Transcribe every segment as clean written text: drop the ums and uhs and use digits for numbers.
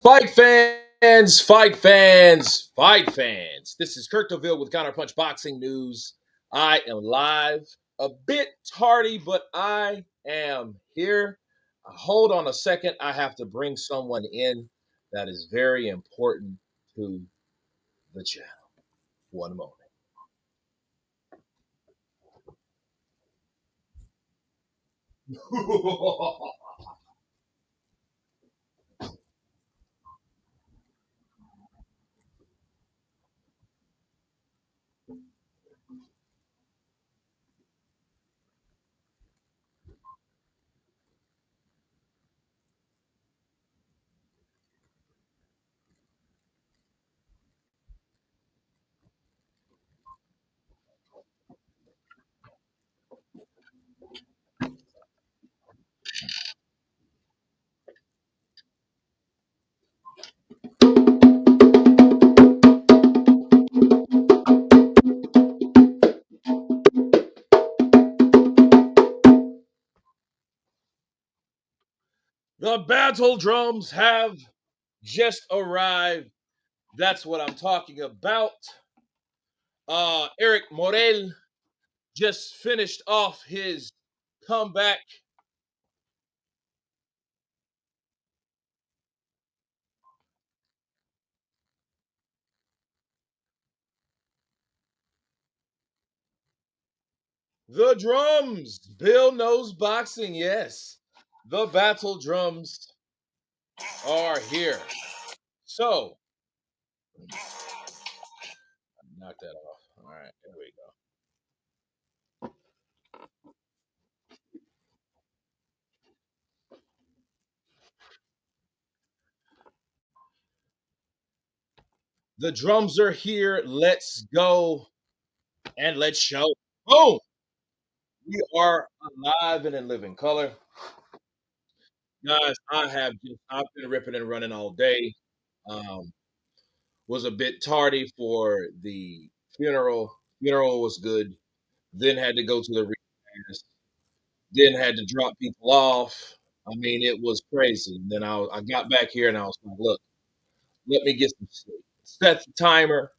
Fight fans, fight fans, fight fans. This is Kirk DeVille with Counterpunch Boxing News. I am live, a bit tardy, but I am here. Hold on a second. I have to bring someone in that is very important to the channel. One moment. The battle drums have just arrived. That's what I'm talking about. Eric Morel just finished off his comeback. The drums. Bill knows boxing. Yes. The battle drums are here. So, knock that off. All right, there we go. The drums are here. Let's go and let's show. Boom. We are alive and in living color. Guys, I've been ripping and running all day. Um, was a bit tardy for the funeral. Funeral was good. Then had to go to the repast. Then had to drop people off. I mean, it was crazy. And then I got back here and I was like, look, let me get some sleep. Set the timer.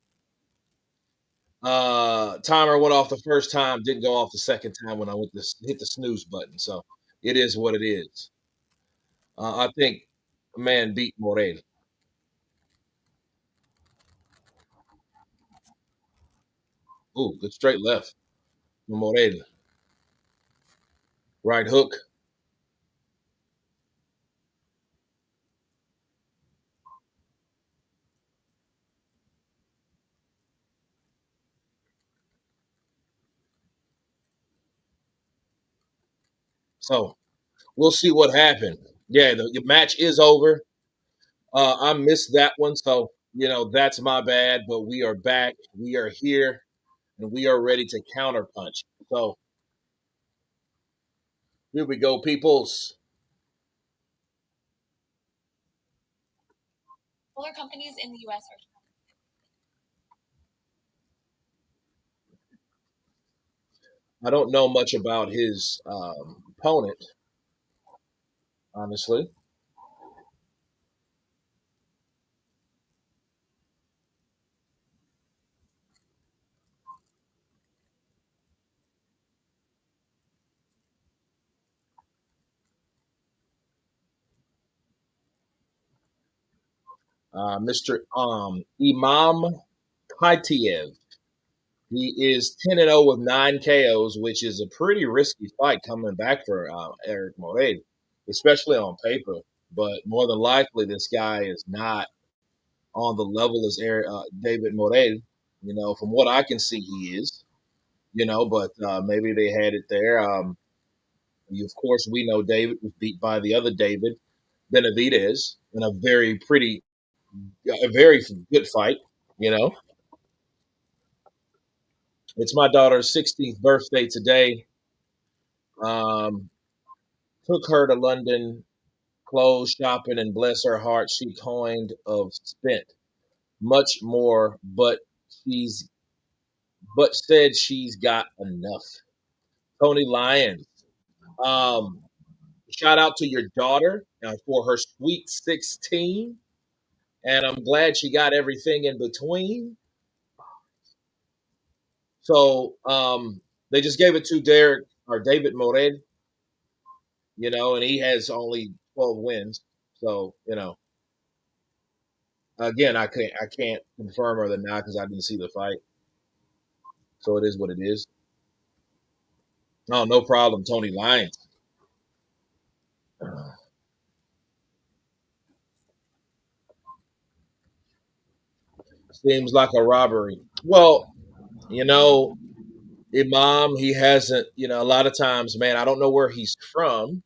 Timer went off the first time, didn't go off the second time when I went to hit the snooze button. So it is what it is. I think a man beat Morel. Ooh, good straight left from Morel. Right hook. So we'll see what happened. Yeah, the match is over. I missed that one, so that's my bad. But we are back. We are here, and we are ready to counterpunch. So here we go, peoples. I don't know much about his opponent, honestly. Mr. Imam Kaitiev. He is 10-0 with 9 KOs, which is a pretty risky fight coming back for Eric Morel, especially on paper. But more than likely, this guy is not on the level as David Morel. From what I can see, he is. But maybe they had it there. Of course, we know David was beat by the other David Benavidez in a very good fight. You know, it's my daughter's 16th birthday today. Um, Took her to London, clothes shopping, and bless her heart, she coined of spent much more, she's but said she's got enough. Tony Lyons, um, shout out to your daughter for her sweet 16. and I'm glad she got everything in between. So they just gave it to Derek or David Morel, and he has only 12 wins. So again, I can't confirm or deny because I didn't see the fight. So it is what it is. Oh, no problem, Tony Lyons. Seems like a robbery. Well, you know, Imam, he hasn't. A lot of times, man, I don't know where he's from.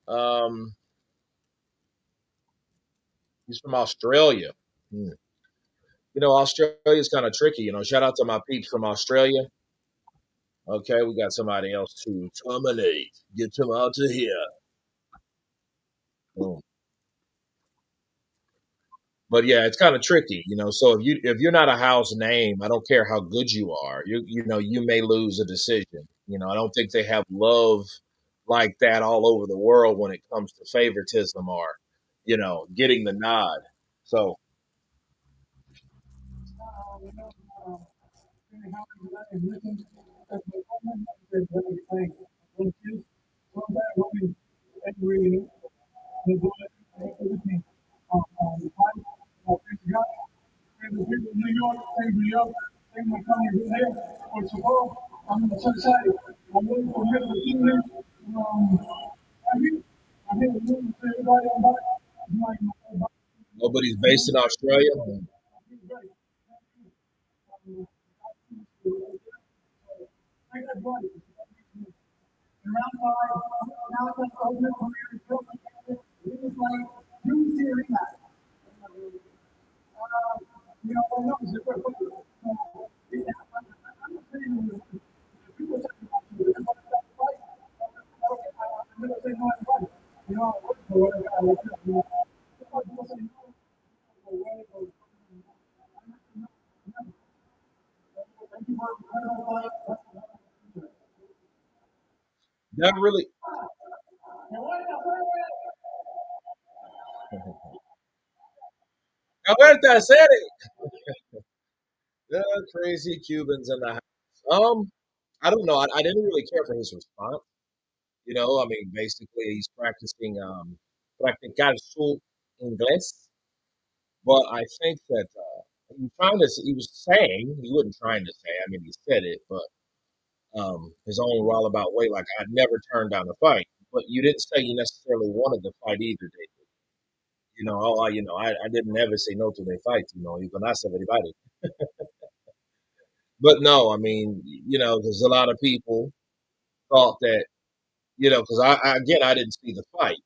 Um, he's from Australia. Hmm. Australia's kind of tricky. Shout out to my peeps from Australia. Okay, we got somebody else to terminate. Get them out of here. Boom. But yeah, it's kind of tricky. So if you're not a house name, I don't care how good you are. You may lose a decision. I don't think they have love like that all over the world when it comes to favoritism or getting the nod. So nobody's based in Australia. Not really. Alberta said it. Crazy Cubans in the house. I don't know. I didn't really care for his response. I mean, basically, he's practicing practicar su inglés. But I think that he was saying, he wasn't trying to say, I mean, he said it, but his own roundabout way, like, I'd never turn down a fight. But you didn't say you necessarily wanted the fight either, David. I didn't ever say no to the fight, you can ask everybody. But no, I mean, there's a lot of people thought that, because again, I didn't see the fight,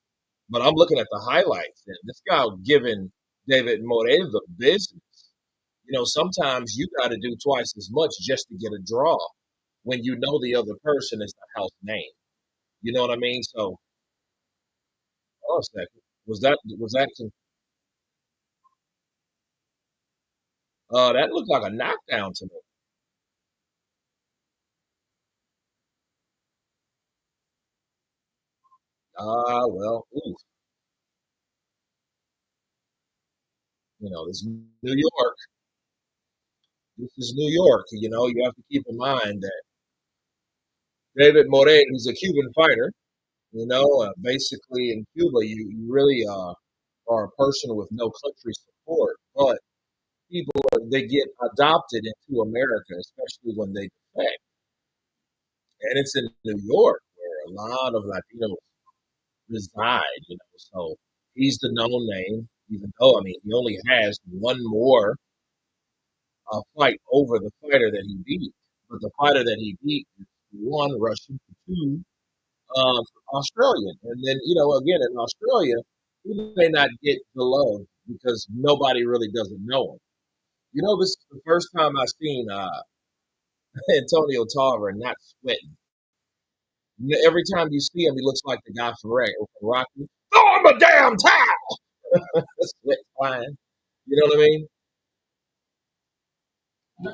but I'm looking at the highlights, and this guy giving David Morel the business. Sometimes you got to do twice as much just to get a draw when you know the other person is the house name. You know what I mean? So, hold on a second. That looked like a knockdown to me. Well, ooh, this is New York. This is New York. You have to keep in mind that David Morel, he's a Cuban fighter. Basically in Cuba, you really are a person with no country support, but they get adopted into America, especially when they defect. And it's in New York where a lot of Latinos reside. So he's the known name, even though I mean he only has one more fight over the fighter that he beat, but the fighter that he beat is one Russian, two Australian, and then again in Australia he may not get the love because nobody really doesn't know him. This is the first time I've seen Antonio Tarver not sweating. Every time you see him, he looks like the guy from Rocky. Throw him a damn towel. Sweat flying. You know what I mean? I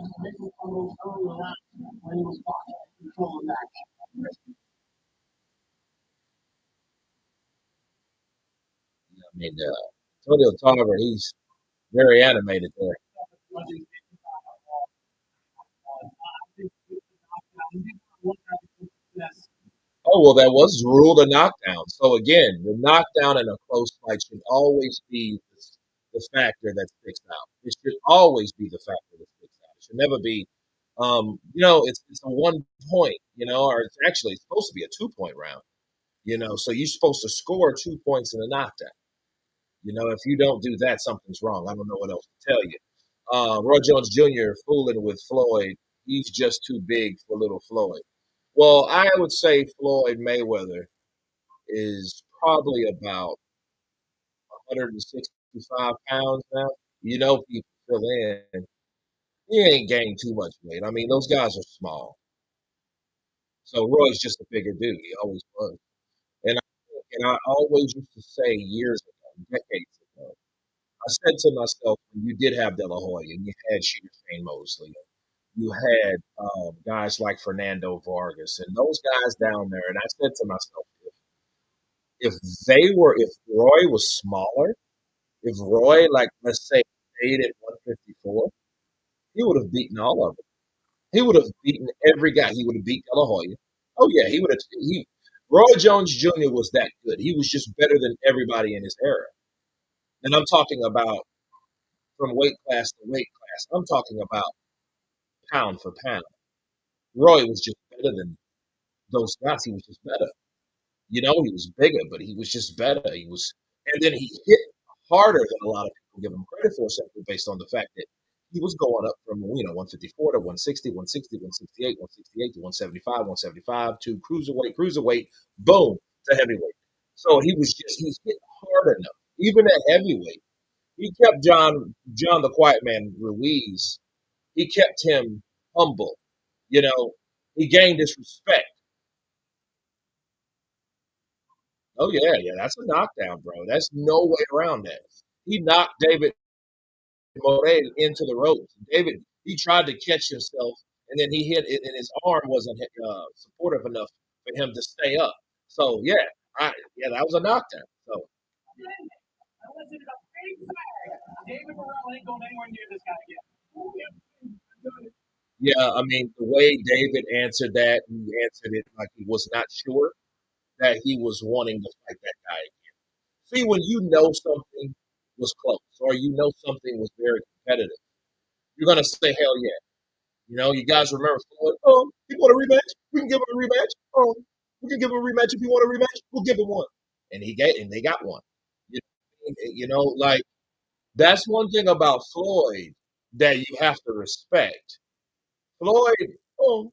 mean, Antonio Tarver, he's Very animated there. Oh, well, that was ruled a knockdown. So again, the knockdown in a close fight should always be the factor that sticks out. It should always be the factor that sticks out. It should never be, it's a 1 point, or it's supposed to be a 2 point round, so you're supposed to score 2 points in a knockdown. If you don't do that, something's wrong. I don't know what else to tell you. Roy Jones Jr. fooling with Floyd. He's just too big for little Floyd. Well, I would say Floyd Mayweather is probably about 165 pounds now. People fill in. He ain't gained too much weight. I mean, those guys are small. So Roy's just a bigger dude. He always was. And I always used to say years ago, decades ago, I said to myself, when you did have De La Hoya and you had Shane Mosley, you had guys like Fernando Vargas and those guys down there. And I said to myself, if if Roy was smaller, if Roy, like, let's say, stayed at 154, he would have beaten all of them. He would have beaten every guy. He would have beat De La Hoya. Oh, yeah, he would have. Roy Jones Jr. was that good. He was just better than everybody in his era. And I'm talking about from weight class to weight class. I'm talking about pound for pound. Roy was just better than those guys. He was just better. He was bigger, but he was just better. And then he hit harder than a lot of people give him credit for, simply based on the fact that he was going up from 154 to 160, 160, 168, 168 to 175, 175 to cruiserweight, boom to heavyweight. So he's hit hard enough, even at heavyweight. He kept John the Quiet Man Ruiz. He kept him humble. You know, he gained his respect. Oh yeah, that's a knockdown, bro. That's no way around that. He knocked David Morel into the ropes. David, he tried to catch himself, and then he hit it, and his arm wasn't supportive enough for him to stay up. So yeah, that was a knockdown. So yeah, I mean the way David answered that, he answered it like he was not sure that he was wanting to fight that guy. See, when you know something was close, or you know something was very competitive, you're gonna say hell yeah. You guys remember Floyd? Oh, you want a rematch? We can give him a rematch. Oh, we can give him a rematch if you want a rematch. We'll give him one, and they got one. Like that's one thing about Floyd that you have to respect. Floyd, oh,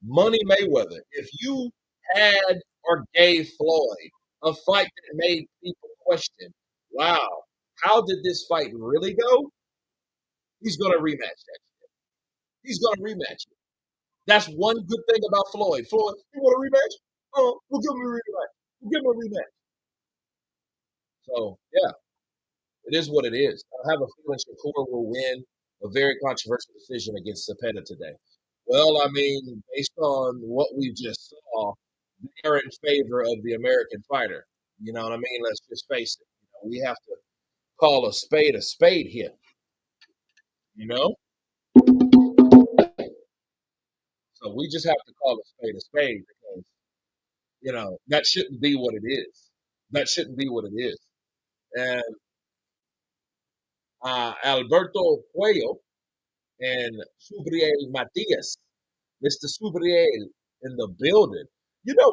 Money Mayweather. If you had or gave Floyd a fight that made people question, wow, how did this fight really go? He's going to rematch that. He's going to rematch it. That's one good thing about Floyd. Floyd, you want a rematch? Oh, we'll give him a rematch. We'll give him a rematch. So, yeah, it is what it is. I have a feeling Shakur will win a very controversial decision against Zepeda today. Well, I mean, based on what we just saw, they're in favor of the American fighter. You know what I mean? Let's just face it. We have to call a spade here. You know, so we just have to call a spade because that shouldn't be what it is. That shouldn't be what it is. And Alberto Puello and Subriel Matias, Mr. Subriel in the building.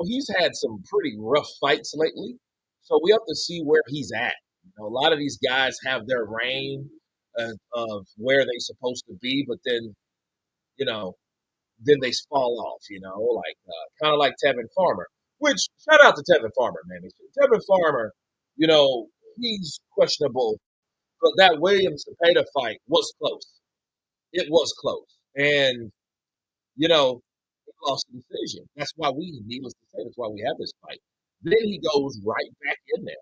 He's had some pretty rough fights lately, so we have to see where he's at. A lot of these guys have their reign of where they're supposed to be, but you know, then they fall off. Like kind of like Tevin Farmer. Which shout out to Tevin Farmer, man. Tevin Farmer, you know, he's questionable, but that Williams Zepeda fight was close. It was close, and he lost the decision. That's why needless to say, that's why we have this fight. Then he goes right back in there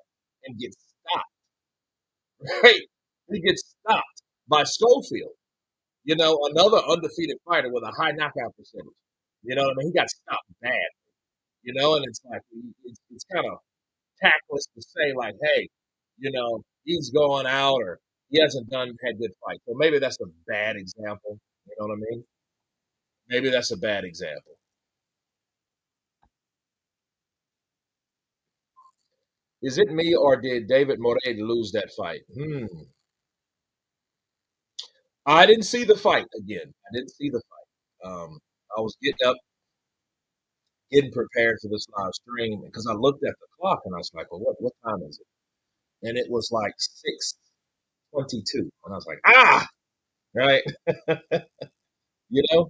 and gets stopped. Right? He gets stopped by Schofield. Another undefeated fighter with a high knockout percentage. What I mean? He got stopped bad. And it's like it's kind of tactless to say like, hey, he's going out or He hasn't had good fights. So maybe that's a bad example. You know what I mean? Maybe that's a bad example. Is it me or did David Moreira lose that fight? I didn't see the fight again. I didn't see the fight. I was getting up, getting prepared for this live stream because I looked at the clock and I was like, "Well, what time is it?" And it was like 6:22, and I was like, "Ah, right." You know.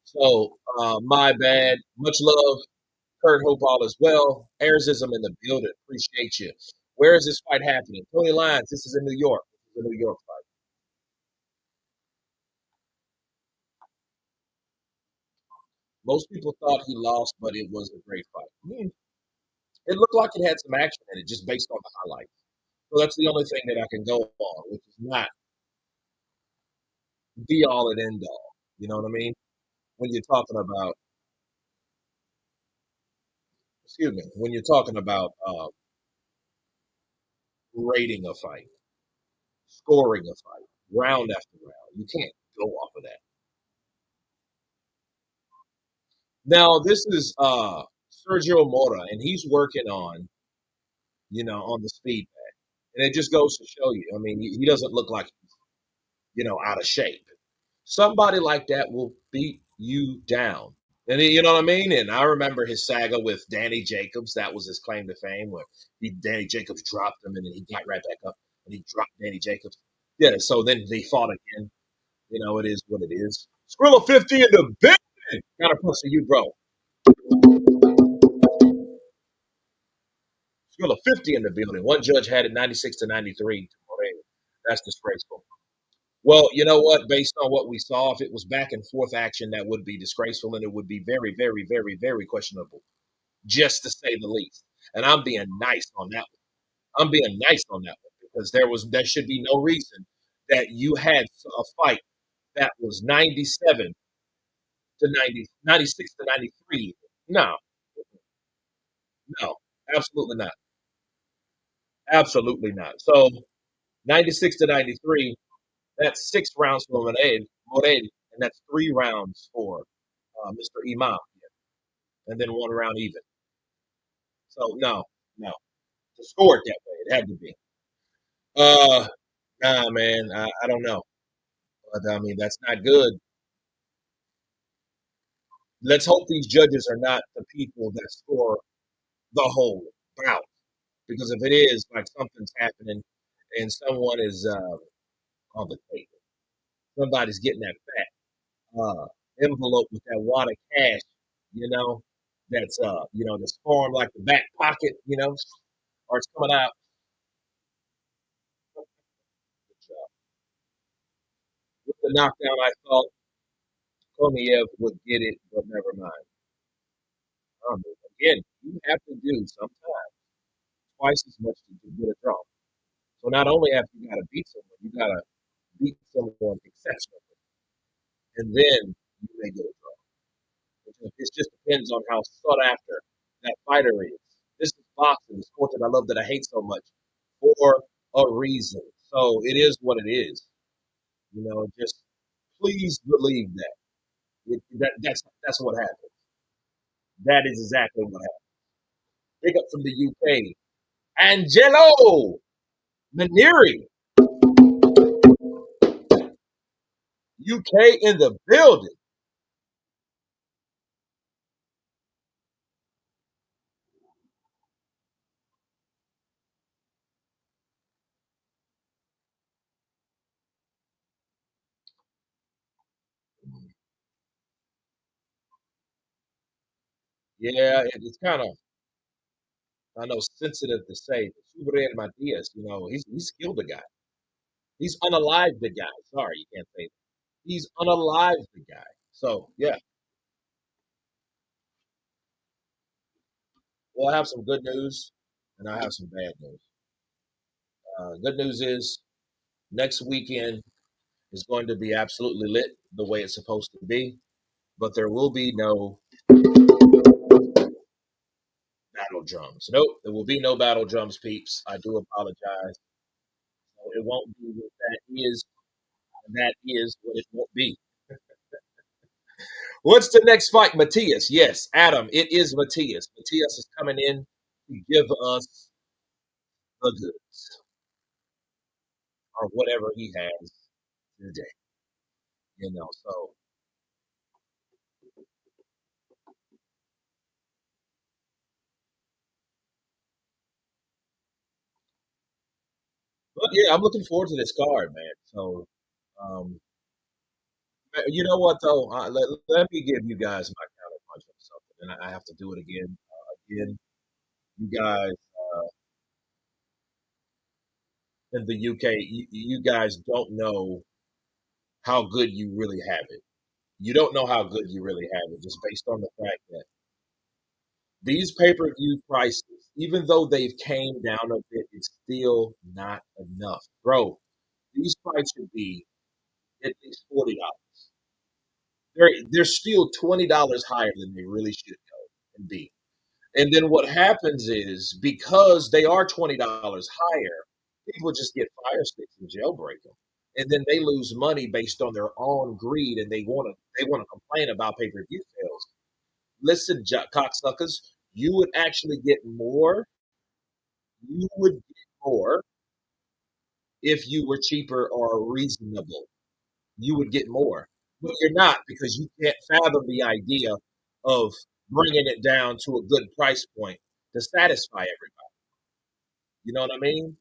So my bad. Much love, Kurt. Hope all is well. Airsism in the building. Appreciate you. Where is this fight happening? Tony Lyons. This is in New York. This is a New York fight. Most people thought he lost, but it was a great fight. It looked like it had some action in it, just based on the highlights. So that's the only thing that I can go on, which is not be all and end all. You know what I mean? When you're talking about, excuse me, when you're talking about rating a fight, scoring a fight, round after round, you can't go off of that. Now this is Sergio Mora, and he's working on, on the speed bag, and it just goes to show you. I mean, he doesn't look like he's, out of shape. Somebody like that will beat you down. And you know what I mean? And I remember his saga with Danny Jacobs. That was his claim to fame, where Danny Jacobs dropped him and then he got right back up and he dropped Danny Jacobs. Yeah, so then they fought again. It is what it is. Skrilla 50 in the building. Got a pussy you, bro. Skrilla 50 in the building. One judge had it 96 to 93. That's disgraceful. Well, you know what? Based on what we saw, if it was back and forth action, that would be disgraceful and it would be very, very, very, very questionable, just to say the least. And I'm being nice on that one. I'm being nice on that one because there should be no reason that you had a fight that was 97 to 90, 96 to 93. No, no, absolutely not. Absolutely not. So 96 to 93, that's 6 rounds for Moreira, and that's 3 rounds for Mr. Imam, and then 1 round even. So no, no, to score it that way, it had to be. Uh, nah, man, I don't know, but I mean that's not good. Let's hope these judges are not the people that score the whole bout, because if it is, like something's happening, and someone is on the table, somebody's getting that fat envelope with that wad of cash, you know, that's formed like the back pocket, or it's coming out. With the knockdown, I thought Komiev would get it, but never mind. Again, you have to do sometimes twice as much to get a draw. So not only have you got to beat someone, you got to beat someone exceptionally, and then you may get a draw. It just depends on how sought after that fighter is. This is boxing, the sport that I love, that I hate so much, for a reason. So it is what it is. Just please believe that. That's what happened. That is exactly what happened. Pick up from the UK, Angelo Maneri, UK in the building. Yeah, it's kind of, I know, sensitive to say, but Super Matias, he's killed the guy. He's unalived the guy. Sorry, you can't say that. He's unalived the guy. So yeah, we'll have some good news, and I have some bad news. Good news is next weekend is going to be absolutely lit the way it's supposed to be, but there will be no battle drums. Nope, there will be no battle drums, peeps. I do apologize. it won't be what that is what it won't be. What's the next fight? Matias. Yes, Adam. It is Matias. Matias is coming in to give us the goods or whatever he has today. So but yeah, I'm looking forward to this card, man. So um you know what though? Let me give you guys my counter punch on something, and I have to do it again. Again, you guys in the UK, you guys don't know how good you really have it. You don't know how good you really have it just based on the fact that these pay-per-view prices, even though they've came down a bit, it's still not enough. Bro, these fights should be at least $40. They're still $20 higher than they really should go and be. And then what happens is because they are $20 higher, people just get fire sticks and jailbreak them. And then they lose money based on their own greed and they want to complain about pay-per-view sales. Listen, cocksuckers, you would actually get more. You would get more if you were cheaper or reasonable. You would get more. But you're not because you can't fathom the idea of bringing it down to a good price point to satisfy everybody. You know what I mean?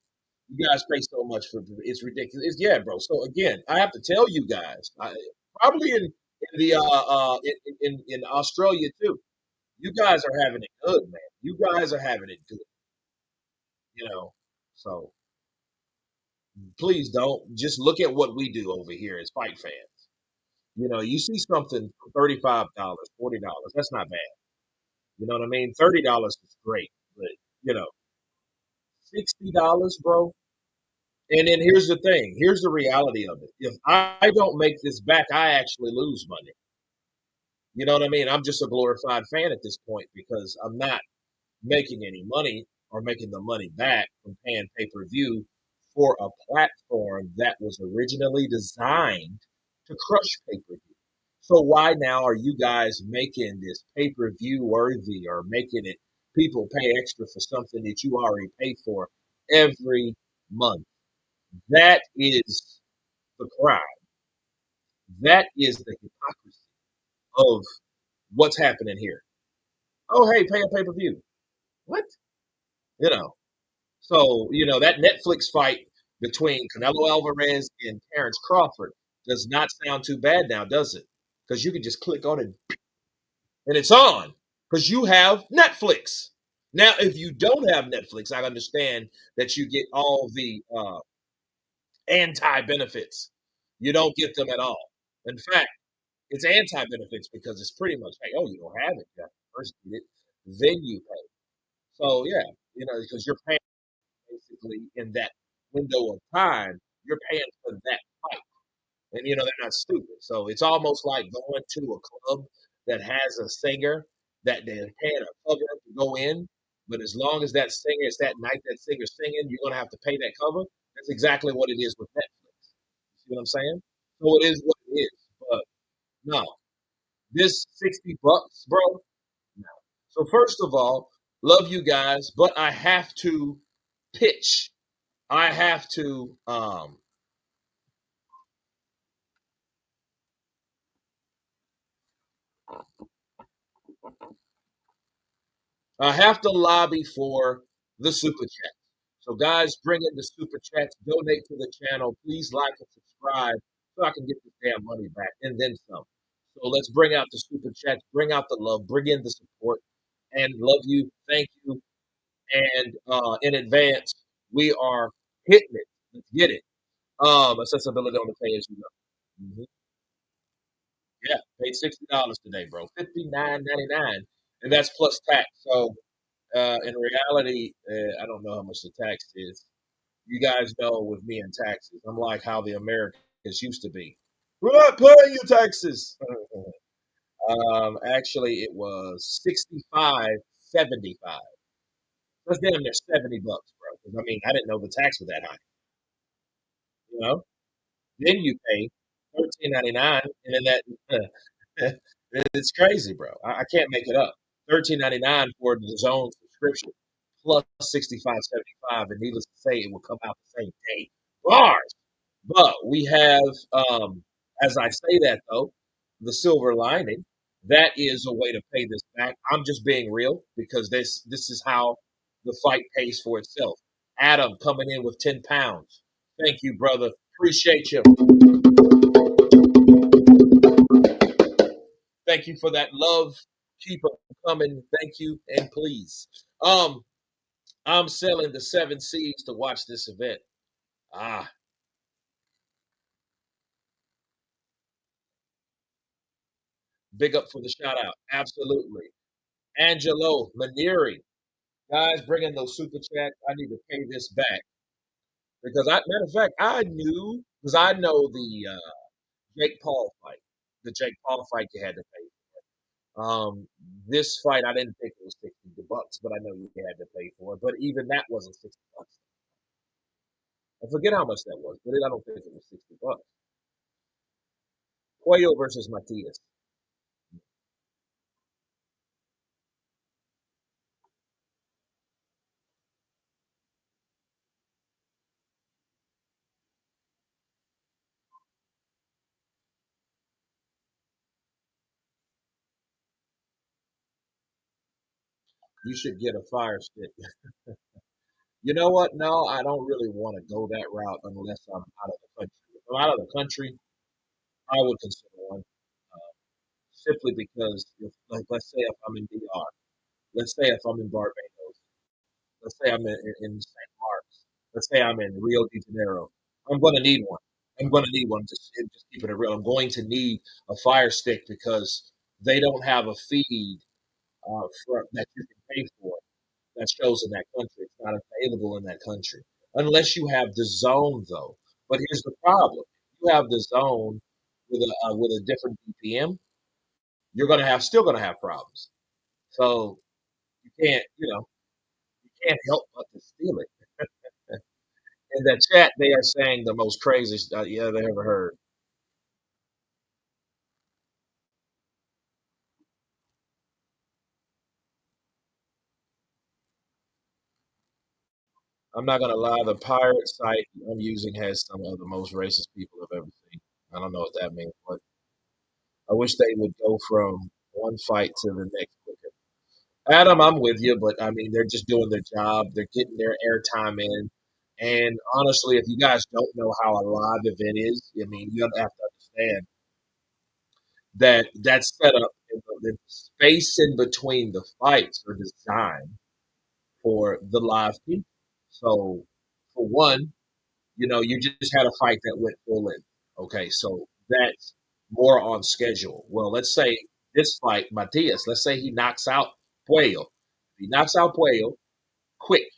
You guys pay so much for it's ridiculous. Yeah, bro. So again, I have to tell you guys, probably in Australia too. You guys are having it good, man. You guys are having it good. You know, so please don't just look at what we do over here as fight fans. You see something for $35, $40. That's not bad. You know what I mean? $30 is great, but you know, $60, bro. And then here's the thing. Here's the reality of it. If I don't make this back, I actually lose money. You know what I mean? I'm just a glorified fan at this point because I'm not making any money or making the money back from paying pay per view for a platform that was originally designed to crush pay per view. So why now are you guys making this pay per view worthy or making it people pay extra for something that you already pay for every month? That is the crime. That is the hypocrisy of what's happening here. Oh, hey, pay a pay per view. What? You know, that Netflix fight between Canelo Alvarez and Terrence Crawford does not sound too bad now, does it? Because you can just click on it and it's on because you have Netflix. Now, if you don't have Netflix, I understand that you get all the anti benefits. You don't get them at all. In fact, it's anti benefits because it's pretty much like, oh, you don't have it. You have to first get it, then you pay. So, yeah, because you're paying basically in that window of time, you're paying for that fight. And they're not stupid. So it's almost like going to a club that has a singer that they're paying a cover to go in. But as long as that singer, it's that night that singer's singing, you're gonna have to pay that cover. That's exactly what it is with Netflix. See what I'm saying? So it is what it is. But no, this $60, bro. No. So first of all, love you guys, but I have to pitch. I have to I have to lobby for the super chat. So, guys, bring in the super chats, donate to the channel. Please like and subscribe so I can get this damn money back and then some. So, let's bring out the super chats, bring out the love, bring in the support, and love you. Thank you. And in advance, we are hitting it. Let's get it. Accessibility on the pay as you know. Yeah, paid $60 today, bro. 59.99, and that's plus tax. So, in reality, I don't know how much the tax is. You guys know with me and taxes, I'm like how the Americans used to be. We're not paying you taxes. Actually, it was 65.75. That's damn near $70, bro. 'Cause, I mean, I didn't know the tax was that high. You know, then you pay 13.99, and then that it's crazy, bro. I can't make it up. 13.99 for the zone subscription plus 65.75, and needless to say, it will come out the same day. Bars. But we have, as I say that though, the silver lining. That is a way to pay this back. I'm just being real because this is how the fight pays for itself. Adam coming in with 10 pounds. Thank you, brother. Appreciate you. Thank you for that love. Keep up coming. Thank you and please. Um, I'm selling the 7 Cs to watch this event. Ah, big up for the shout out. Absolutely. Angelo Manieri. Guys, bring in those super chats. I need to pay this back because matter of fact, I knew because I know the Jake Paul fight, the Jake Paul fight you had to pay. This fight I didn't think it was $60, but I know you had to pay for it. But even that wasn't $60. I forget how much that was, but I don't think it was $60. Cuello versus Matias. You should get a fire stick. You know what? No, I don't really want to go that route unless I'm out of the country. If I'm out of the country, I would consider one. Uh, Simply because, like, let's say if I'm in DR, let's say if I'm in Barbados, let's say I'm in St. Mark's, let's say I'm in Rio de Janeiro, I'm going to need one. I'm going to need one. Just keeping it real. I'm going to need a fire stick because they don't have a feed that you can pay for that shows in that country. It's not available in that country unless you have the zone, though. But here's the problem: you have the zone with a different BPM, you're gonna have still gonna have problems. So you can't, you can't help but to steal it. In that chat, they are saying the most crazy yeah they ever heard. I'm not gonna lie, the pirate site I'm using has some of the most racist people I've ever seen. I don't know what that means, but I wish they would go from one fight to the next quicker. Adam, I'm with you, but I mean, they're just doing their job. They're getting their airtime in. And honestly, if you guys don't know how a live event is, I mean, you have to understand that that's set up. The space in between the fights are designed for the live people. So, for one, you just had a fight that went full in. Okay, so that's more on schedule. Well, let's say this fight, Matias, let's say he knocks out Puello. If he knocks out Puello quick,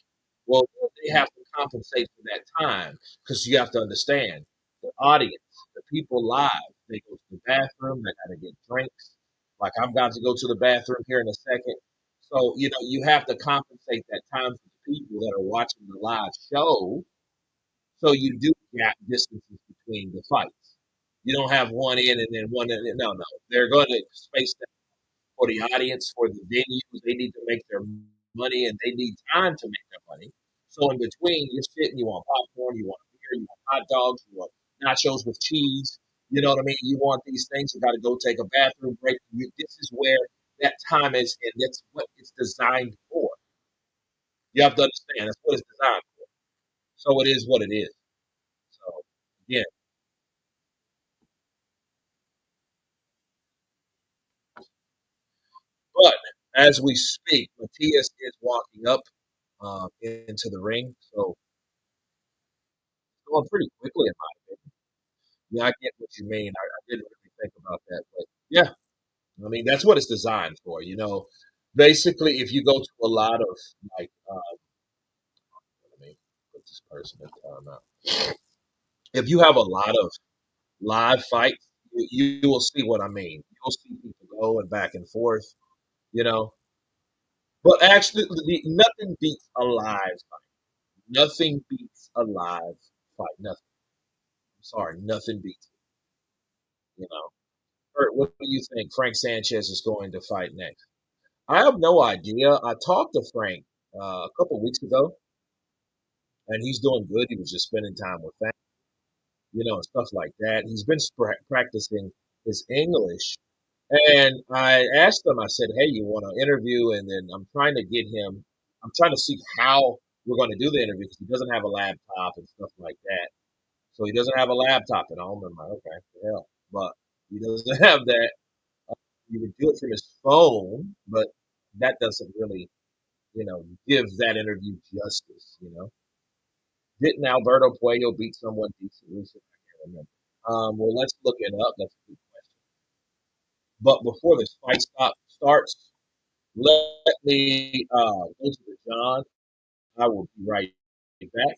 well, they have to compensate for that time because you have to understand the audience, the people live, they go to the bathroom, they got to get drinks. Like I'm about to go to the bathroom here in a second. So, you have to compensate that time for the people that are watching the live show so you do gap distances between the fights. You don't have one in and then one in. No, no. They're going to space that for the audience, for the venues. They need to make their money and they need time to make their money. So in between, you're sitting, you want popcorn, you want beer, you want hot dogs, you want nachos with cheese. You know what I mean? You want these things. You got to go take a bathroom break. This is where that time is, and that's what it's designed for. You have to understand that's what it's designed for. So it is what it is. So yeah. But as we speak, Matias is walking up into the ring, so it's going pretty quickly in my opinion. Yeah, I get what you mean. I didn't really think about that, but yeah, I mean that's what it's designed for. Basically, if you go to a lot of like, let me put this person in timeout. If you have a lot of live fights, you will see what I mean. You'll see people going back and forth, you know. But actually, nothing beats a live fight. Nothing beats a live fight. Nothing. Sorry, nothing beats it, you know. Kurt, what do you think Frank Sanchez is going to fight next? I have no idea. I talked to Frank a couple weeks ago, and he's doing good. He was just spending time with family, and stuff like that. He's been practicing his English, and I asked him. I said, "Hey, you want to interview?" And then I'm trying to get him. I'm trying to see how we're going to do the interview because he doesn't have a laptop and stuff like that. So he doesn't have a laptop at home. I'm like, okay, hell, but he doesn't have that. You can do it from his phone, but that doesn't really, give that interview justice. Didn't Alberto Puello beat someone decent recently? I can't remember. Well, let's look it up. That's a good question. But before this fight starts, let me go to the John. I will be right back.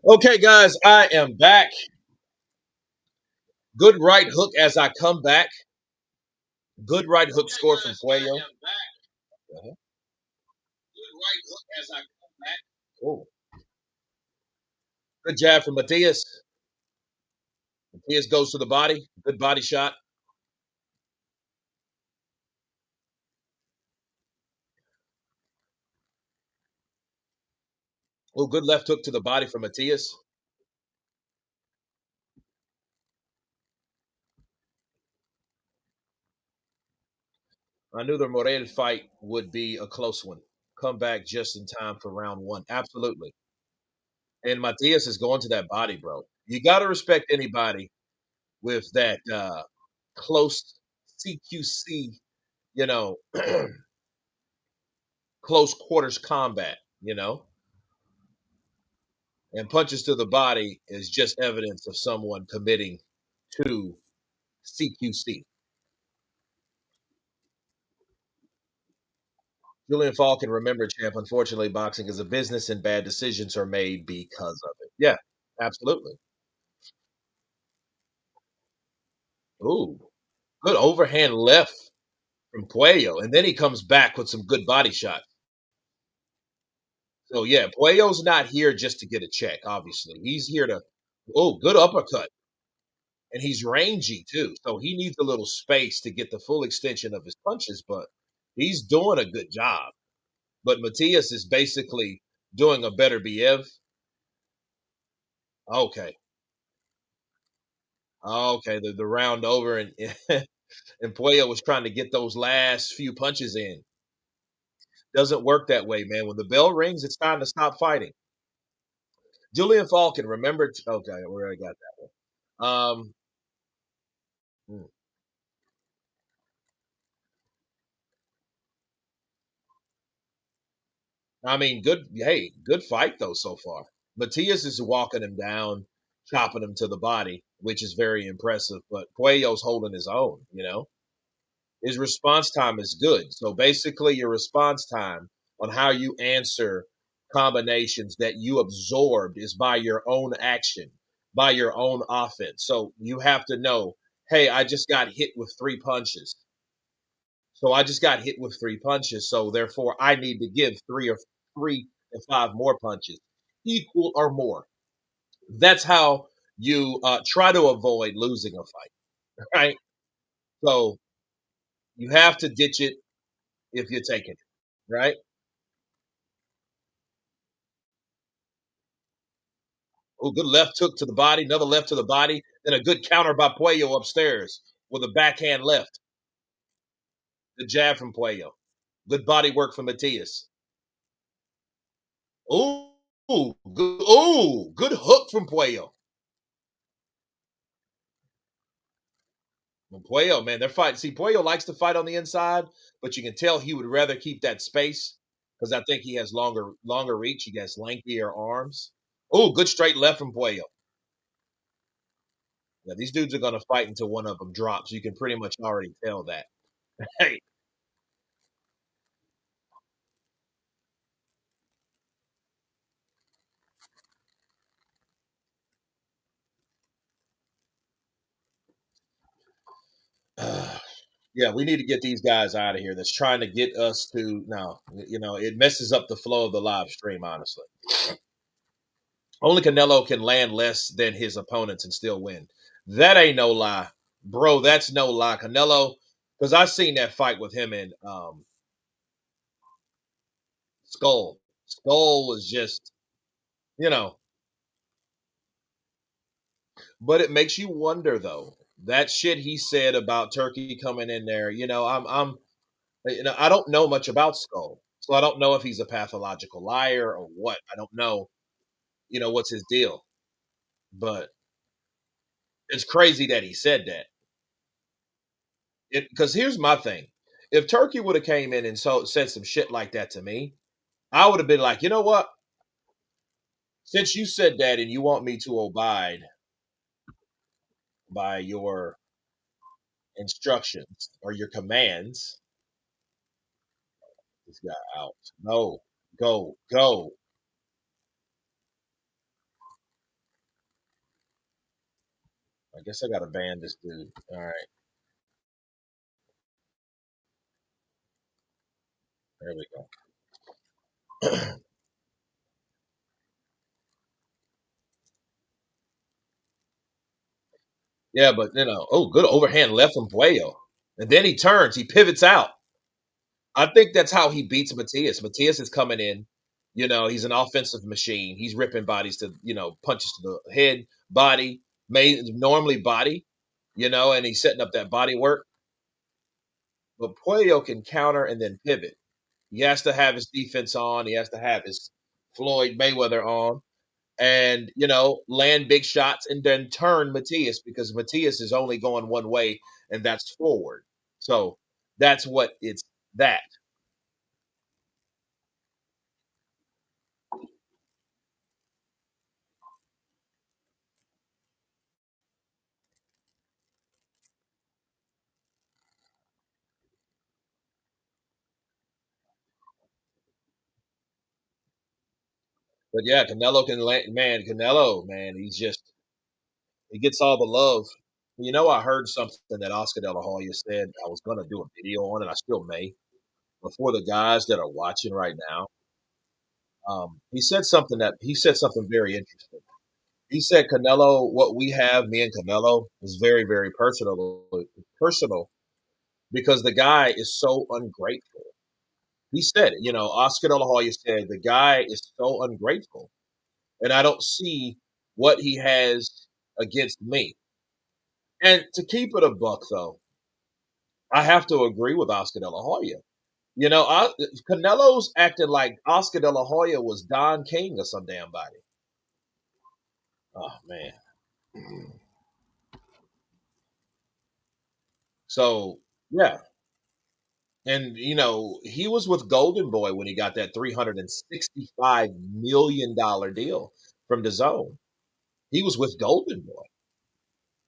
Okay, guys, I am back. Good right hook as I come back. Good right hook score from Cuello. Uh-huh. Oh, good jab from Matias. Matias goes to the body. Good body shot. Oh, good left hook to the body from Matias. I knew the Morel fight would be a close one. Come back just in time for round one. Absolutely. And Matias is going to that body, bro. You got to respect anybody with that close CQC, you know, close quarters combat, and punches to the body is just evidence of someone committing to CQC. Julian Falcon, remember, champ, unfortunately, boxing is a business and bad decisions are made because of it. Yeah, absolutely. Ooh, good overhand left from Puello. And then he comes back with some good body shots. So, yeah, Puello's not here just to get a check, obviously. He's here to, oh, good uppercut. And he's rangy, too. So he needs a little space to get the full extension of his punches, but he's doing a good job. But Matias is basically doing a better Biev. Okay. Okay, the round over, and and Puello was trying to get those last few punches in. Doesn't work that way, man. When the bell rings, it's time to stop fighting. Julian Falcon, remember? Okay, we already got that one. Hmm. I mean, good. Hey, good fight though so far. Matias is walking him down, chopping him to the body, which is very impressive. But Puello's holding his own. His response time is good. So basically, your response time on how you answer combinations that you absorbed is by your own action, by your own offense. So you have to know, hey, I just got hit with three punches. So I just got hit with three punches. So therefore, I need to give three or five more punches, equal or more. That's how you try to avoid losing a fight, right? So you have to ditch it if you're taking it, right? Oh, good left hook to the body, another left to the body, then a good counter by Puello upstairs with a backhand left. The jab from Puello. Good body work from Matias. Oh, good, good hook from Puello. Well, Puello, man, they're fighting. See, Puello likes to fight on the inside, but you can tell he would rather keep that space because I think he has longer reach. He has lengthier arms. Oh, good straight left from Puello. Yeah, these dudes are going to fight until one of them drops. You can pretty much already tell that. Hey, yeah, we need to get these guys out of here. That's trying to get us to no, it messes up the flow of the live stream. Honestly, only Canelo can land less than his opponents and still win. That ain't no lie, bro. That's no lie, Canelo. Because I seen that fight with him and Skull. Skull was just, you know, but it makes you wonder though. That shit he said about Turkey coming in there. I don't know much about Skull, so I don't know if he's a pathological liar or what. I don't know, what's his deal. But it's crazy that he said that. Because here's my thing: if Turkey would have came in and said some shit like that to me, I would have been like, you know what? Since you said that and you want me to abide by your instructions or your commands, this guy out. No, go, go. I guess I gotta ban this dude. All right, there we go. Yeah, but oh, good overhand left from Puello, and then he turns, he pivots out. I think that's how he beats Matias. Matias is coming in. He's an offensive machine. He's ripping bodies to, punches to the head, body, normally body, and he's setting up that body work. But Puello can counter and then pivot. He has to have his defense on. He has to have his Floyd Mayweather on and, land big shots and then turn Matias because Matias is only going one way and that's forward. So that's what it's that. But yeah, Canelo can land, man. Canelo, man, he gets all the love. I heard something that Oscar De La Hoya said. I was gonna do a video on it. I still may. But for the guys that are watching right now, he said something very interesting. He said Canelo, what we have, me and Canelo, is very, very personal because the guy is so ungrateful. He said it. Oscar De La Hoya said the guy is so ungrateful, and I don't see what he has against me. And to keep it a buck, though, I have to agree with Oscar De La Hoya. Canelo's acting like Oscar De La Hoya was Don King or some damn body. Oh man. So yeah, and he was with Golden Boy when he got that $365 million deal from the Zone. He was with Golden Boy.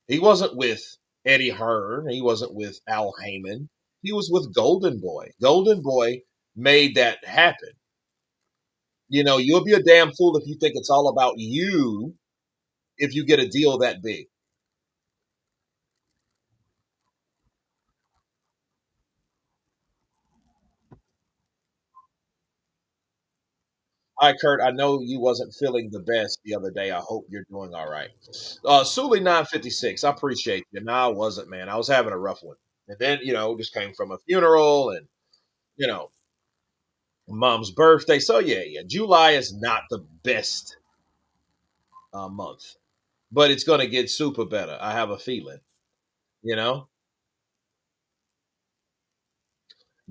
He wasn't with Eddie Hearn. He wasn't with Al Heyman. He was with Golden Boy. Golden Boy made that happen. You'll be a damn fool if you think it's all about you if you get a deal that big. Hi, Kurt. I know you wasn't feeling the best the other day. I hope you're doing all right. Sully 956. I appreciate you. No, I wasn't, man. I was having a rough one. And then, just came from a funeral and, you know, mom's birthday. So, yeah. July is not the best month, but it's going to get super better. I have a feeling, you know?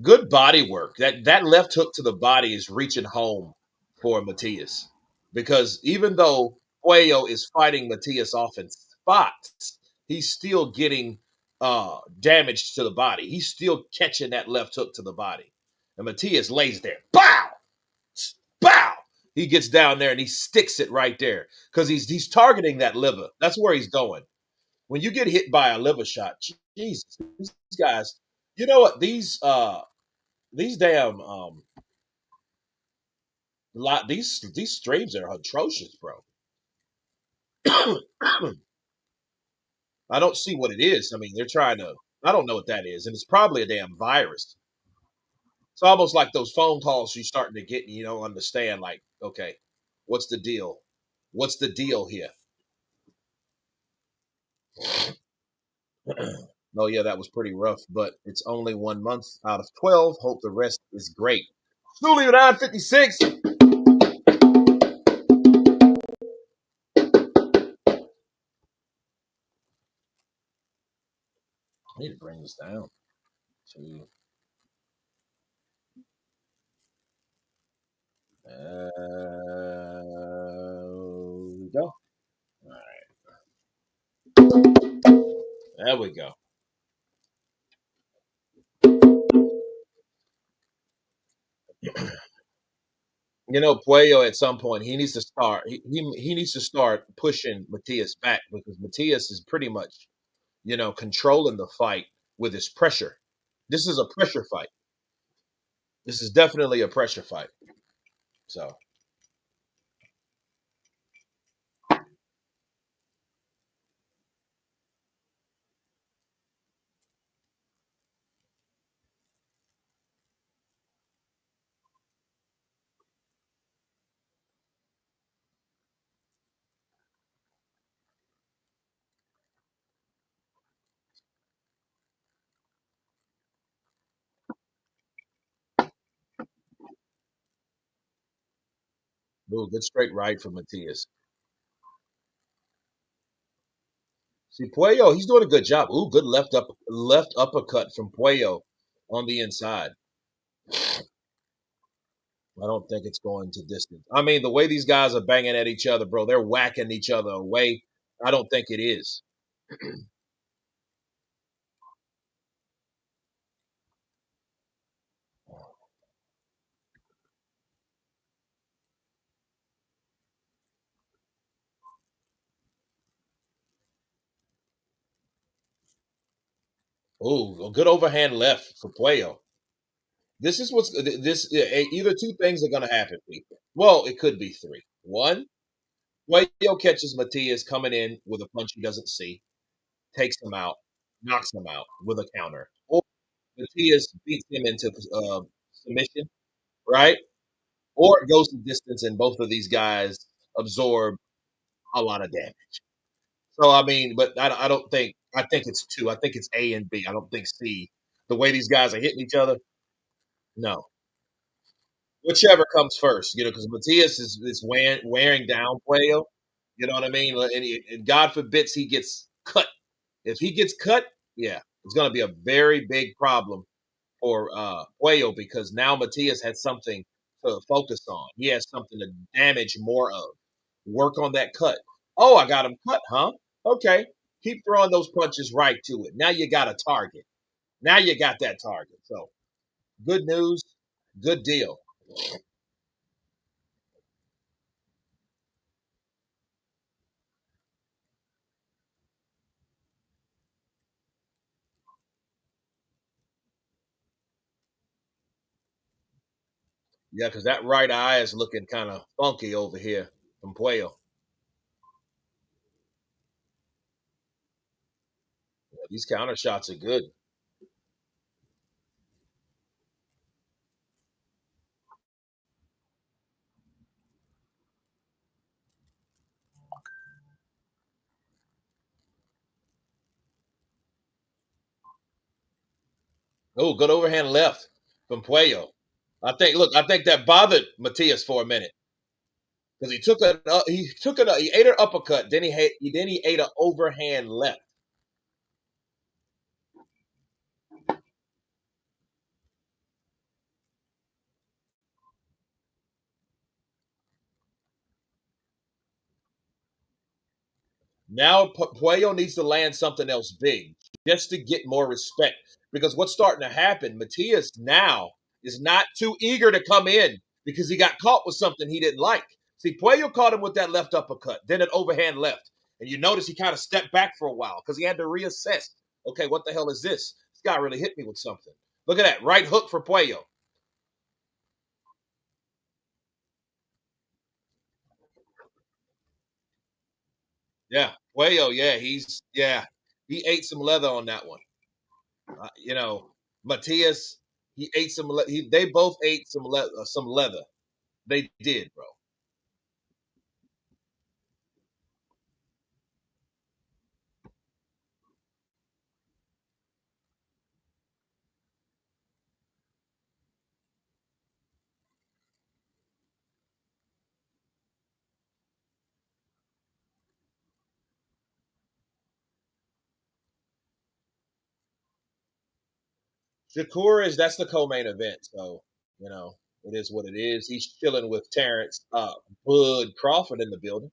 Good body work. That left hook to the body is reaching home for Matias because even though Cuello is fighting Matias off in spots, he's still getting damage to the body. He's still catching that left hook to the body, and Matias lays there. Bow, bow. He gets down there and he sticks it right there because he's targeting that liver. That's where he's going. When you get hit by a liver shot, Jesus, these guys. You know what these damn these streams are atrocious, bro. I don't see what it is. I mean, they're trying to. I don't know what that is, and it's probably a damn virus. It's almost like those phone calls you're starting to get, and you don't understand. Like, okay, what's the deal? What's the deal here? Oh yeah, that was pretty rough, but it's only 1 month out of 12. Hope the rest is great. Sully 956. I need to bring this down. To we go. All right, there we go. Puello at some point he needs to start. He needs to start pushing Matias back because Matias is pretty much controlling the fight with his pressure. This is a pressure fight. This is definitely a pressure fight. So Ooh, good straight right from Matias. See, Puello, he's doing a good job. Ooh, good left uppercut from Puello on the inside. I don't think it's going to distance. I mean, the way these guys are banging at each other, bro, they're whacking each other away. I don't think it is. Ooh, a good overhand left for Puello. This is what's this. Either two things are going to happen, people. Well, it could be three. One, Puello catches Matias coming in with a punch he doesn't see, takes him out, knocks him out with a counter. Or Matias beats him into submission, right? Or it goes to distance, and both of these guys absorb a lot of damage. So I mean, but I don't think I think it's two. I think it's A and B. I don't think C. The way these guys are hitting each other, no. Whichever comes first, because Matias is wearing down Puello. You know what I mean? And God forbids he gets cut. If he gets cut, yeah, it's going to be a very big problem for Puello because now Matias has something to focus on. He has something to damage more of. Work on that cut. Oh, I got him cut, huh? Okay. Keep throwing those punches right to it. Now you got a target. Now you got that target. So good news, good deal. Yeah, because that right eye is looking kind of funky over here from Puello. Yeah, these counter shots are good. Oh, good overhand left from Puello. I think that bothered Matias for a minute because he ate an uppercut, then he ate an overhand left. Now Puello needs to land something else big just to get more respect. Because what's starting to happen, Matias now is not too eager to come in because he got caught with something he didn't like. See, Puello caught him with that left uppercut, then an overhand left. And you notice he kind of stepped back for a while because he had to reassess. Okay, what the hell is this? This guy really hit me with something. Look at that. Right hook for Puello. Yeah. Puello, yeah. He ate some leather on that one. Matias, he ate some. They both ate some leather. They did, bro. Shakur is that's the co-main event, so it is what it is. He's chilling with Terrence Bud Crawford in the building.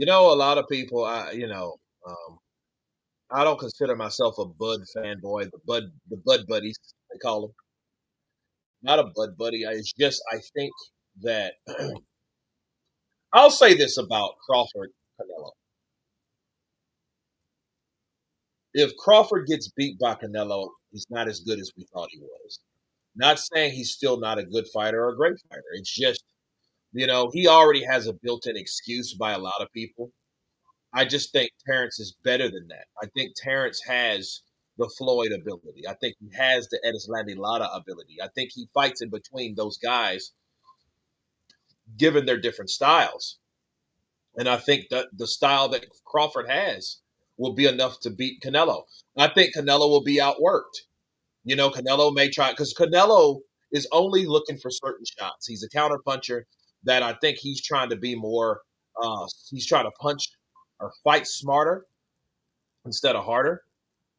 A lot of people, I don't consider myself a Bud fanboy. The Bud buddies they call them. Not a Bud buddy. It's just I think that I'll say this about Crawford Canelo. If Crawford gets beat by Canelo, he's not as good as we thought he was. Not saying he's still not a good fighter or a great fighter. It's just, he already has a built in excuse by a lot of people. I just think Terrence is better than that. I think Terrence has the Floyd ability. I think he has the Edislandi Lara ability. I think he fights in between those guys, given their different styles. And I think that the style that Crawford has will be enough to beat Canelo. I think Canelo will be outworked. Canelo may try because Canelo is only looking for certain shots. He's a counterpuncher that I think he's trying to be more. He's trying to punch or fight smarter instead of harder.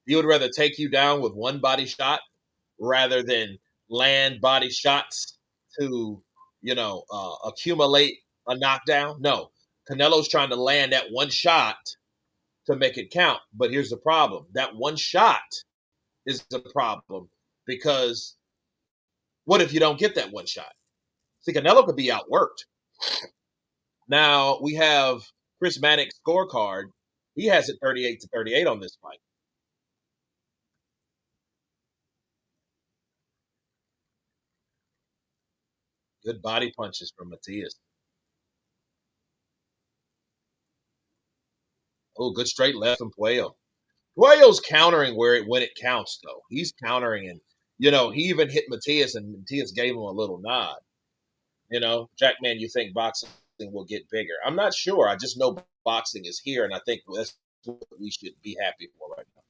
He would rather take you down with one body shot rather than land body shots to, accumulate a knockdown. No, Canelo's trying to land that one shot to make it count. But here's the problem: that one shot is the problem because what if you don't get that one shot? See, Canelo could be outworked. Now we have Chris Manning's scorecard. He has it 38-38 on this fight. Good body punches from Matias. Oh, good straight left from Puello. Puello's countering when it counts, though. He's countering, and he even hit Matias, and Matias gave him a little nod. Jackman, you think boxing will get bigger? I'm not sure. I just know boxing is here, and I think that's what we should be happy for right now.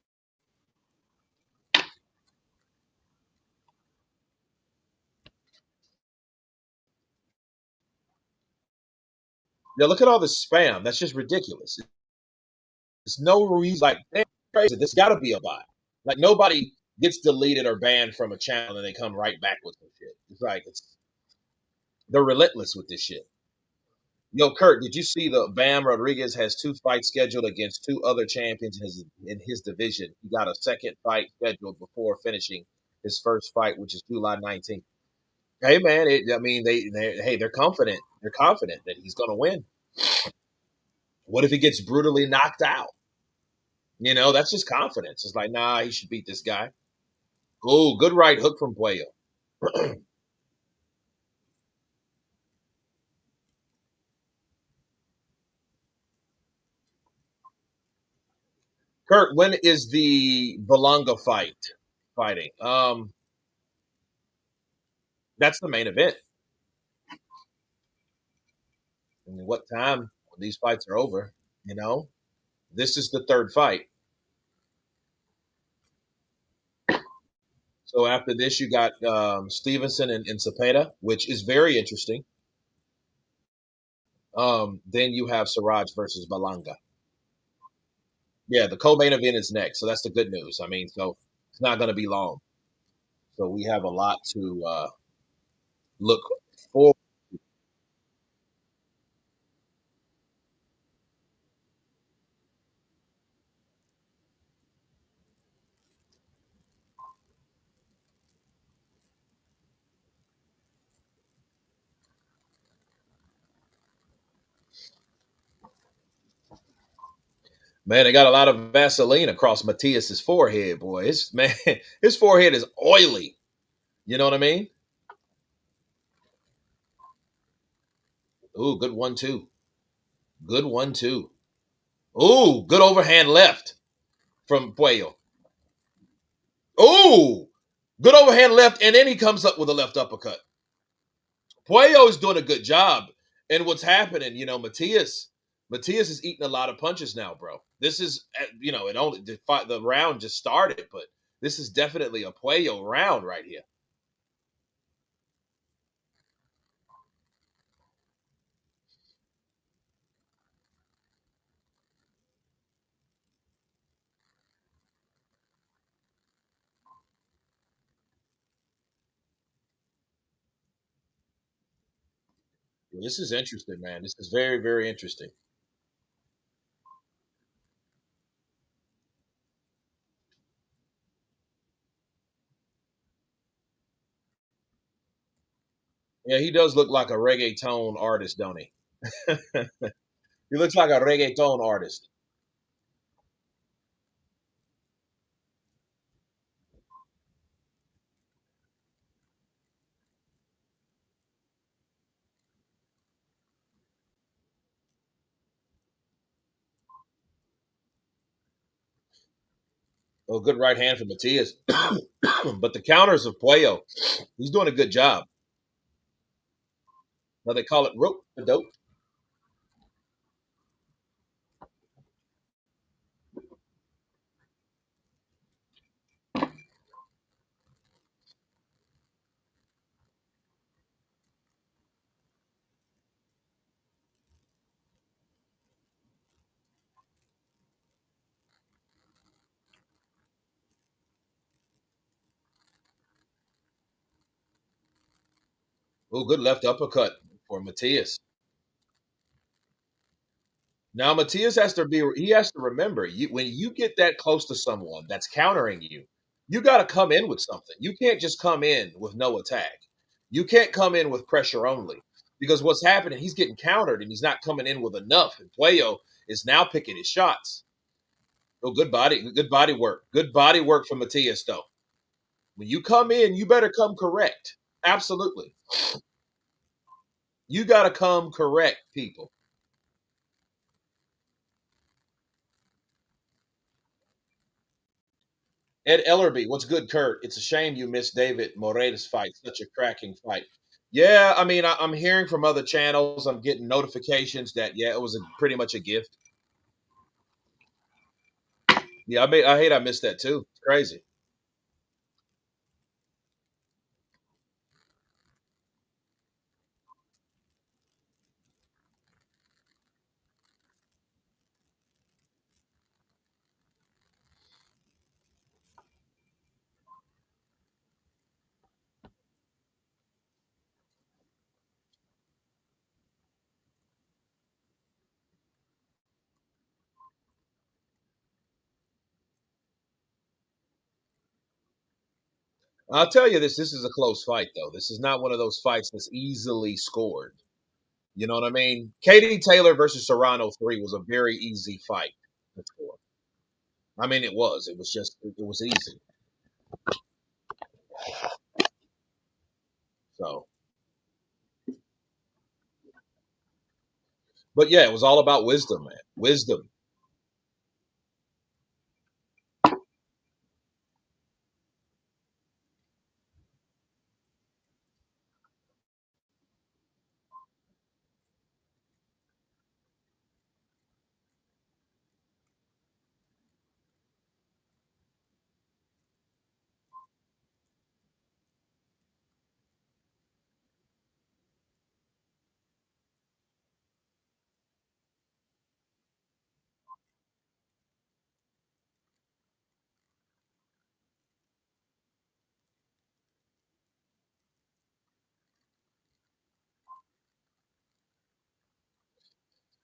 Yeah, look at all this spam. That's just ridiculous. There's no reason. Like, damn, crazy. This got to be a bot. Like, nobody gets deleted or banned from a channel and they come right back with some shit. It's like they're relentless with this shit. Yo, Kurt, did you see the Bam Rodriguez has two fights scheduled against two other champions in his division? He got a second fight scheduled before finishing his first fight, which is July 19th. Hey, man, I mean, they're confident. They're confident that he's going to win. What if he gets brutally knocked out? That's just confidence. It's like, nah, he should beat this guy. Oh, good right hook from Puello. Kurt, when is the Balanga fighting? That's the main event. I mean, what time when these fights are over? You know, this is the third fight. So after this, you got Stevenson and Zepeda, which is very interesting. Then you have Shiraz versus Balanga. Yeah, the co-main event is next, so that's the good news. I mean, so it's not going to be long. So we have a lot to look forward. Man, they got a lot of Vaseline across Matias's forehead, boy. His man, his forehead is oily. You know what I mean? Ooh, good one too. Good one too. Ooh, good overhand left from Puello. Ooh, good overhand left, and then he comes up with a left uppercut. Puello is doing a good job. And what's happening, Matias is eating a lot of punches now, bro. This is, it only the round just started, but this is definitely a Puello round right here. This is interesting, man. This is very, very interesting. Yeah, he does look like a reggaeton artist, don't he? He looks like a reggaeton artist. Oh, good right hand from Matias. But the counters of Puello, he's doing a good job. Now they call it rope a dope. Oh, good left uppercut for Matias. Now Matias has to be he has to remember you when you get that close to someone that's countering you, you got to come in with something. You can't just come in with no attack. You can't come in with pressure only because what's happening, he's getting countered and he's not coming in with enough. And Puello is now picking his shots. Oh, good body work. Good body work from Matias though. When you come in, you better come correct. Absolutely. You got to come correct, people. Ed Ellerby, what's good, Kurt? It's a shame you missed David Moreira's fight. Such a cracking fight. Yeah, I mean, I'm hearing from other channels. I'm getting notifications that yeah, it was pretty much a gift. Yeah, I hate I missed that too. It's crazy. I'll tell you this: this is a close fight, though. This is not one of those fights that's easily scored. You know what I mean? Katie Taylor versus Serrano 3 was a very easy fight to score. I mean, it was. It was just it was easy. So, but yeah, it was all about wisdom, man. Wisdom.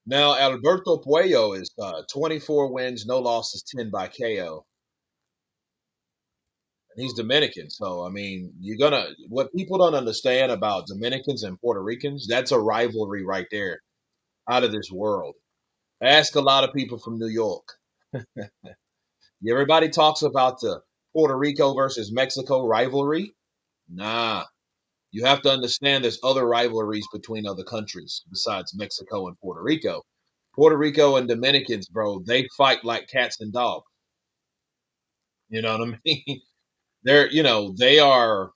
Now Alberto Puello is 24 wins, no losses, 10 by KO. And he's Dominican. So I mean, you're gonna what people don't understand about Dominicans and Puerto Ricans, that's a rivalry right there, out of this world. Ask a lot of people from New York. Everybody talks about the Puerto Rico versus Mexico rivalry. Nah, you have to understand there's other rivalries between other countries besides Mexico and Puerto Rico. Puerto Rico and Dominicans, bro, they fight like cats and dogs. You know what I mean? They are,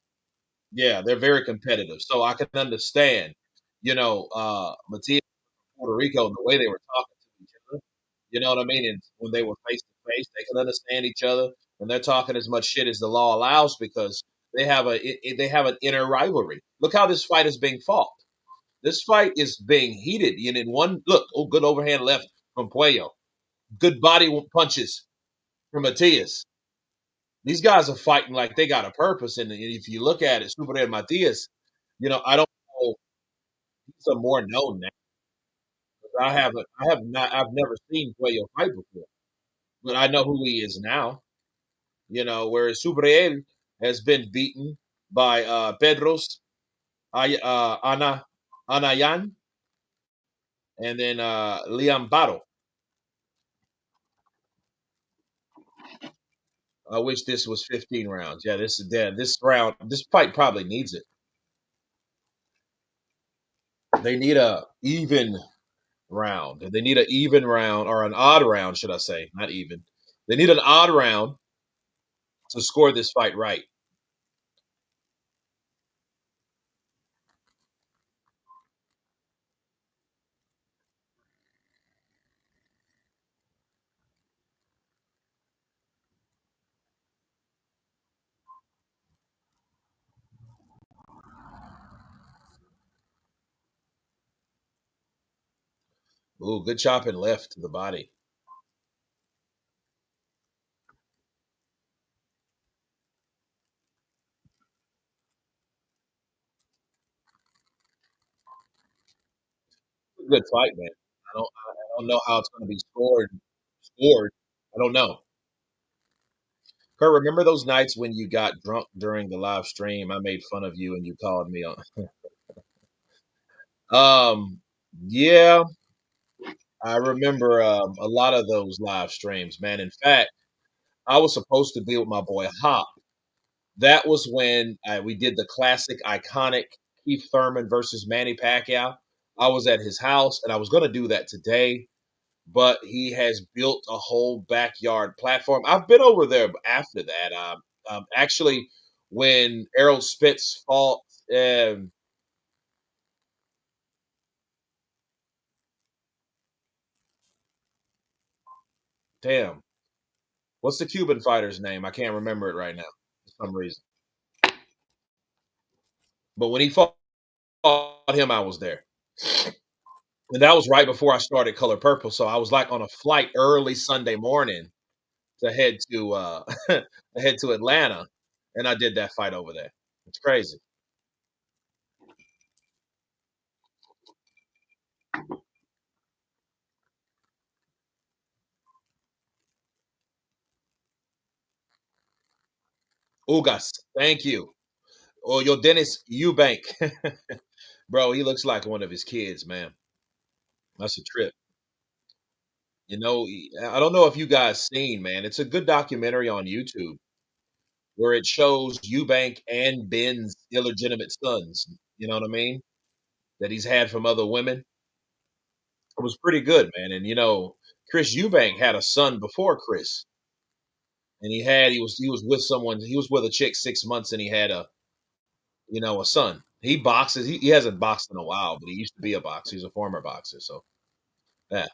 yeah, they're very competitive. So I can understand, Matias Puerto Rico and the way they were talking to each other. You know what I mean? And when they were face to face, they can understand each other, and they're talking as much shit as the law allows because they have an inner rivalry. Look how this fight is being fought. This fight is being heated. And in one look, oh, good overhand left from Puello, good body punches from Matias. These guys are fighting like they got a purpose. And if you look at it, Super and Matias, I don't know. He's a more known now. I've never seen Puello fight before, but I know who he is now. Whereas Subriel has been beaten by Pedro's Anayan and then Liam Baro. I wish this was 15 rounds. Yeah, this fight probably needs it. They need a even round. They need an even round or an odd round, should I say? Not even. They need an odd round to score this fight right. Ooh, good chopping left to the body. a good fight, man. I don't know how it's going to be scored. Scored. I don't know. Kurt, remember those nights when you got drunk during the live stream? I made fun of you and you called me on. Yeah, I remember a lot of those live streams, man. In fact, I was supposed to be with my boy Hop. That was when we did the classic, iconic Keith Thurman versus Manny Pacquiao. I was at his house, and I was going to do that today, but he has built a whole backyard platform. I've been over there after that. Actually, when Errol Spitz fought, um, damn, what's the Cuban fighter's name? I can't remember it right now for some reason. But when he fought him, I was there. And that was right before I started Color Purple. So I was like on a flight early Sunday morning to head to to head to Atlanta, and I did that fight over there. It's crazy. Ugas, thank you. Oh, your Dennis Eubank, bro. He looks like one of his kids, man. That's a trip. I don't know if you guys seen, man. It's a good documentary on YouTube where it shows Eubank and Ben's illegitimate sons. You know what I mean? That he's had from other women. It was pretty good, man. And Chris Eubank had a son before Chris, and he was with someone. He was with a chick 6 months, and he had a son. He boxes. He hasn't boxed in a while, but he used to be a boxer. He's a former boxer. So yeah,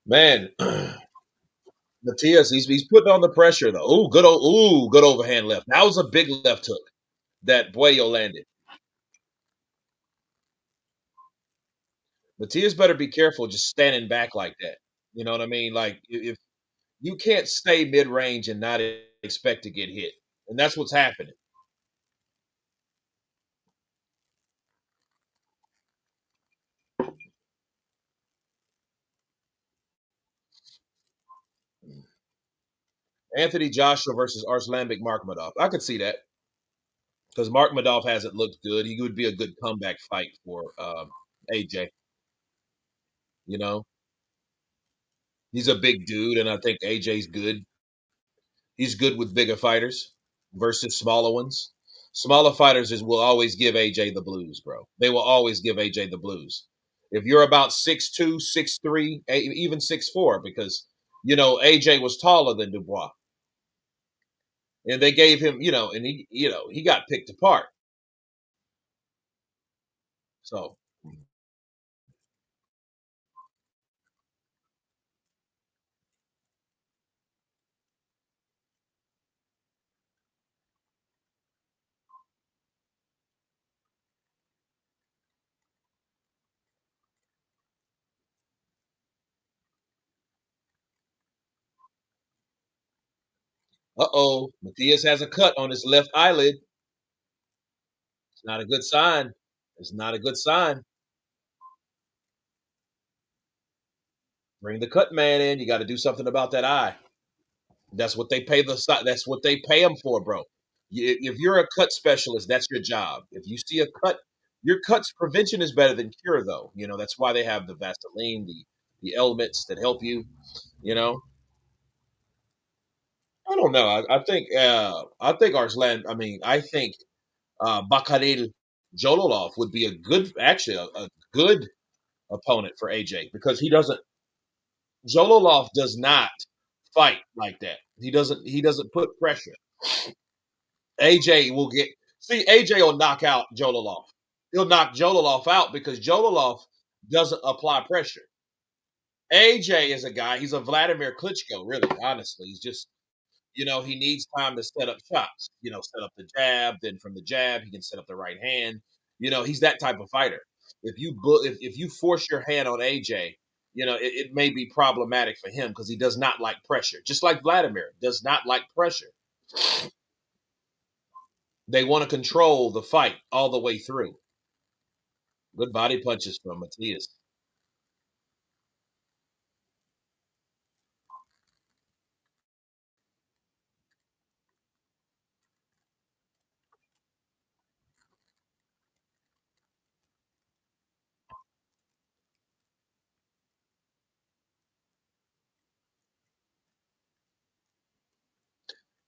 man. Matias, he's putting on the pressure though. Good overhand left. That was a big left hook that Buello landed. Matias better be careful just standing back like that. You know what I mean? Like if you can't stay mid range and not expect to get hit, and that's what's happening. Anthony Joshua versus Arslanbek Markmadov. I could see that because Markmadov hasn't looked good. He would be a good comeback fight for AJ. You know, he's a big dude, and I think AJ's good. He's good with bigger fighters versus smaller ones. Smaller fighters will always give AJ the blues, bro. They will always give AJ the blues. If you're about 6'2", 6'3", even 6'4", because AJ was taller than Dubois, and they gave him, and he got picked apart. So, Matias has a cut on his left eyelid. It's not a good sign. It's not a good sign. Bring the cut man in. You got to do something about that eye. That's what they pay them for, bro. If you're a cut specialist, that's your job. If you see a cut, your cuts prevention is better than cure, though. That's why they have the Vaseline, the elements that help you. You know, I don't know. I think Arslan. I mean, I think Bakaril Jololov would be actually a good opponent for AJ because Jololov does not fight like that. He doesn't put pressure. AJ will get see AJ will knock out Jololoff. He'll knock Jololoff out because Jololoff doesn't apply pressure. AJ is a guy. He's a Vladimir Klitschko, really. Honestly, he's just he needs time to set up shots. Set up the jab. Then from the jab, he can set up the right hand. He's that type of fighter. If you force your hand on AJ, it may be problematic for him because he does not like pressure. Just like Vladimir does not like pressure. They want to control the fight all the way through. Good body punches from Matias.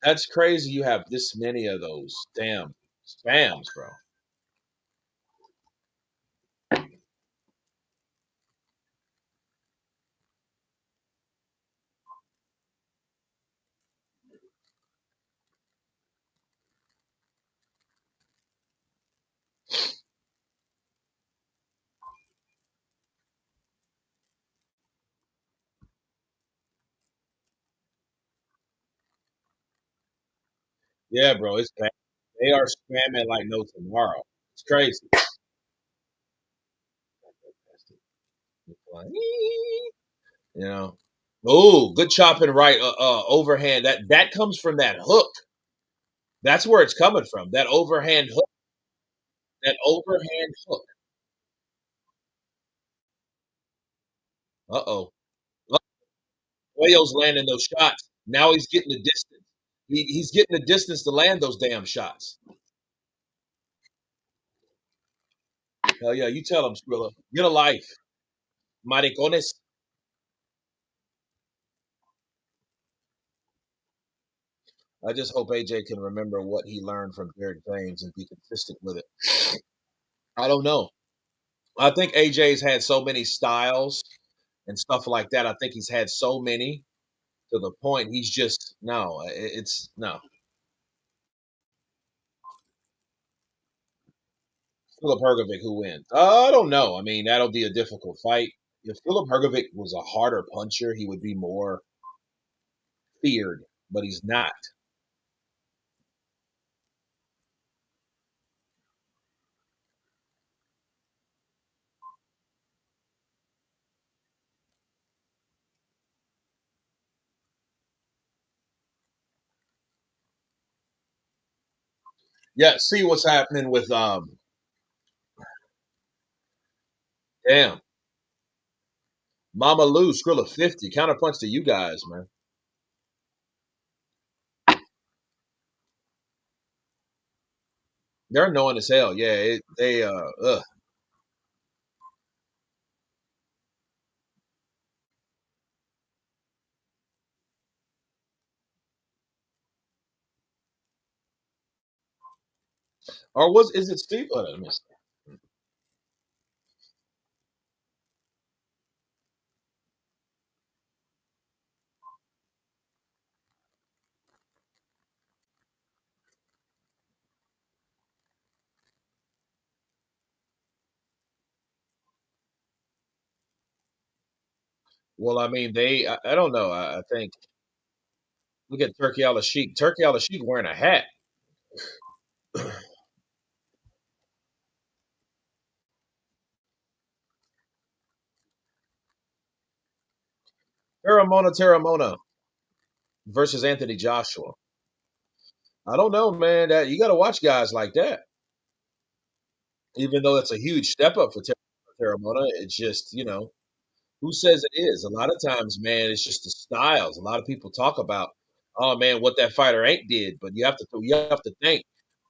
That's crazy. You have this many of those damn spams, bro. Yeah, bro. It's bad. They are spamming like no tomorrow. It's crazy. You know. Oh, good chopping right overhand. That comes from that hook. That's where it's coming from. That overhand hook. That overhand hook. Uh-oh. Wayo's landing those shots. Now he's getting the distance. He's getting the distance to land those damn shots. Hell yeah, you tell him, Skrilla. Get a life. Maricones. I just hope AJ can remember what he learned from Derek James and be consistent with it. I don't know. I think AJ's had so many styles and stuff like that. I think he's had so many to the point he's just no. It's no. Philip Hergovic who wins? I don't know. I mean, that'll be a difficult fight. If Philip Hergovic was a harder puncher, he would be more feared, but he's not. Yeah, see what's happening with damn Mama Lou Skrilla 50 counterpunch to you guys, man. They're annoying as hell. Yeah, they ugh. Or was is it Steve? I missed Well, I mean, I don't know. I think look at Turkey Al Sheik. Turkey Al Sheik wearing a hat. Terramona versus Anthony Joshua. I don't know, man. That you got to watch guys like that. Even though it's a huge step up for Terramona, it's just who says it is. A lot of times, man, it's just the styles. A lot of people talk about, oh man, what that fighter ain't did, but you have to think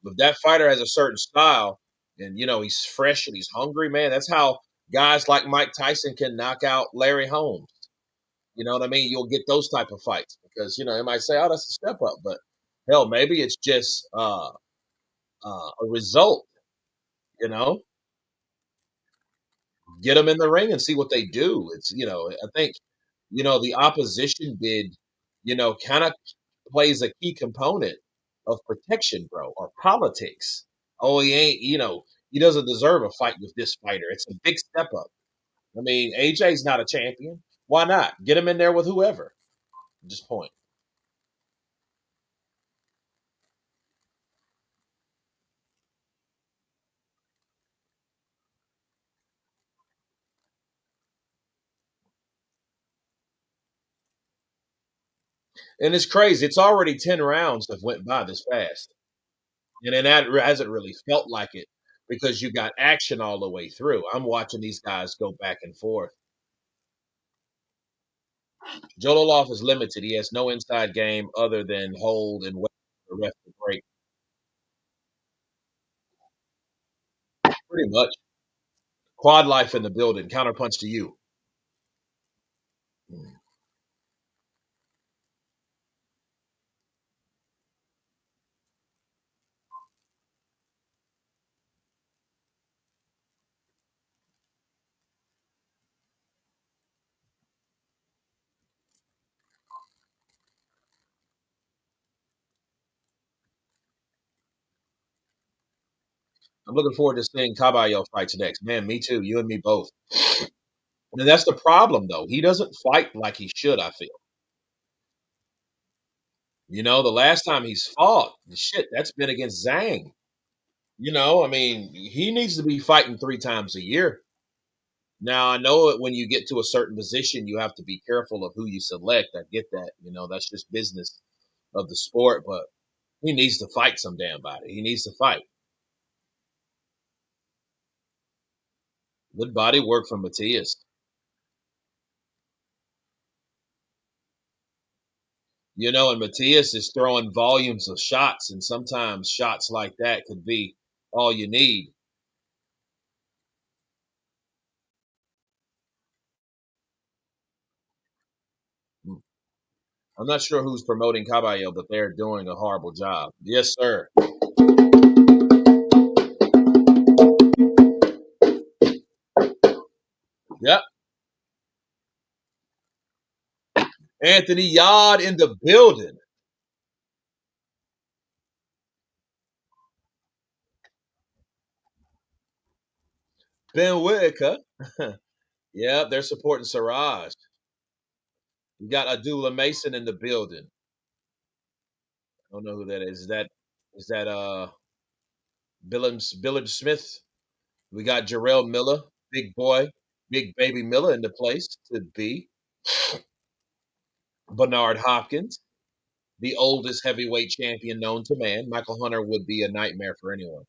if that fighter has a certain style and he's fresh and he's hungry, man. That's how guys like Mike Tyson can knock out Larry Holmes. You know what I mean? You'll get those type of fights because they might say, "Oh, that's a step up," but hell, maybe it's just a result. You know, get them in the ring and see what they do. I think the opposition bid, kind of plays a key component of protection, bro, or politics. Oh, he ain't, he doesn't deserve a fight with this fighter. It's a big step up. I mean, AJ's not a champion. Why not? Get him in there with whoever. Just point. And it's crazy. It's already 10 rounds that went by this fast. And then that hasn't really felt like it because you got action all the way through. I'm watching these guys go back and forth. Jololoff is limited. He has no inside game other than hold and wait for the ref to break. Pretty much. Quad life in the building. Counterpunch to you. I'm looking forward to seeing Caballo fights next. Man, me too. You and me both. And that's the problem, though. He doesn't fight like he should, I feel. The last time he's fought, shit, that's been against Zhang. I mean, he needs to be fighting 3 times a year. Now, I know that when you get to a certain position, you have to be careful of who you select. I get that. That's just business of the sport, but he needs to fight some damn body. He needs to fight. Good body work from Matias. And Matias is throwing volumes of shots, and sometimes shots like that could be all you need. I'm not sure who's promoting Caballo, but they're doing a horrible job. Yes, sir. Yep. Anthony Yard in the building. Ben Whitaker. Yeah, they're supporting Shiraz. We got Adula Mason in the building. I don't know who that is. Is that Billard Smith? We got Jarrell Miller, big boy, big baby Miller in the place to be. Bernard Hopkins, the oldest heavyweight champion known to man. Michael Hunter would be a nightmare for anyone.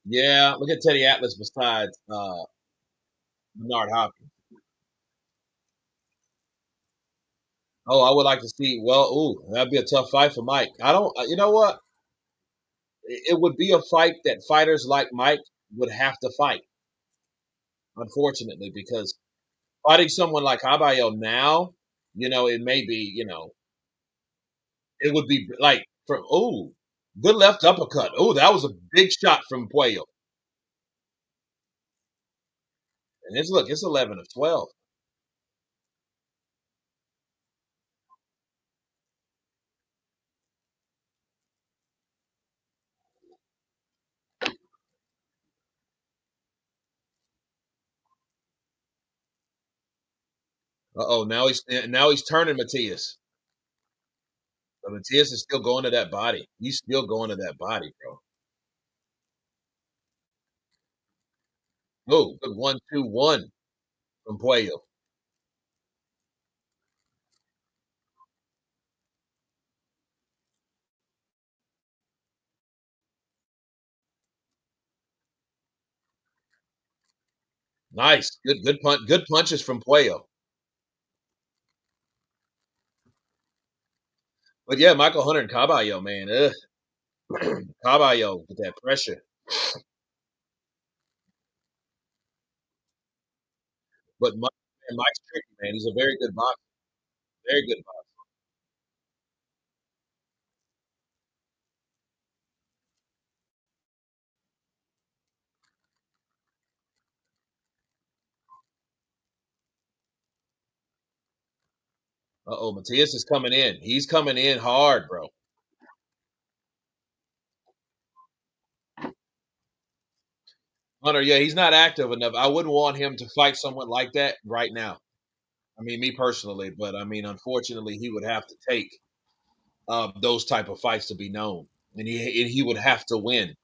Yeah, look at Teddy Atlas besides Bernard Hopkins. Oh, I would like to see. Well, ooh, that'd be a tough fight for Mike. I don't. You know what? It would be a fight that fighters like Mike would have to fight. Unfortunately, because fighting someone like Caballo now, it may be, it would be like from good left uppercut. Oh, that was a big shot from Puello. And it's 11 of 12. Now he's turning Matias. But Matias is still going to that body. He's still going to that body, bro. Oh, good 1-2-1 from Puello. Nice. Good punches from Puello. But yeah, Michael Hunter and Caballo, man. Caballo with that pressure. But Mike's tricky, man. He's a very good boxer. Very good boxer. Matias is coming in. He's coming in hard, bro. Hunter, yeah, he's not active enough. I wouldn't want him to fight someone like that right now. I mean, me personally, but I mean, unfortunately, he would have to take those type of fights to be known, and he would have to win.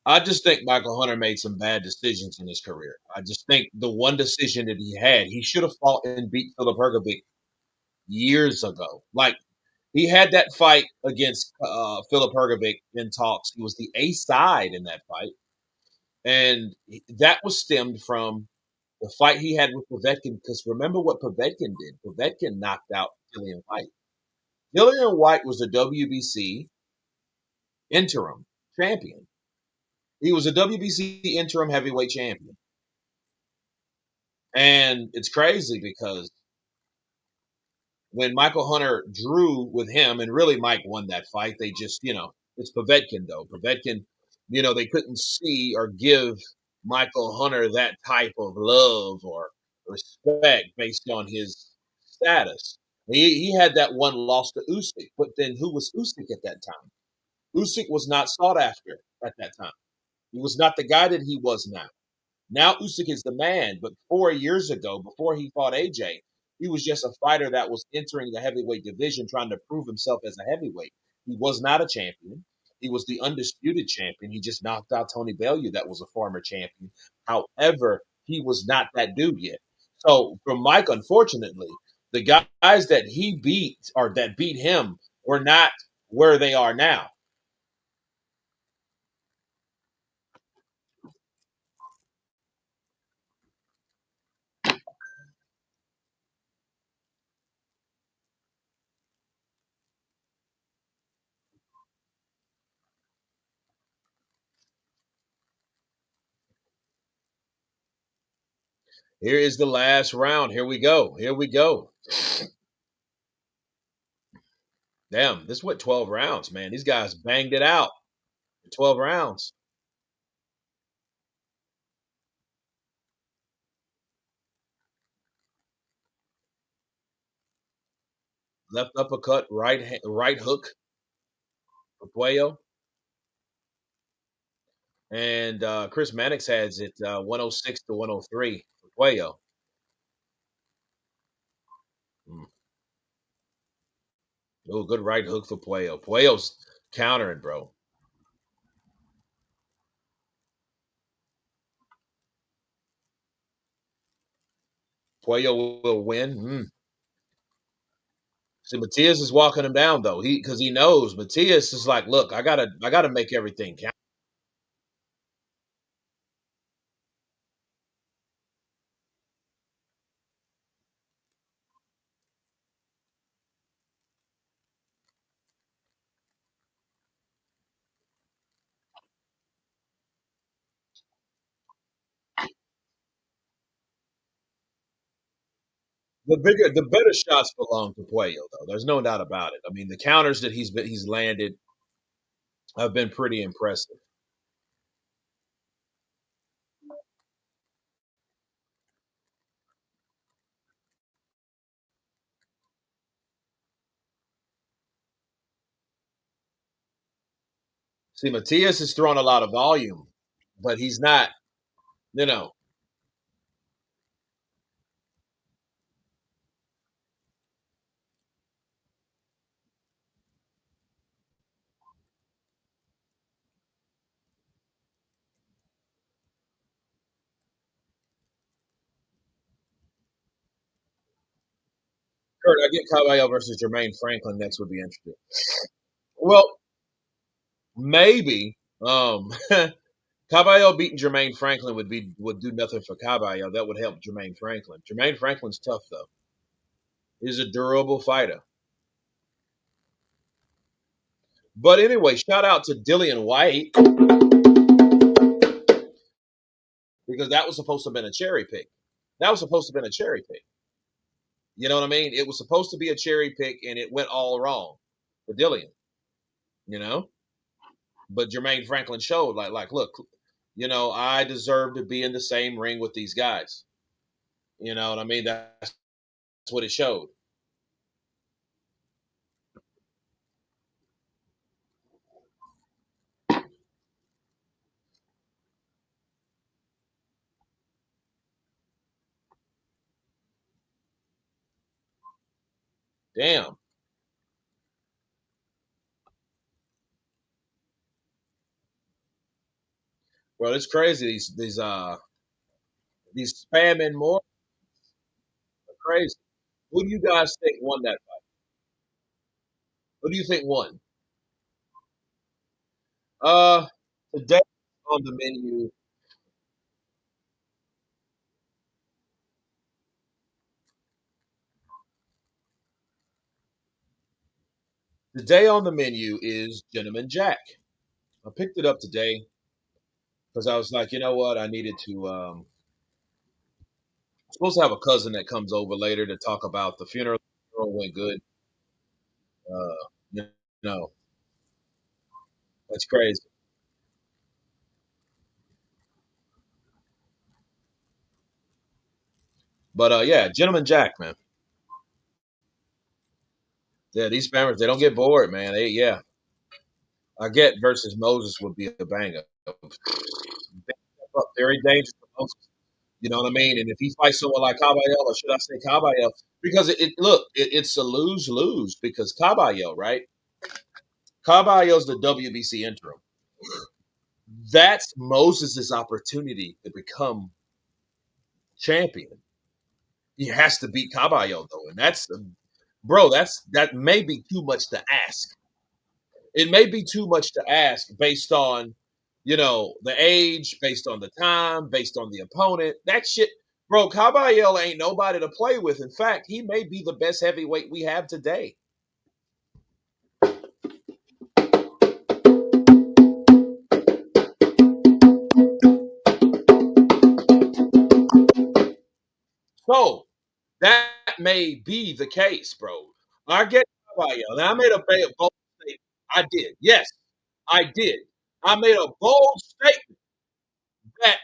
I just think Michael Hunter made some bad decisions in his career. I just think the one decision that he should have fought and beat Philip Hergovic years ago. Like he had that fight against Philip Hergovic in talks. He was the A side in that fight, and that was stemmed from the fight he had with Povetkin. Because remember what Povetkin did? Povetkin knocked out Dillian White. Dillian White was the WBC interim champion. He was a WBC interim heavyweight champion. And it's crazy because when Michael Hunter drew with him, and really Mike won that fight, they just, it's Povetkin though. Povetkin, they couldn't see or give Michael Hunter that type of love or respect based on his status. He had that one loss to Usyk, but then who was Usyk at that time? Usyk was not sought after at that time. He was not the guy that he was now. Now Usyk is the man, but 4 years ago, before he fought AJ, he was just a fighter that was entering the heavyweight division trying to prove himself as a heavyweight. He was not a champion. He was the undisputed champion. He just knocked out Tony Bellew, that was a former champion. However, he was not that dude yet. So for Mike, unfortunately, the guys that he beat or that beat him were not where they are now. Here is the last round. Here we go. Here we go. Damn, this went 12 rounds, man. These guys banged it out in 12 rounds. Left uppercut, right hook for Puello. And Chris Mannix has it 106 to 103 for Puello. Mm. Oh, good right hook for Puello. Puello's countering, bro. Puello will win. Mm. See, Matias is walking him down though. Because he knows Matias is like, look, I gotta make everything count. The better shots belong to Puello, though. There's no doubt about it. I mean, the counters that he's landed have been pretty impressive. See, Matias is throwing a lot of volume, but he's not, you know. Kurt, I get Caballero versus Jermaine Franklin next would be interesting. Well, maybe. Caballero beating Jermaine Franklin would do nothing for Caballero. That would help Jermaine Franklin. Jermaine Franklin's tough though. He's a durable fighter. But anyway, shout out to Dillian White because that was supposed to have been a cherry pick. That was supposed to have been a cherry pick. You know what I mean? It was supposed to be a cherry pick, and it went all wrong for Dillian. You know, but Jermaine Franklin showed look, I deserve to be in the same ring with these guys. You know what I mean? That's what it showed. Damn. Well, it's crazy. These spamming more are crazy. Who do you guys think won that fight? Who do you think won? Uh, today on the menu, today on the menu is Gentleman Jack. I picked it up today because I was like, you know what? I needed to. I'm supposed to have a cousin that comes over later to talk about the funeral. The funeral went good. You know, that's crazy. But yeah, Gentleman Jack, man. Yeah, these spammers, they don't get bored, man. Yeah, I get versus Moses would be a banger. Very dangerous for Moses. You know what I mean? And if he fights someone like Caballero, or should I say Caballero? Because it's a lose lose because Caballero, right? Caballero's the WBC interim. That's Moses' opportunity to become champion. He has to beat Caballero though, and that's bro. That may be too much to ask. It may be too much to ask based on, the age, based on the time, based on the opponent. That shit, bro. Caballero ain't nobody to play with. In fact, he may be the best heavyweight we have today. So that may be the case, bro. I get Caballero. Now I made a bold statement. I did. Yes, I did. I made a bold statement that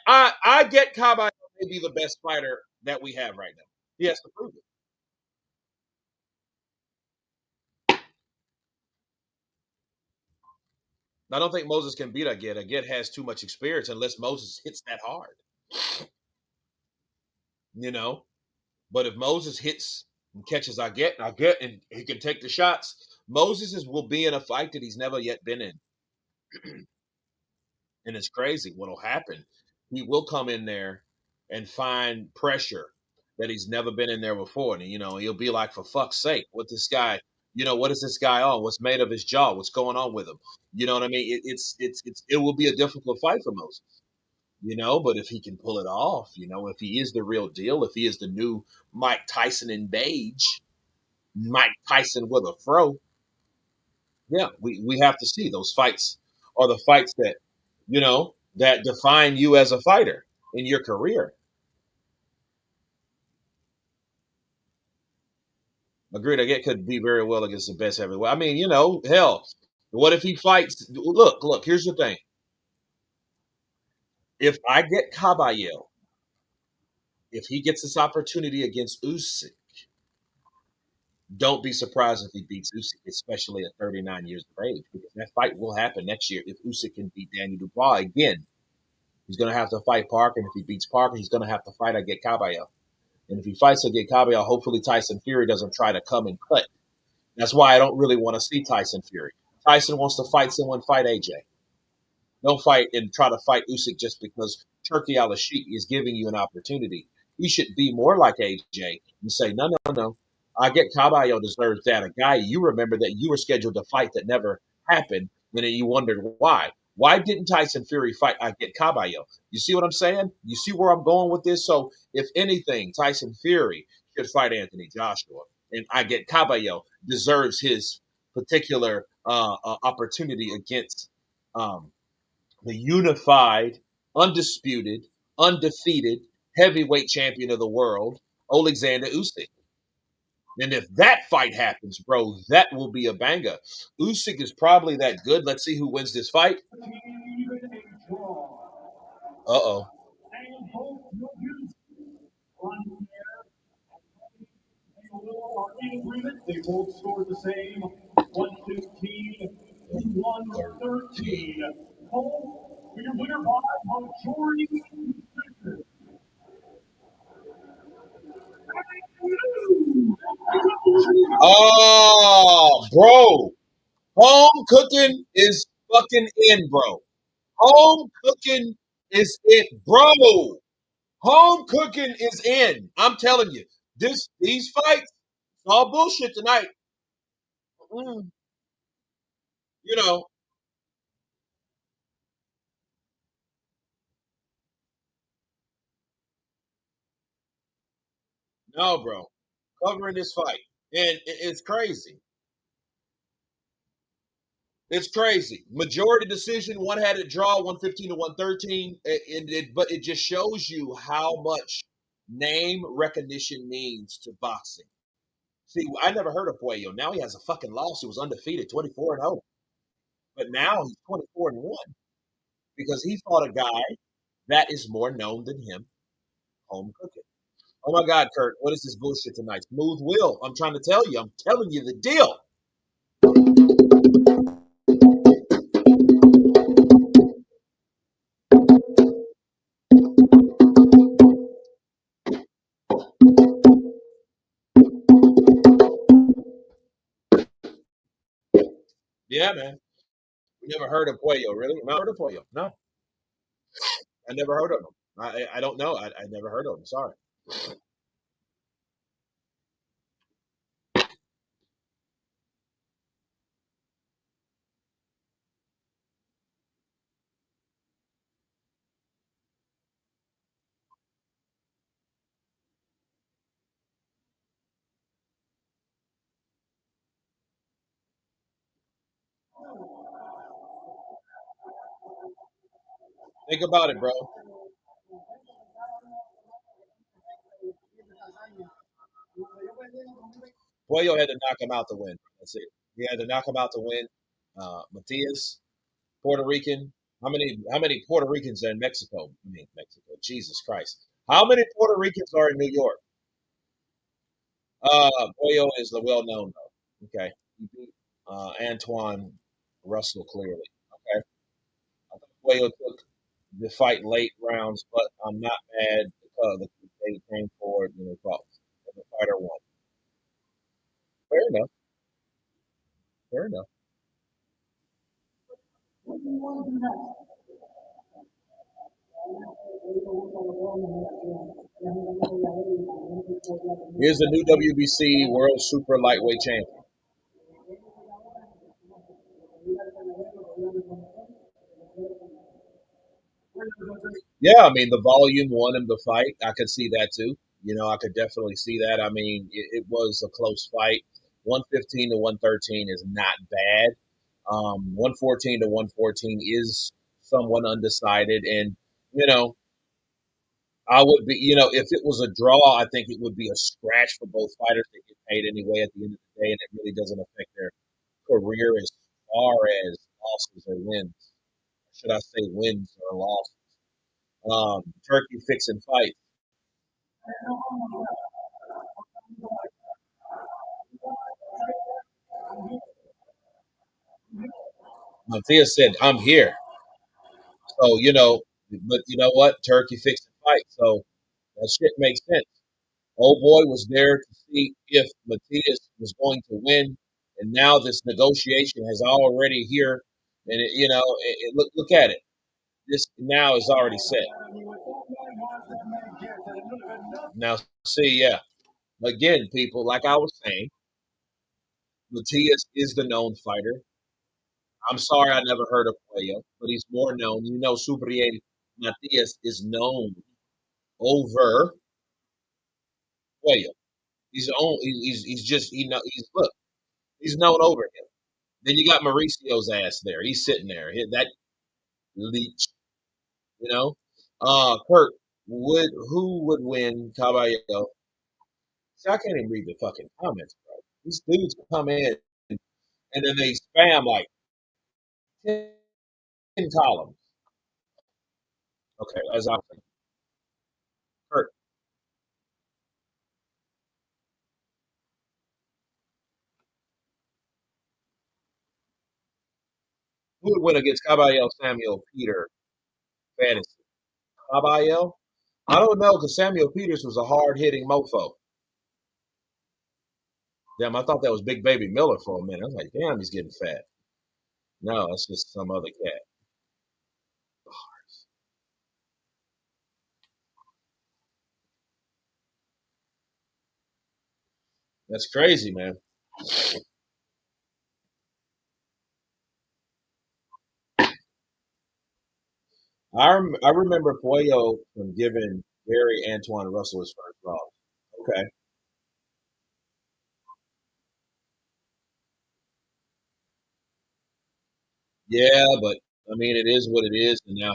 I get Caballero may be the best fighter that we have right now. He has to prove it. I don't think Moses can beat Aged. Aged has too much experience unless Moses hits that hard, you know. But if Moses hits and catches Aged, and he can take the shots, will be in a fight that he's never yet been in. And it's crazy what'll happen. He will come in there and find pressure that he's never been in there before. And he'll be like, for fuck's sake, what this guy, what is this guy on? What's made of his jaw? What's going on with him? You know what I mean? It will be a difficult fight for Moses. But if he can pull it off, if he is the real deal, if he is the new Mike Tyson in beige, Mike Tyson with a fro, yeah, we have to see those fights are the fights that define you as a fighter in your career. Agreed. I get could be very well against the best heavyweight. I mean, hell, what if he fights? Look. Here's the thing: if I get Caballero, if he gets this opportunity against Usyk, don't be surprised if he beats Usyk, especially at 39 years of age, because that fight will happen next year if Usyk can beat Daniel Dubois again. He's going to have to fight Parker, and if he beats Parker, he's going to have to fight Get Caballero. And if he fights Get Caballero, hopefully Tyson Fury doesn't try to come and cut. That's why I don't really want to see Tyson Fury. Tyson wants to fight someone, fight AJ. Don't fight and try to fight Usyk just because Turkey al Sheikh is giving you an opportunity. You should be more like AJ and say, no, no, no. I get Caballo deserves that. A guy you remember that you were scheduled to fight that never happened, and then you wondered why. Why didn't Tyson Fury fight I get Caballo? You see what I'm saying? You see where I'm going with this? So, if anything, Tyson Fury should fight Anthony Joshua. And I get Caballo deserves his particular opportunity against the unified, undisputed, undefeated heavyweight champion of the world, Alexander Usyk. And if that fight happens, bro, that will be a banger. Usyk is probably that good. Let's see who wins this fight. Uh oh. They both scored the same 115 to 113. Cole, your winner by majority decision. Oh, bro. Home cooking is fucking in, bro. Home cooking is it, bro. Home cooking is in. I'm telling you, these fights, it's all bullshit tonight. Mm, you know, no, bro. Covering this fight, and it's crazy. It's crazy. Majority decision. One had it draw 115 to 113. But it just shows you how much name recognition means to boxing. See, I never heard of Puello. Now he has a fucking loss. He was undefeated, 24 and 0. But now he's 24 and 1 because he fought a guy that is more known than him, home cooking. Oh my God, Kurt, what is this bullshit tonight? Smooth Will. I'm trying to tell you. I'm telling you the deal. Yeah, man. You never heard of Puello, really? Not heard of Puello. No, I never heard of him. I don't know. I never heard of him. Sorry. Think about it, bro. Puello had to knock him out to win. That's it. He had to knock him out to win. Matias, Puerto Rican. How many Puerto Ricans are in Mexico? I mean Mexico. Jesus Christ. How many Puerto Ricans are in New York? Puello is the well known though. Okay. He beat Antoine Russell clearly. Okay. I think Puello took the fight late rounds, but I'm not mad because they came forward and they fought. And the fighter won. Fair enough. Fair enough. Here's the new WBC World Super Lightweight Champion. Yeah, I mean the volume won him the fight. I could see that too. I could definitely see that. I mean, it was a close fight. 115 to 113 is not bad. 114 to 114 is somewhat undecided, and you know, I would be, if it was a draw, I think it would be a scratch for both fighters. They get paid anyway at the end of the day, and it really doesn't affect their career as far as losses or wins. Should I say wins or losses? Turkey fixing fights. Matias said, "I'm here." So but you know what? Turkey fixing fights. So that shit makes sense. Old boy was there to see if Matias was going to win, and now this negotiation has already here, and look at it. This now is already set. Now, see, yeah, again, people, like I was saying, Matias is the known fighter. I'm sorry I never heard of Puello, but he's more known. Subriel Matias is known over Puello. He's just he's look he's known over him. Then you got Mauricio's ass there. He's sitting there. That leech, you know. Kurt, would who would win Caballero? See, I can't even read the fucking comments, bro. These dudes come in and then they spam like 10 columns. Okay, as I'm saying, Kurt, who would win against Caballero, Samuel, Peter, Fantasy? Caballero? I don't know because Samuel Peters was a hard hitting mofo. Damn, I thought that was Big Baby Miller for a minute. I was like, damn, he's getting fat. No, it's just some other cat. That's crazy, man. I remember Puello from giving Gary Antoine Russell his first loss. Okay. Yeah, but I mean, it is what it is. And now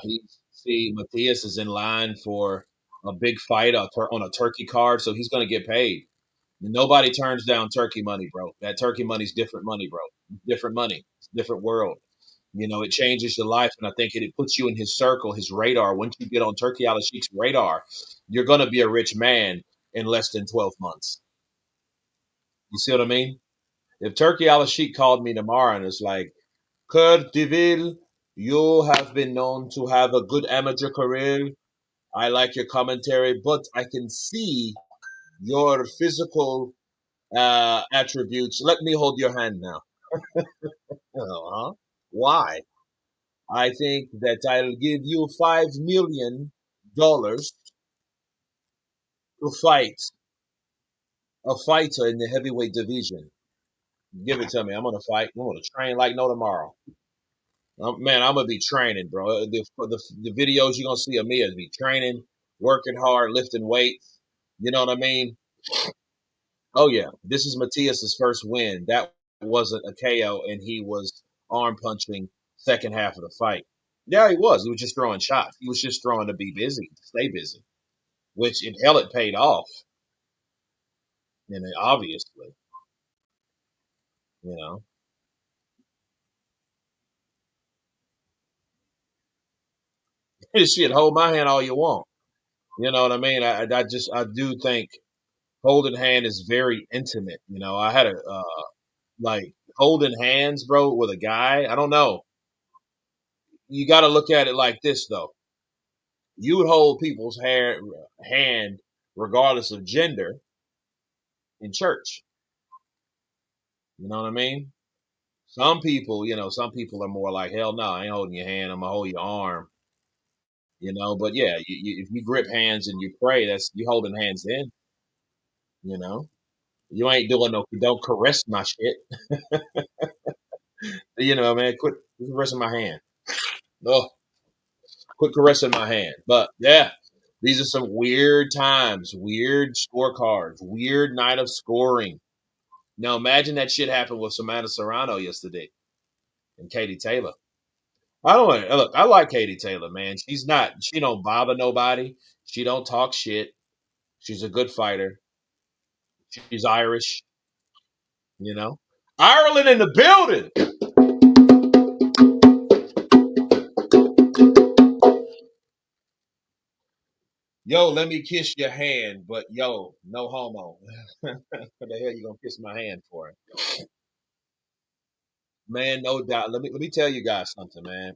Matias is in line for a big fight on a turkey card, so he's going to get paid. Nobody turns down turkey money, bro. That turkey money's different money, bro. Different money. It's a different world. It changes your life, and I think it puts you in his circle, his radar. Once you get on Turkey Al Sheikh's radar, you're going to be a rich man in less than 12 months. You see what I mean? If Turkey Al Sheikh called me tomorrow and it's like, Kurt Deville, you have been known to have a good amateur career. I like your commentary, but I can see your physical attributes. Let me hold your hand now. Uh-huh. Why? I think that I'll give you $5 million to fight a fighter in the heavyweight division. Give it to me. I'm gonna fight. I'm gonna train like no tomorrow. Man, I'm gonna be training, bro. The videos you're gonna see of me is me training, working hard, lifting weights. You know what I mean? Oh yeah, this is Matias's first win. That wasn't a KO, and he was arm punching second half of the fight. Yeah, he was. He was just throwing shots. He was just throwing to be busy, to stay busy, which in hell it paid off. And obviously, you know, shit, hold my hand all you want. You know what I mean? I do think holding hand is very intimate. I had a like holding hands, bro, with a guy. I don't know. You got to look at it like this though. You would hold people's hand regardless of gender in church. You know what I mean? Some people are more like, hell no, I ain't holding your hand. I'm gonna hold your arm. But yeah, if you grip hands and you pray, that's you holding hands then. You know, you ain't doing no, don't caress my shit. Man, quit caressing my hand. Oh, quit caressing my hand. But yeah, these are some weird times, weird scorecards, weird night of scoring. Now imagine that shit happened with Samantha Serrano yesterday and Katie Taylor. I don't look. I like Katie Taylor, man. She's not. She don't bother nobody. She don't talk shit. She's a good fighter. She's Irish. You know, Ireland in the building. Yo, let me kiss your hand, but yo, no homo. What the hell you gonna kiss my hand for? Man, no doubt. Let me tell you guys something, man.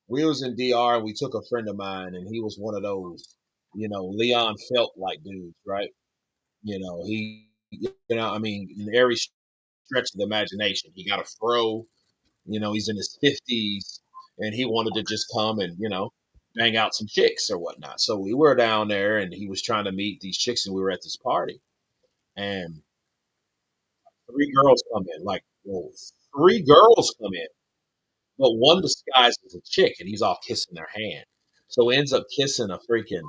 We was in DR and we took a friend of mine, and he was one of those, Leon Felt like dudes, right? I mean, in every stretch of the imagination, he got a fro. He's in his 50s, and he wanted to just come and bang out some chicks or whatnot. So we were down there, and he was trying to meet these chicks, and we were at this party, and three girls come in, like, whoa, three girls come in. But one disguised as a chick, and he's all kissing their hand. So he ends up kissing a freaking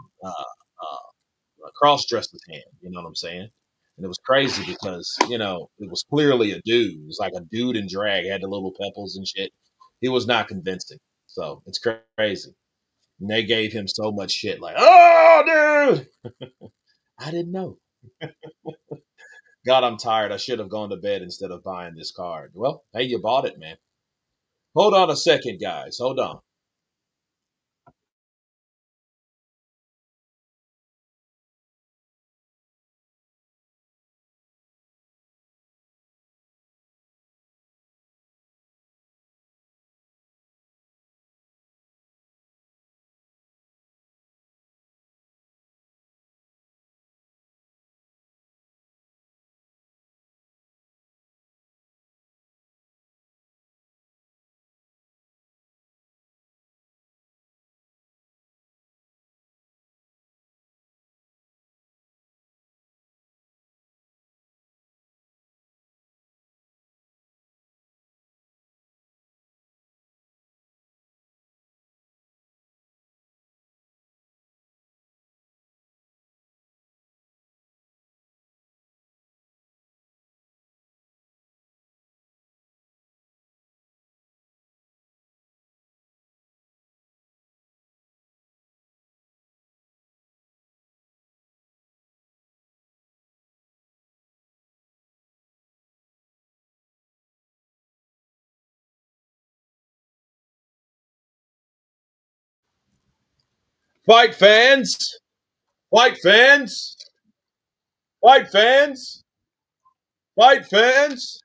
cross dresser's hand. You know what I'm saying? And it was crazy because it was clearly a dude. It was like a dude in drag. He had the little pepples and shit. He was not convincing. So it's crazy. And they gave him so much shit, like, "Oh, dude, I didn't know." God, I'm tired. I should have gone to bed instead of buying this card. Well, hey, you bought it, man. Hold on a second, guys. Hold on. Fight fans, fight fans, fight fans, fight fans.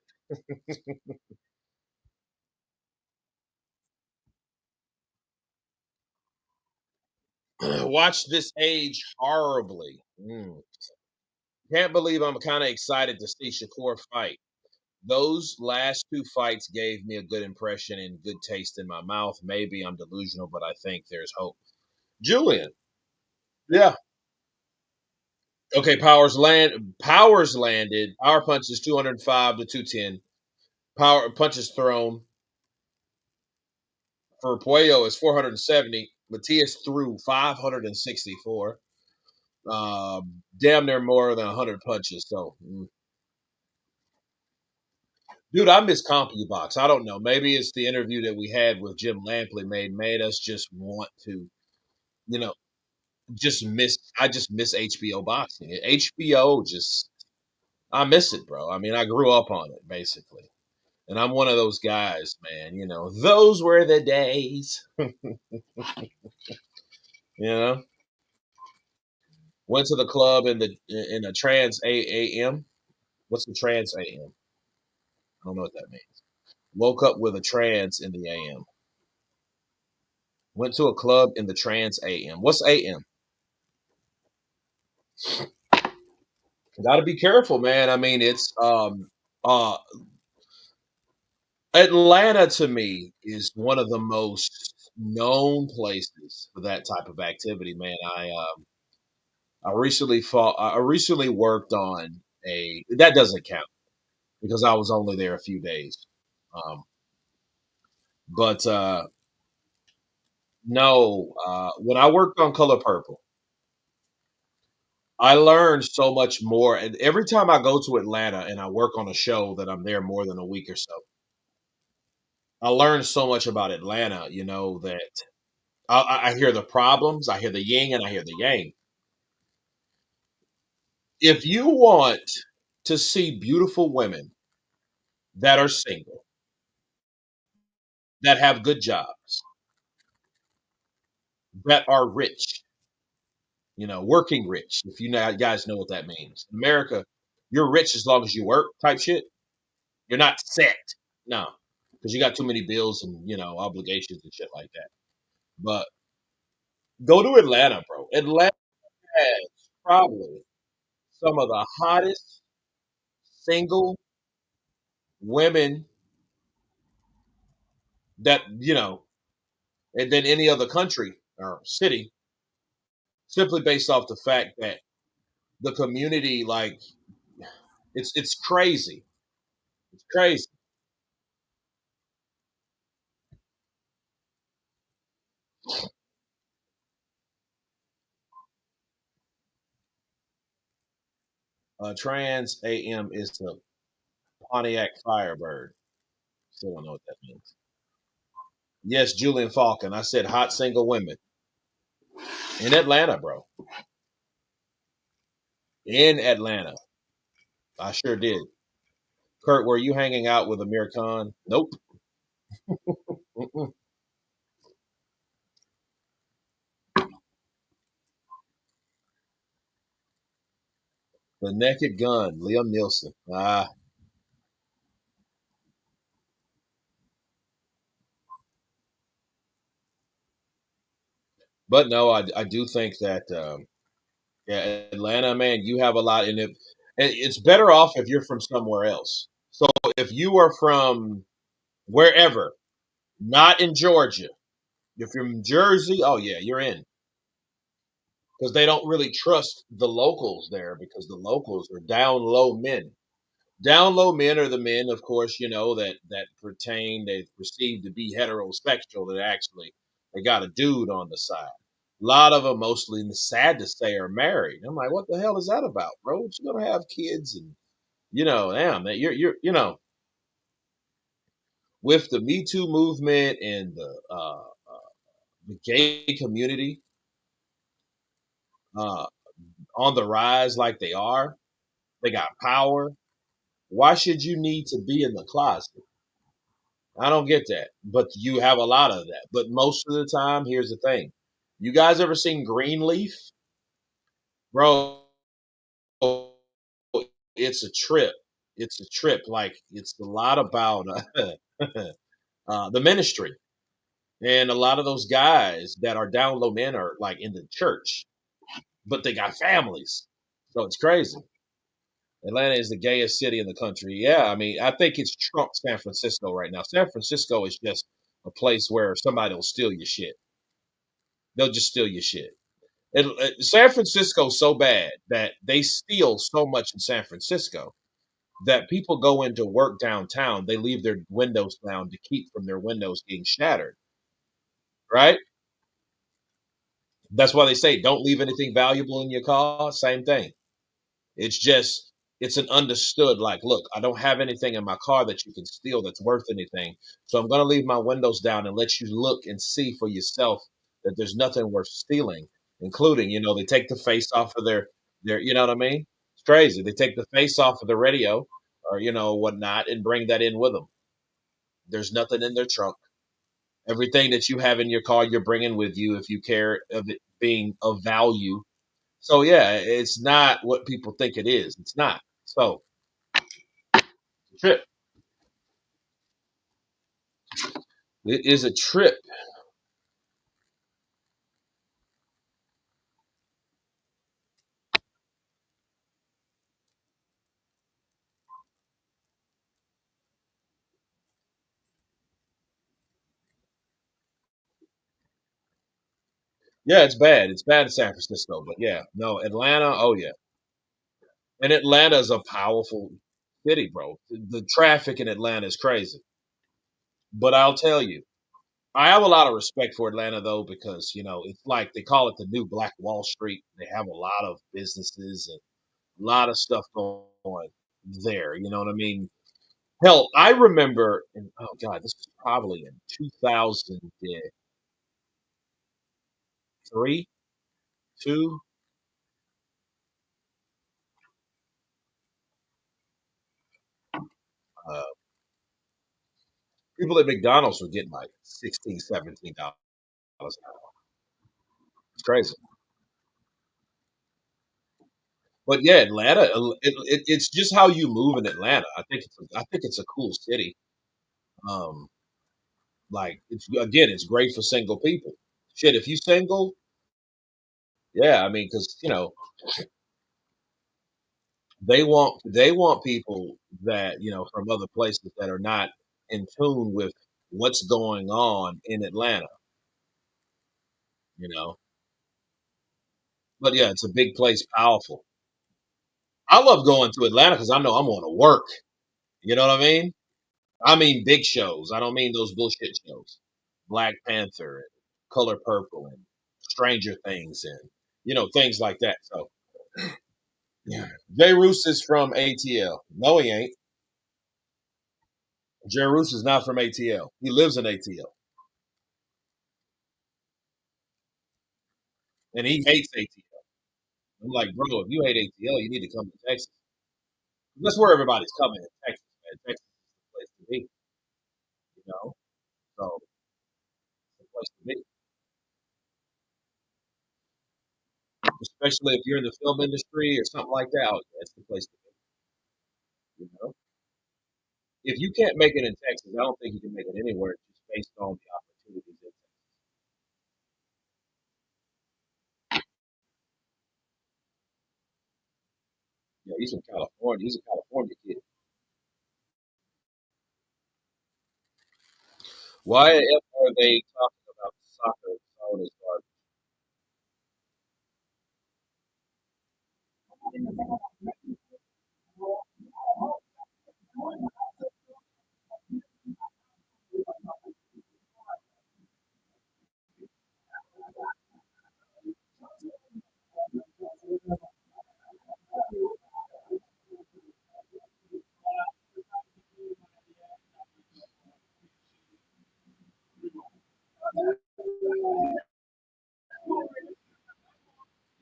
Watch this age horribly. Can't believe I'm kind of excited to see Shakur fight. Those last two fights gave me a good impression and good taste in my mouth. Maybe I'm delusional, but I think there's hope. Julian. Yeah. Okay, Powers landed. Power punches 205 to 210. Power punches thrown for Puello is 470. Matias threw 564. Damn near more than 100 punches. So, dude, I miss CompuBox. I don't know. Maybe it's the interview that we had with Jim Lampley made us just want to, you know, just miss. I just miss HBO boxing. HBO just, I miss it, bro. I mean, I grew up on it basically, and I'm one of those guys, man. Those were the days. You know, went to the club in a trans AM. What's the trans AM? I don't know what that means. Woke up with a trance in the AM. Went to a club in the trance AM. What's AM? Got to be careful, man. I mean, it's uh Atlanta to me is one of the most known places for that type of activity, man. I recently worked on a that doesn't count because I was only there a few days. Um, but no, when I worked on Color Purple, I learned so much more. And every time I go to Atlanta and I work on a show that I'm there more than a week or so, I learned so much about Atlanta, that I hear the problems, I hear the yin, and I hear the yang. If you want to see beautiful women that are single, that have good jobs, that are rich, working rich, if guys know what that means. In America, you're rich as long as you work type shit. You're not set. No, because you got too many bills and, obligations and shit like that. But go to Atlanta, bro. Atlanta has probably some of the hottest single women that, and than any other country or city, simply based off the fact that the community, like, it's crazy. It's crazy. Trans AM is the Pontiac Firebird. Still don't know what that means. Yes, Julian Falcon. I said hot single women in Atlanta, bro. In Atlanta, I sure did. Kurt, were you hanging out with Amir Khan? Nope. Mm-mm. The Naked Gun, Liam Nielsen. But no, I do think that yeah, Atlanta, man, you have a lot in it. And it's better off if you're from somewhere else. So if you are from wherever, not in Georgia, if you're from Jersey, oh yeah, you're in because they don't really trust the locals there because the locals are down low men. Down low men are the men, of course, that they perceive to be heterosexual that actually they got a dude on the side. A lot of them, mostly sad to say, are married. I'm like, what the hell is that about, bro? You're gonna have kids, and damn, that you're with the Me Too movement and the gay community uh, on the rise like they are. They got power. Why should you need to be in the closet? I don't get that. But you have a lot of that. But most of the time, here's the thing. You guys ever seen Greenleaf? Bro, it's a trip. It's a trip. Like it's a lot about the ministry, and a lot of those guys that are down low men are like in the church, but they got families, so it's crazy. Atlanta is the gayest city in the country. Yeah, I mean, I think it's Trump San Francisco right now. San Francisco is just a place where somebody will steal your shit. They'll just steal your shit. San Francisco's so bad that they steal so much in San Francisco that people go into work downtown. They leave their windows down to keep from their windows being shattered. Right? That's why they say don't leave anything valuable in your car. Same thing. It's just it's an understood like, look, I don't have anything in my car that you can steal that's worth anything. So I'm going to leave my windows down and let you look and see for yourself that there's nothing worth stealing, including, they take the face off of their, you know what I mean? It's crazy. They take the face off of the radio or, whatnot and bring that in with them. There's nothing in their trunk. Everything that you have in your car, you're bringing with you if you care of it being of value. So yeah, it's not what people think it is. It's not. So trip. It is a trip. Yeah, it's bad. It's bad in San Francisco, but yeah, no, Atlanta. Oh yeah, and Atlanta is a powerful city, bro. The traffic in Atlanta is crazy. But I'll tell you, I have a lot of respect for Atlanta though because it's like they call it the new Black Wall Street. They have a lot of businesses and a lot of stuff going on there. You know what I mean? Hell, I remember. Oh God, this was probably in 2003, two. Uh, People at McDonald's were getting like 16, $17 an hour. It's crazy. But yeah, Atlanta, it's just how you move in Atlanta. I think it's a cool city. Um, like it's again, it's great for single people. Shit, if you single, yeah, I mean, because they want people that from other places that are not in tune with what's going on in Atlanta. You know, but yeah, it's a big place, powerful. I love going to Atlanta because I know I'm going to work. You know what I mean? I mean big shows. I don't mean those bullshit shows. Black Panther and Color Purple and Stranger Things and things like that. So yeah. Jay Roos is from ATL. No, he ain't. Jay Roos is not from ATL. He lives in ATL. And he hates ATL. I'm like, bro, if you hate ATL, you need to come to Texas. That's where everybody's coming in Texas, man. Texas is the place to be, you know? So it's the place to be. Especially if you're in the film industry or something like that. Oh, yeah, it's the place to be, you know? If you can't make it in Texas, I don't think you can make it anywhere just based on the opportunities. Yeah, he's from California. He's a California kid. Why are they talking about soccer so as far?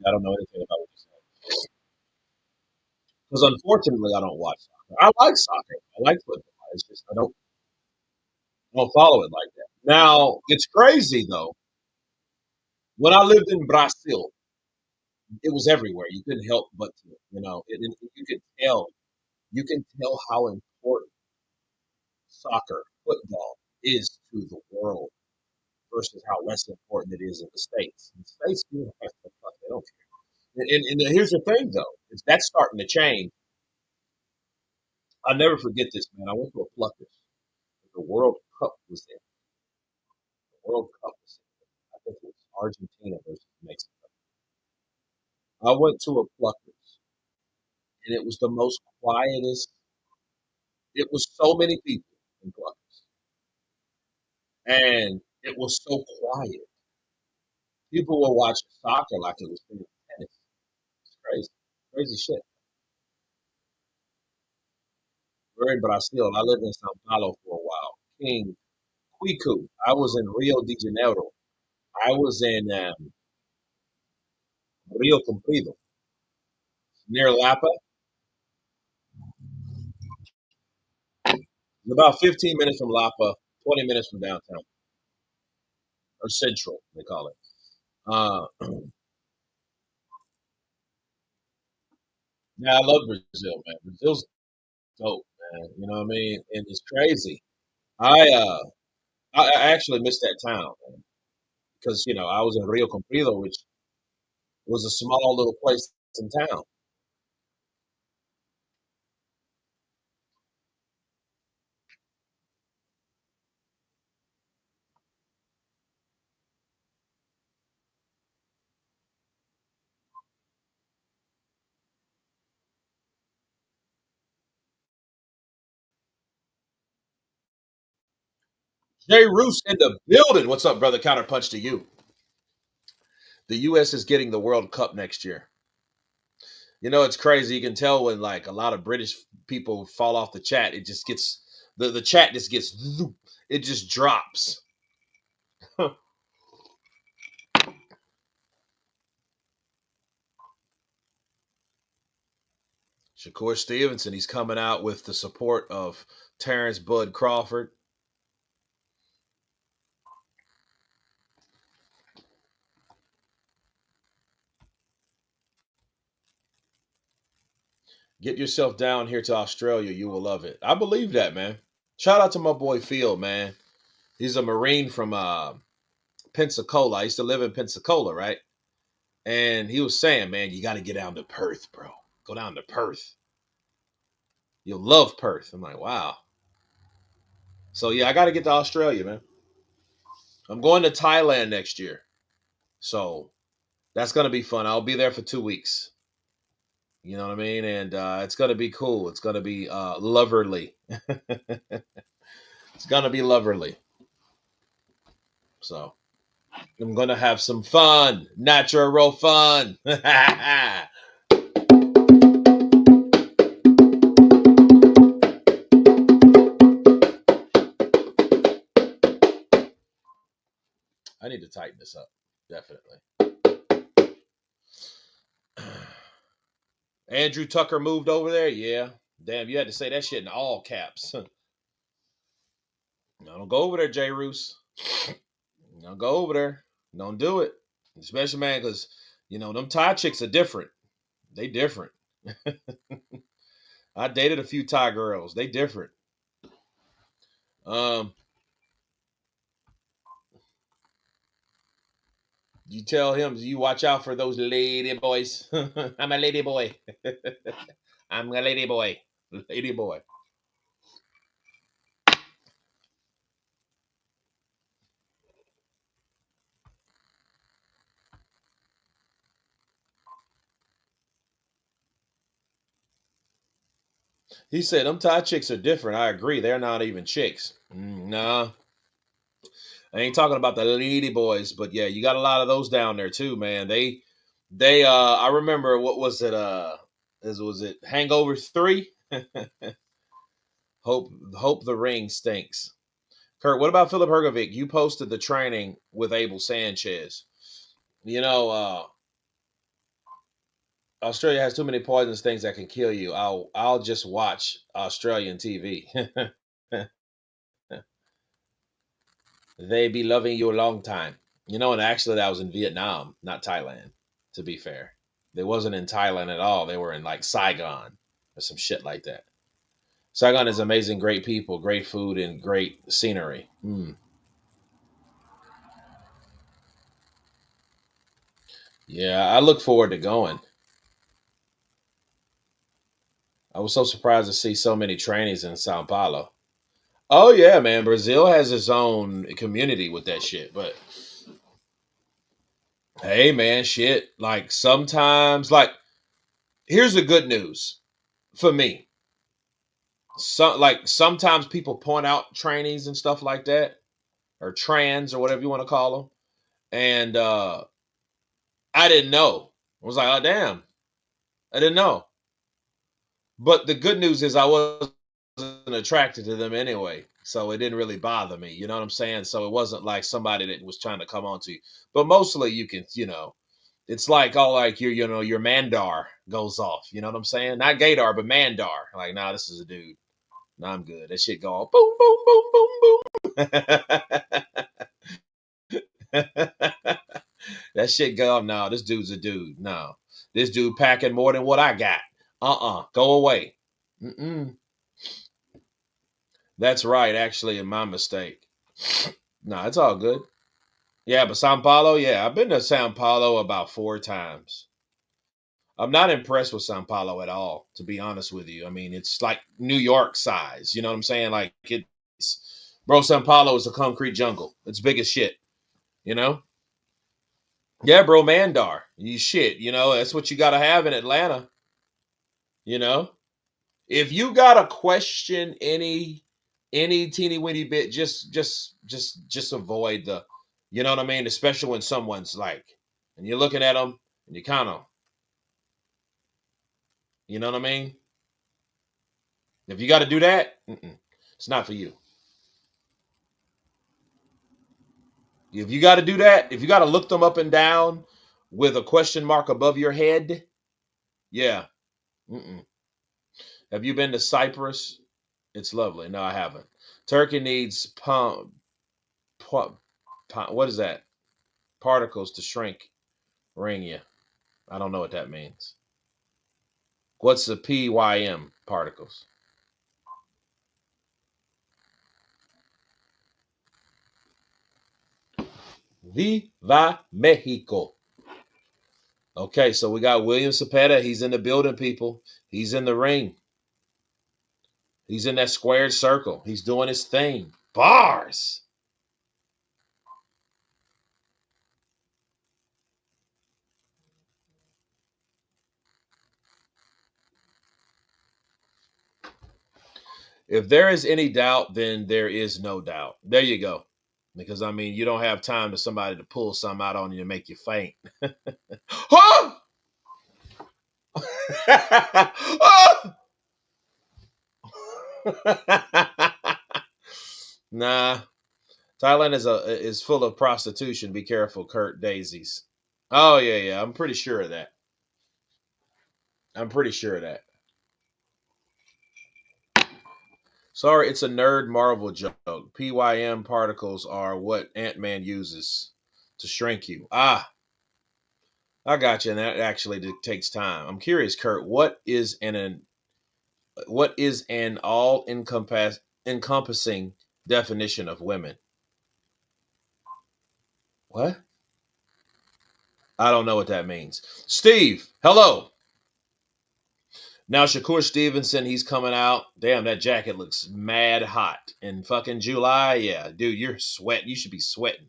I don't know anything about what you're saying. Because unfortunately, I don't watch soccer. I like soccer. I like football. It's just I don't follow it like that. Now it's crazy though. When I lived in Brazil, it was everywhere. You couldn't help but to, you could tell. You can tell how important soccer, football, is to the world versus how less important it is in the states. In the states, you don't have to fuck. They don't care. And here's the thing, though, is that's starting to change. I'll never forget this, man. I went to a Pluckers. The World Cup was there. The World Cup was there. I think it was Argentina versus Mexico. I went to a Pluckers, and it was the most quietest. It was so many people in Pluckers, and it was so quiet. People were watching soccer like it was tennis. It's crazy, crazy shit. We're in Brazil. I lived in Sao Paulo for a while. King Quiku. I was in Rio de Janeiro. I was in Rio Comprido near Lapa. It's about 15 minutes from Lapa, 20 minutes from downtown or Central, they call it. Uh, yeah, I love Brazil, man. Brazil's dope, man. You know what I mean? And it's crazy. I uh, I actually missed that town, man, because I was in Rio Comprido, which was a small little place in town. Jay Roos in the building. What's up, brother? Counterpunch to you. The U.S. is getting the World Cup next year. It's crazy. You can tell when like a lot of British people fall off the chat. It just gets the chat just gets it just drops. Shakur Stevenson, he's coming out with the support of Terrence Bud Crawford. Get yourself down here to Australia. You will love it. I believe that, man. Shout out to my boy Field, man. He's a Marine from Pensacola. I used to live in Pensacola, right? And he was saying, man, you got to get down to Perth, bro. Go down to Perth. You'll love Perth. I'm like, wow. So yeah, I got to get to Australia, man. I'm going to Thailand next year. So that's going to be fun. I'll be there for 2 weeks. You know what I mean? And it's going to be cool. It's going to be loverly. It's going to be loverly. So I'm going to have some fun. Natural fun. I need to tighten this up. Definitely. Andrew Tucker moved over there? Yeah. Damn, you had to say that shit in all caps. No, don't go over there, J. Roos. Don't go over there. Don't do it. Especially, man, because, them Thai chicks are different. They different. I dated a few Thai girls. They different. Um, you tell him, you watch out for those lady boys. I'm a lady boy. I'm a lady boy. Lady boy. He said, them Thai chicks are different. I agree. They're not even chicks. Nah, I ain't talking about the lady boys, but yeah, you got a lot of those down there too, man. I remember what was it, was it Hangover 3? Hope the ring stinks. Kurt, what about Philip Hergovic? You posted the training with Abel Sanchez. You know, Australia has too many poisonous things that can kill you. I'll just watch Australian TV. They be loving you a long time. And actually, that was in Vietnam, not Thailand. To be fair, they wasn't in Thailand at all. They were in like Saigon or some shit like that. Saigon is amazing, great people, great food, and great scenery. Yeah, I look forward to going. I was so surprised to see so many trainees in Sao Paulo. Oh yeah, man, Brazil has its own community with that shit. But hey, man, shit. Like sometimes, like here's the good news for me. Sometimes people point out trainees and stuff like that, or trans or whatever you want to call them, and I didn't know. I was like, oh damn, I didn't know. But the good news is I wasn't attracted to them anyway. So it didn't really bother me. You know what I'm saying? So it wasn't like somebody that was trying to come on to you. But mostly you can, it's like all like your mandar goes off. You know what I'm saying? Not gaydar, but mandar. Like, nah, this is a dude. Nah, I'm good. That shit go all boom, boom, boom, boom, boom. That shit go, no, this dude's a dude. No. This dude packing more than what I got. Go away. Mm-mm. That's right, actually, my mistake. No, it's all good. Yeah, but Sao Paulo, yeah, I've been to Sao Paulo about 4 times. I'm not impressed with Sao Paulo at all, to be honest with you. I mean, it's like New York size. You know what I'm saying? Like bro, Sao Paulo is a concrete jungle. It's big as shit. You know? Yeah, bro, Mandar. You shit. That's what you got to have in Atlanta. You know? If you got to question any teeny weeny bit, just avoid the, you know what I mean? Especially when someone's like, and you're looking at them and you kind of, you know what I mean? If you got to do that, it's not for you. If you got to do that, if you got to look them up and down with a question mark above your head, yeah. Mm-mm. Have you been to Cyprus? It's lovely. No, I haven't. Turkey needs what is that? Particles to shrink ring you. I don't know what that means. What's the PYM particles? Viva Mexico. Okay, so we got William Zepeda. He's in the building, people. He's in the ring. He's in that squared circle. He's doing his thing. Bars. If there is any doubt, then there is no doubt. There you go. Because I mean, you don't have time to somebody to pull something out on you to make you faint. Huh? Nah, Thailand is full of prostitution. Be careful, Kurt Daisies. Oh yeah, yeah. I'm pretty sure of that. I'm pretty sure of that. Sorry, it's a nerd Marvel joke. PYM particles are what Ant Man uses to shrink you. Ah, I got you, and that actually takes time. I'm curious, Kurt. What is an all encompassing definition of women? What? I don't know what that means. Steve, hello. Now Shakur Stevenson, he's coming out. Damn, that jacket looks mad hot in fucking July. Yeah, dude, you're sweating. You should be sweating.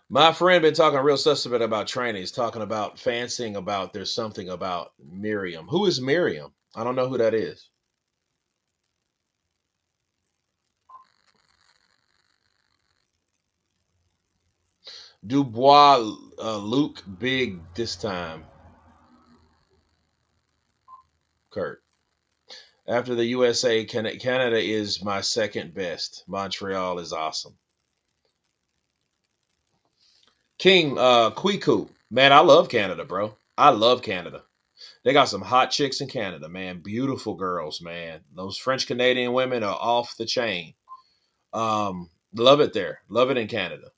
My friend been talking real suspect about trainees, talking about fancying about there's something about Miriam. Who is Miriam? I don't know who that is. Dubois Luke big this time. Kurt. After the USA, Canada is my second best. Montreal is awesome. King Kwiku. Man, I love Canada, bro. I love Canada. They got some hot chicks in Canada, man. Beautiful girls, man. Those French Canadian women are off the chain. Love it there. Love it in Canada.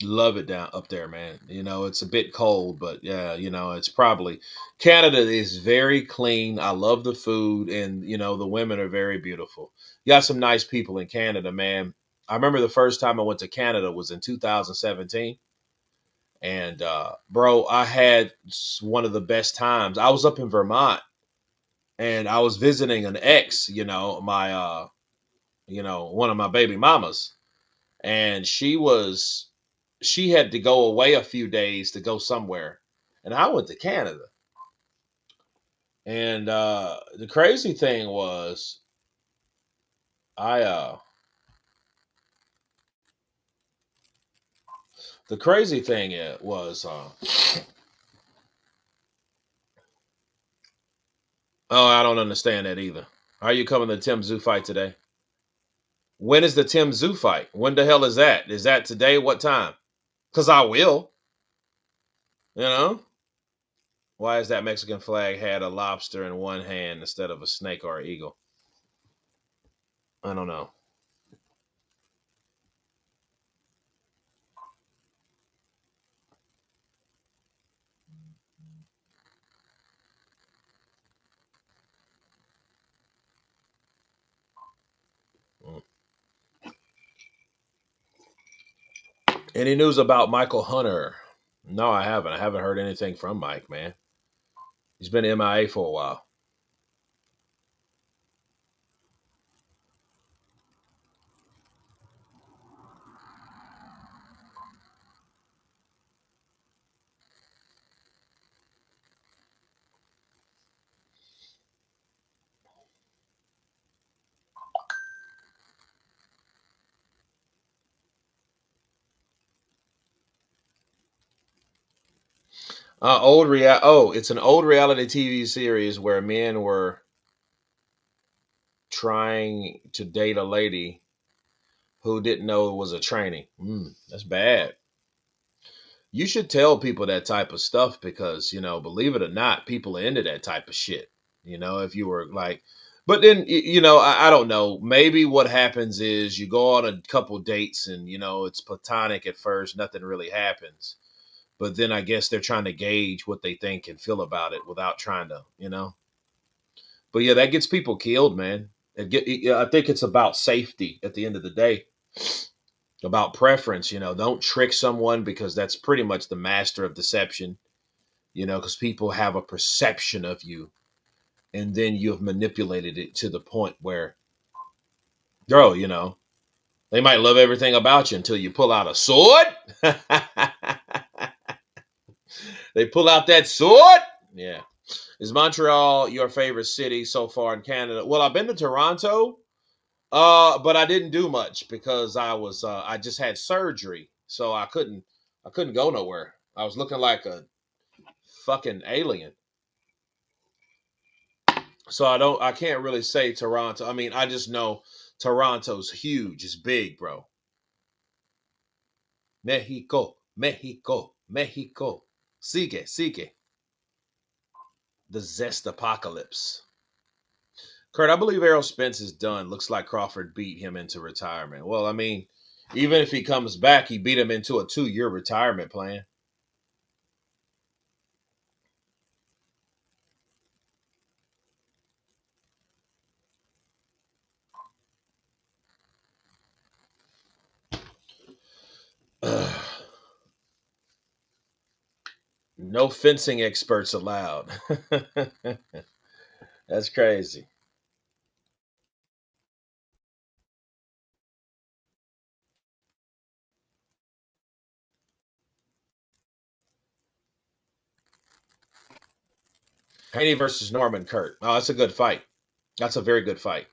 Love it down up there, man. It's a bit cold, but yeah, it's probably Canada is very clean. I love the food, and the women are very beautiful. You got some nice people in Canada, man. I remember the first time I went to Canada was in 2017, and bro, I had one of the best times. I was up in Vermont, and I was visiting an ex, my one of my baby mamas, and she had to go away a few days to go somewhere, and I went to Canada. And the crazy thing was, I the crazy thing was, oh, I don't understand that either. How are you coming to the Tim Zoo fight today? When is the Tim Zoo fight? When the hell is that? Is that today? What time? Because I will. You know. Why is that Mexican flag had a lobster in one hand instead of a snake or an eagle? I don't know. Mm. Any news about Michael Hunter? No, I haven't. I haven't heard anything from Mike, man. He's been MIA for a while. It's an old reality TV series where men were trying to date a lady who didn't know it was a training. That's bad. You should tell people that type of stuff because, believe it or not, people are into that type of shit. If you were like, but then, I don't know. Maybe what happens is you go on a couple dates and, it's platonic at first, nothing really happens. But then I guess they're trying to gauge what they think and feel about it without trying to. But yeah, that gets people killed, man. I think it's about safety at the end of the day, about preference. Don't trick someone because that's pretty much the master of deception. Because people have a perception of you, and then you have manipulated it to the point where, girl, they might love everything about you until you pull out a sword. They pull out that sword. Yeah. Is Montreal your favorite city so far in Canada? Well, I've been to Toronto, but I didn't do much because I just had surgery, so I couldn't go nowhere. I was looking like a fucking alien. So I can't really say Toronto. I mean, I just know Toronto's huge. It's big, bro. Mexico, Mexico, Mexico. Sigue, sigue. The Zest Apocalypse. Kurt, I believe Errol Spence is done. Looks like Crawford beat him into retirement. Well, I mean, even if he comes back, he beat him into a 2-year retirement plan. No fencing experts allowed. That's crazy. Haney versus Norman Kurt. Oh, that's a good fight. That's a very good fight.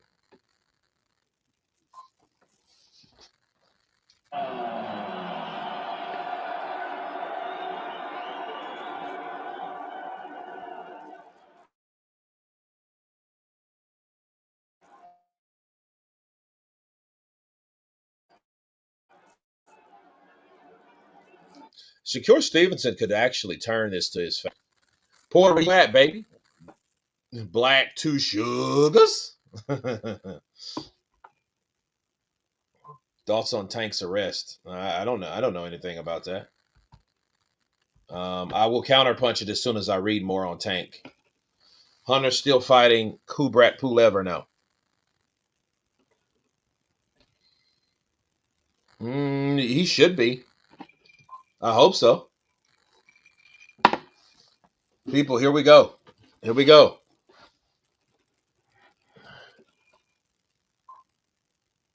Shakur Stevenson could actually turn this to his face. Puerto Rico at, baby. Black two sugars. Thoughts on Tank's arrest? I don't know. I don't know anything about that. I will counterpunch it as soon as I read more on Tank. Hunter's still fighting Kubrat Pulev or no? He should be. I hope so. People, here we go. Here we go.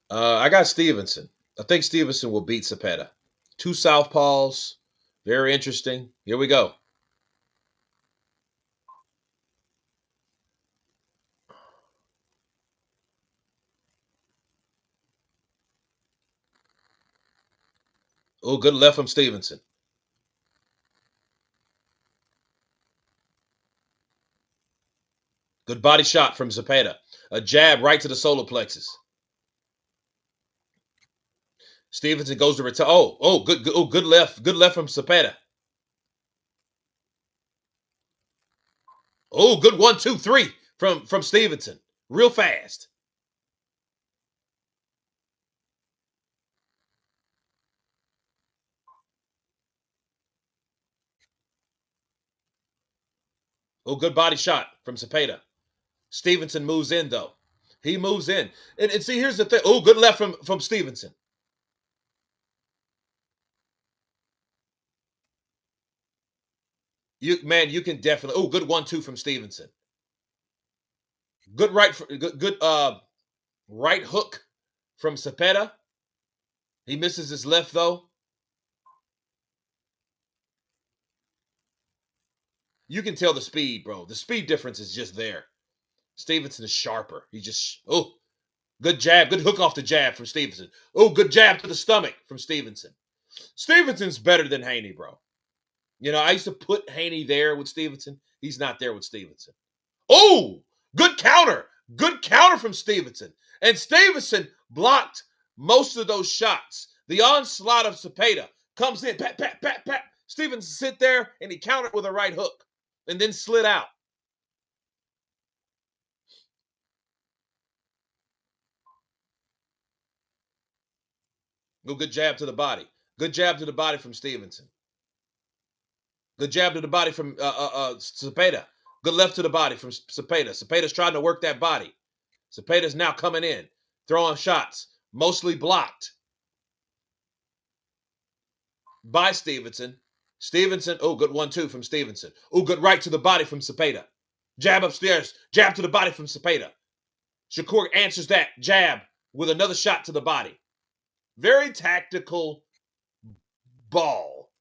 I got Stevenson. I think Stevenson will beat Zepeda. Two southpaws. Very interesting. Here we go. Oh, good left from Stevenson. Good body shot from Zepeda. A jab right to the solar plexus. Stevenson goes to retire. Good left. Good left from Zepeda. Oh, good 1, 2, 3 from Stevenson. Real fast. Oh, good body shot from Zepeda. Stevenson moves in though. He moves in. And see, here's the thing. Oh, good left from Stevenson. You can definitely. Oh, good 1, 2 from Stevenson. Good right hook from Zepeda. He misses his left though. You can tell the speed, bro. The speed difference is just there. Stevenson is sharper. He just good jab, good hook off the jab from Stevenson. Oh, good jab to the stomach from Stevenson. Stevenson's better than Haney, bro. You know, I used to put Haney there with Stevenson. He's not there with Stevenson. Oh, good counter. Good counter from Stevenson. And Stevenson blocked most of those shots. The onslaught of Zepeda comes in. Pat, pat, pat, pat. Stevenson sit there and he countered with a right hook and then slid out. Good jab to the body. Good jab to the body from Stevenson. Good jab to the body from Zepeda. Good left to the body from Zepeda. Zepeda's trying to work that body. Zepeda's now coming in, throwing shots, mostly blocked by Stevenson. Stevenson, oh, good 1, 2 from Stevenson. Oh, good right to the body from Zepeda. Jab upstairs, jab to the body from Zepeda. Shakur answers that jab with another shot to the body. Very tactical brawl.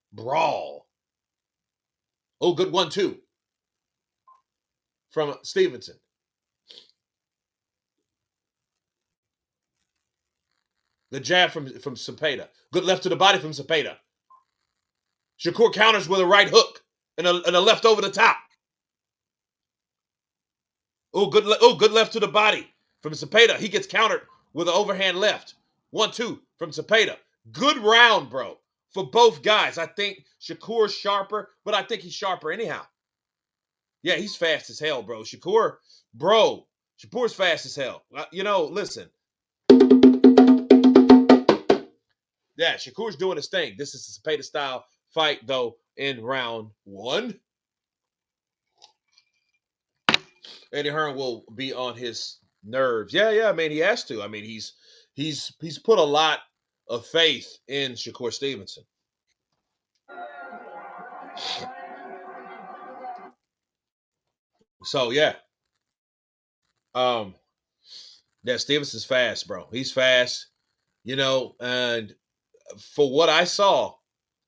Oh, good 1, 2 from Stevenson. The jab from Zepeda. Good left to the body from Zepeda. Shakur counters with a right hook and a left over the top. Oh, good left to the body from Zepeda. He gets countered with an overhand left. 1, 2 from Zepeda. Good round, bro, for both guys. I think Shakur's sharper, but I think he's sharper anyhow. Yeah, he's fast as hell, bro. Shakur's fast as hell. You know, listen. Yeah, Shakur's doing his thing. This is a Zepeda style fight, though, in round 1. Eddie Hearn will be on his nerves. Yeah. I mean, he has to. I mean, he's put a lot of faith in Shakur Stevenson. So yeah, um, yeah, Stevenson's fast, bro. He's fast, you know, and for what I saw,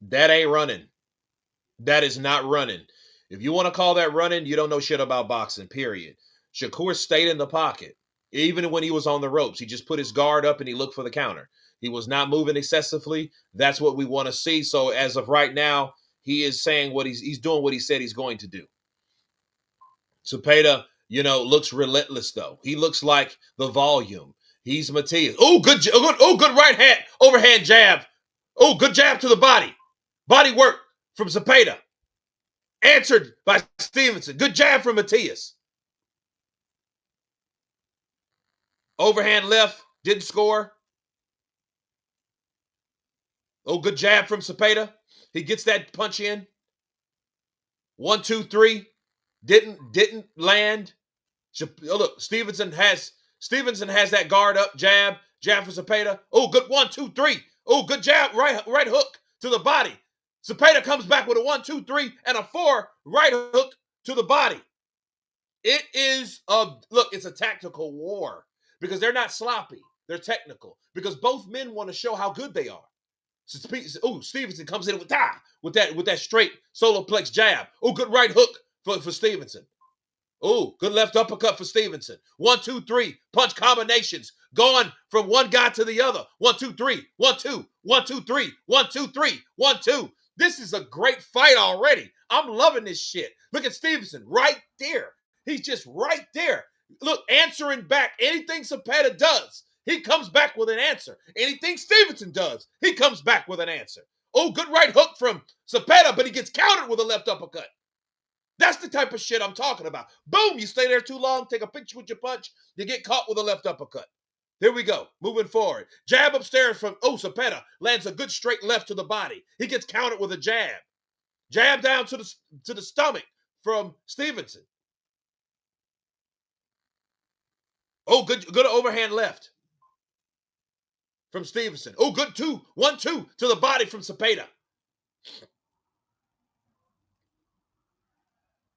that ain't running. That is not running. If you want to call that running, you don't know shit about boxing, period. Shakur stayed in the pocket. Even when he was on the ropes, he just put his guard up and he looked for the counter. He was not moving excessively. That's what we want to see. So as of right now, he is saying what he's doing what he said he's going to do. Zepeda, you know, looks relentless though. He looks like the volume. He's Matias. Good right hand, overhand jab. Oh, good jab to the body. Body work. from Zepeda. Answered by Stevenson. Good jab from Matias. Overhand left. Didn't score. Oh, good jab from Zepeda. He gets that punch in. 1, 2, 3. Didn't land. Oh, look, Stevenson has that guard up. Jab for Zepeda. Oh, good 1, 2, 3. Oh, good jab. Right hook to the body. Zepeda comes back with a 1, 2, 3 and a 4 right hook to the body. It is it's a tactical war because they're not sloppy. They're technical because both men want to show how good they are. So, Stevenson comes in with that straight solar plex jab. Oh, good right hook for Stevenson. Oh, good left uppercut for Stevenson. 1, 2, 3 punch combinations going from one guy to the other. 1, 2, 3. 1, 2. 1, 2, 3. 1, 2, 3. 1, 2. This is a great fight already. I'm loving this shit. Look at Stevenson right there. He's just right there. Look, answering back anything Zepeda does. He comes back with an answer. Anything Stevenson does, he comes back with an answer. Oh, good right hook from Zepeda, but he gets countered with a left uppercut. That's the type of shit I'm talking about. Boom, you stay there too long, take a picture with your punch, you get caught with a left uppercut. Here we go, moving forward. Jab upstairs from Zepeda, lands a good straight left to the body. He gets countered with a jab. Jab down to the stomach from Stevenson. Oh, good overhand left from Stevenson. Oh, good 2, 1, 2 to the body from Zepeda.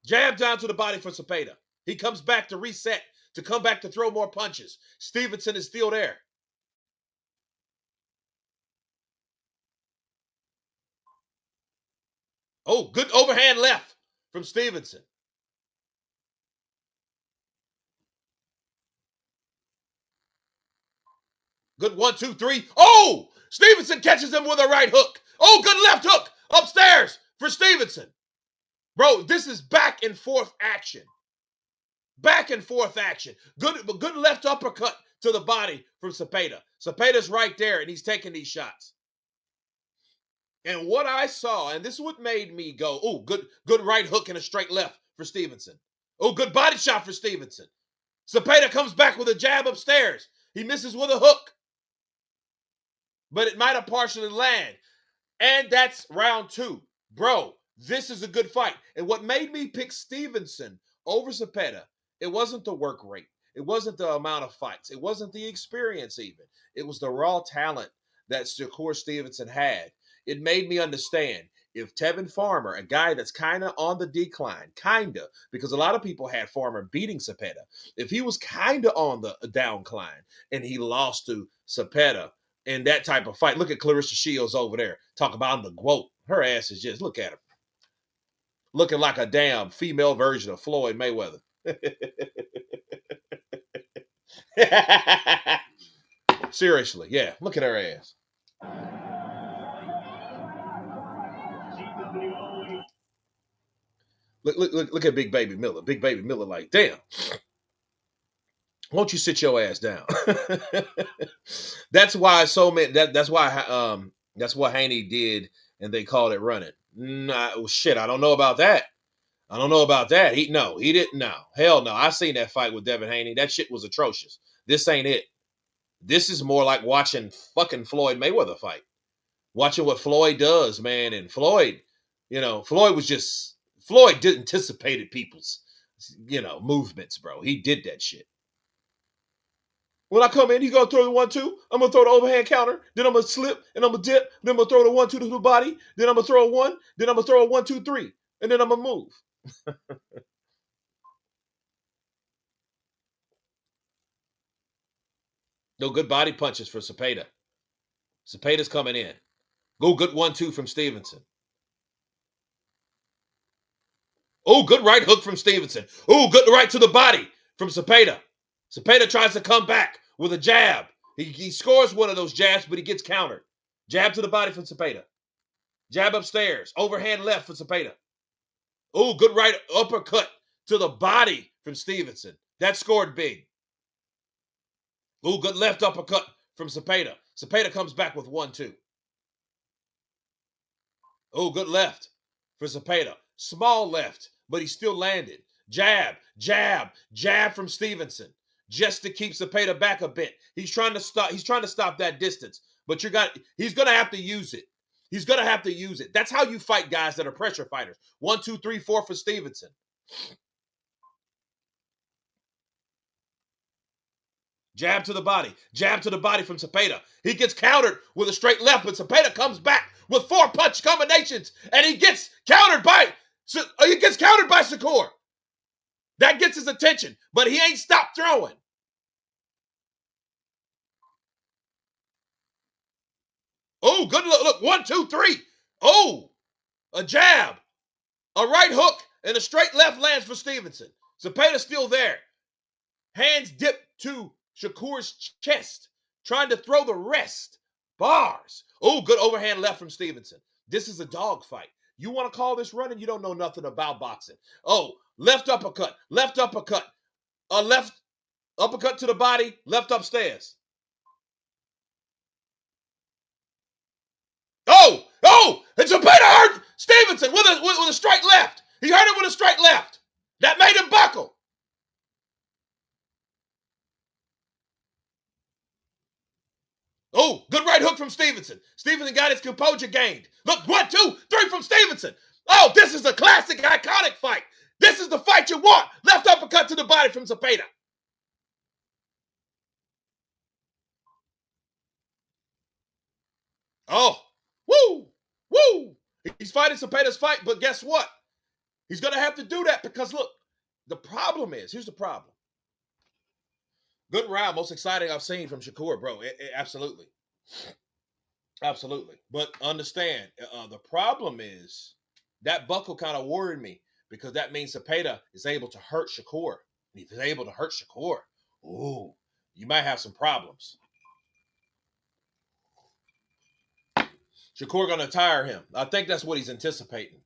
Jab down to the body for Zepeda. He comes back to reset, to come back to throw more punches. Stevenson is still there. Oh, good overhand left from Stevenson. Good 1, 2, 3. Oh, Stevenson catches him with a right hook. Oh, good left hook upstairs for Stevenson. Bro, this is back and forth action. Back and forth action. Good left uppercut to the body from Zepeda. Zepeda's right there, and he's taking these shots. And what I saw, and this is what made me go, oh, good right hook and a straight left for Stevenson. Oh, good body shot for Stevenson. Zepeda comes back with a jab upstairs. He misses with a hook, but it might have partially landed. And that's round 2. Bro, this is a good fight. And what made me pick Stevenson over Zepeda, it wasn't the work rate. It wasn't the amount of fights. It wasn't the experience even. It was the raw talent that Shakur Stevenson had. It made me understand if Tevin Farmer, a guy that's kind of on the decline, because a lot of people had Farmer beating Zepeda, if he was kind of on the downcline and he lost to Zepeda, in that type of fight. Look at Clarissa Shields over there. Talk about the GWOAT. Her ass is just, look at her. Looking like a damn female version of Floyd Mayweather. Seriously, yeah. Look at her ass. Look at Big Baby Miller. Big Baby Miller like, damn. Won't you sit your ass down? That's why so many. That's what Haney did, and they called it running. Nah, shit, I don't know about that. I don't know about that. He didn't. No, hell no. I seen that fight with Devin Haney. That shit was atrocious. This ain't it. This is more like watching fucking Floyd Mayweather fight. Watching what Floyd does, man. And Floyd did anticipated people's, movements, bro. He did that shit. When I come in, he's gonna throw the 1, 2. I'm gonna throw the overhand counter. Then I'm gonna slip and I'm gonna dip. Then I'm gonna throw the 1, 2 to the body. Then I'm gonna throw a 1. Then I'm gonna throw a 1, 2, 3. And then I'm gonna move. No good body punches for Zepeda. Zepeda's coming in. Go good 1, 2 from Stevenson. Oh, good right hook from Stevenson. Oh, good right to the body from Zepeda. Zepeda tries to come back with a jab. He scores one of those jabs, but he gets countered. Jab to the body from Zepeda. Jab upstairs. Overhand left for Zepeda. Oh, good right uppercut to the body from Stevenson. That scored big. Oh, good left uppercut from Zepeda. Zepeda comes back with 1, 2. Oh, good left. for Zepeda. Small left, but he still landed. Jab, jab, jab from Stevenson, just to keep Zepeda back a bit. He's trying to stop that distance, but he's gonna have to use it. He's gonna have to use it. That's how you fight guys that are pressure fighters. 1, 2, 3, 4 for Stevenson. Jab to the body from Zepeda. He gets countered with a straight left, but Zepeda comes back with 4 punch combinations, and he gets countered by Shakur. That gets his attention, but he ain't stopped throwing. Oh, good look. 1, 2, 3. Oh, a jab, a right hook, and a straight left lands for Stevenson. Zepeda's still there. Hands dipped to Shakur's chest, trying to throw the rest. Bars. Oh, good overhand left from Stevenson. This is a dog fight. You want to call this running? You don't know nothing about boxing. Oh, left uppercut. A left uppercut to the body, left upstairs. And Zepeda hurt Stevenson with a straight left. He hurt him with a straight left. That made him buckle. Oh, good right hook from Stevenson. Stevenson got his composure gained. Look, 1, 2, 3 from Stevenson. Oh, this is a classic, iconic fight. This is the fight you want. Left uppercut to the body from Zepeda. Oh, woo. He's fighting Zepeda's fight, but guess what? He's going to have to do that because, look, here's the problem. Good round, most exciting I've seen from Shakur, bro. Absolutely. Absolutely. But understand, the problem is that buckle kind of worried me because that means Zepeda is able to hurt Shakur. And if he's able to hurt Shakur, ooh, you might have some problems. Shakur going to tire him. I think that's what he's anticipating.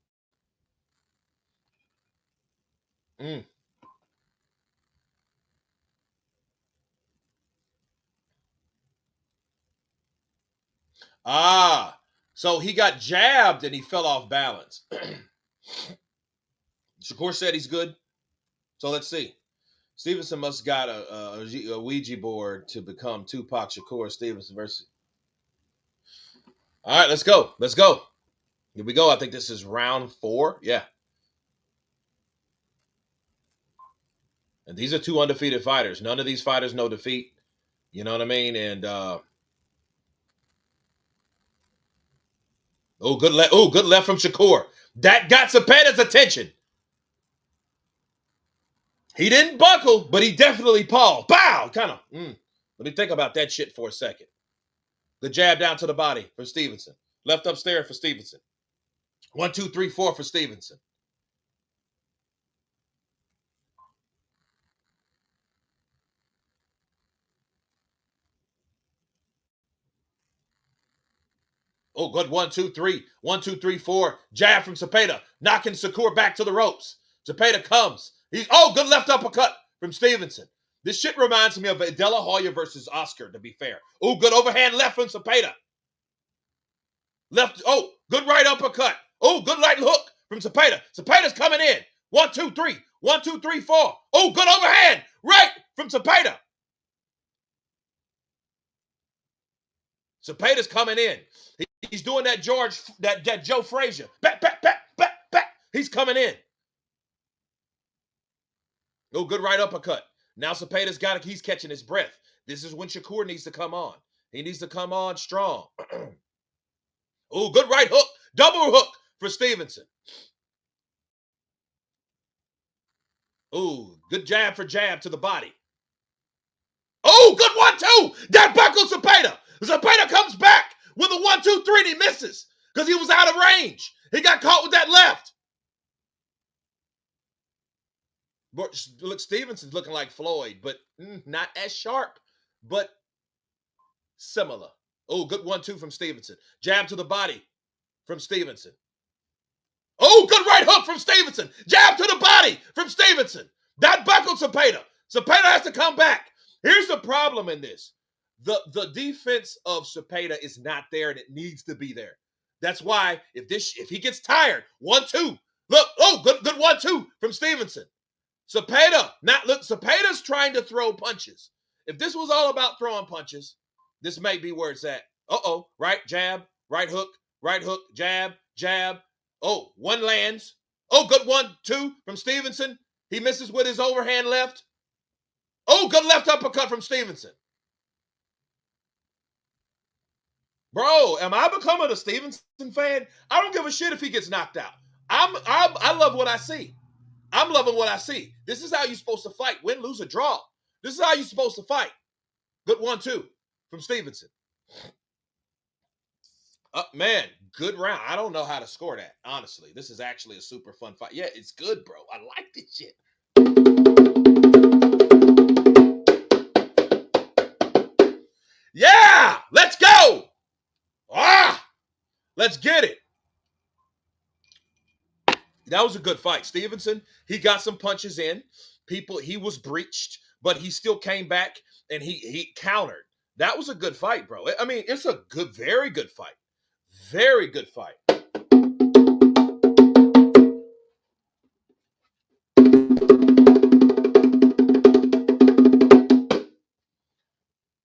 So he got jabbed and he fell off balance. Shakur said he's good. So let's see. Stevenson must got a Ouija board to become Tupac Shakur Stevenson versus. All right, let's go. Here we go. I think this is round 4. Yeah. And these are 2 undefeated fighters. None of these fighters know defeat. You know what I mean? And good left from Shakur. That got Zepeda's attention. He didn't buckle, but he definitely paused. Bow! Kind of. Let me think about that shit for a second. The jab down to the body for Stevenson. Left upstairs for Stevenson. 1, 2, 3, 4 for Stevenson. Oh, good. 1, 2, 3. 1, 2, 3, 4. Jab from Zepeda, knocking Shakur back to the ropes. Zepeda comes. Good left uppercut from Stevenson. This shit reminds me of De La Hoya versus Oscar, to be fair. Oh, good overhand left from Zepeda. Good right uppercut. Oh, good right hook from Zepeda. Zepeda's coming in. 1, 2, 3. 1, 2, 3, 4. Oh, good overhand right from Zepeda. Zepeda's coming in. He's doing that Joe Frazier. Back. He's coming in. Oh, good right uppercut. Now Zepeda's he's catching his breath. This is when Shakur needs to come on. He needs to come on strong. Oh, good right hook. Double hook for Stevenson. Oh, good jab to the body. Oh, good 1, 2. That buckles Zepeda. Zepeda comes back with a 1, 2, 3 and he misses because he was out of range. He got caught with that left. Look, Stevenson's looking like Floyd, but not as sharp, but similar. Oh, good 1, 2 from Stevenson. Jab to the body from Stevenson. Oh, good right hook from Stevenson. Jab to the body from Stevenson. That buckled Zepeda. Zepeda has to come back. Here's the problem in this. The defense of Zepeda is not there, and it needs to be there. That's why if he gets tired, 1-2. Look, good 1-2 from Stevenson. Zepeda, Zepeda's trying to throw punches. If this was all about throwing punches, this may be where it's at. Right jab, right hook, jab, jab. Oh, one lands. Oh, good 1-2 from Stevenson. He misses with his overhand left. Oh, good left uppercut from Stevenson. Bro, am I becoming a Stevenson fan? I don't give a shit if he gets knocked out. I love what I see. I'm loving what I see. This is how you're supposed to fight. Win, lose, or draw. This is how you're supposed to fight. Good 1-2 from Stevenson. Man, good round. I don't know how to score that, honestly. This is actually a super fun fight. Yeah, it's good, bro. I like this shit. Yeah, let's go. Let's get it. That was a good fight. Stevenson, he got some punches in. He was breached, but he still came back and he countered. That was a good fight, bro. I mean, it's a very good fight. Very good fight.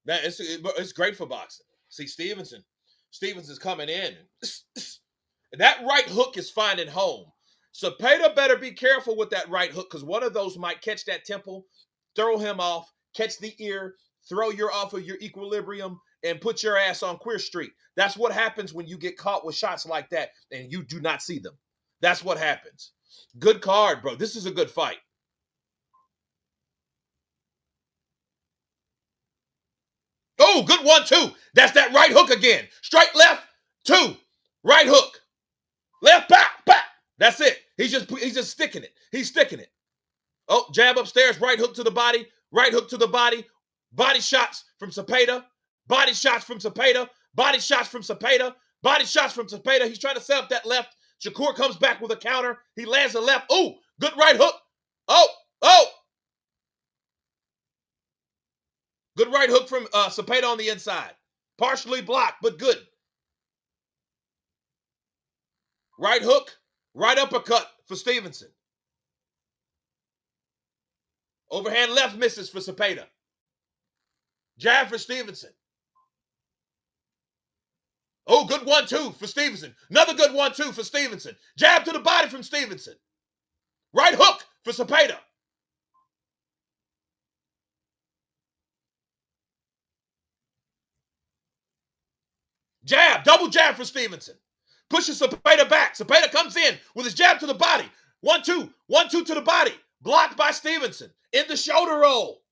Man, it's great for boxing. See, Stevenson's coming in. That right hook is finding home. Zepeda better be careful with that right hook because one of those might catch that temple, throw him off, catch the ear, throw you off of your equilibrium, and put your ass on Queer Street. That's what happens when you get caught with shots like that and you do not see them. That's what happens. Good card, bro. This is a good fight. Oh, good 1-2. That's that right hook again. Straight left, 2. Right hook. Left, back, back. That's it. He's just sticking it. He's sticking it. Oh, jab upstairs, right hook to the body, right hook to the body. Body shots from Zepeda. Body shots from Zepeda. Body shots from Zepeda. Body shots from Zepeda. He's trying to set up that left. Shakur comes back with a counter. He lands a left. Oh, good right hook. Oh. Good right hook from Zepeda on the inside. Partially blocked, but good. Right hook, right uppercut for Stevenson. Overhand left misses for Zepeda. Jab for Stevenson. Oh, good 1-2 for Stevenson. Another good 1-2 for Stevenson. Jab to the body from Stevenson. Right hook for Zepeda. Jab, double jab for Stevenson. Pushes Zepeda back. Zepeda comes in with his jab to the body. 1-2, 1-2 to the body. Blocked by Stevenson. In the shoulder roll.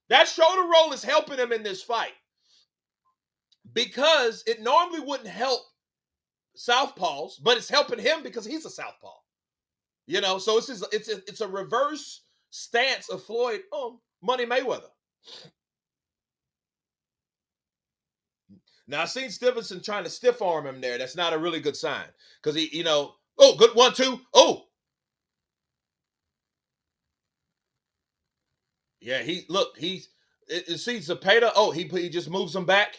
That shoulder roll is helping him in this fight. Because it normally wouldn't help southpaws, but it's helping him because he's a southpaw. You know, so it's a reverse stance of Floyd Money Mayweather. Now I seen Stevenson trying to stiff arm him there. That's not a really good sign because good 1-2. Oh, yeah. He's see Zepeda. Oh, he just moves him back.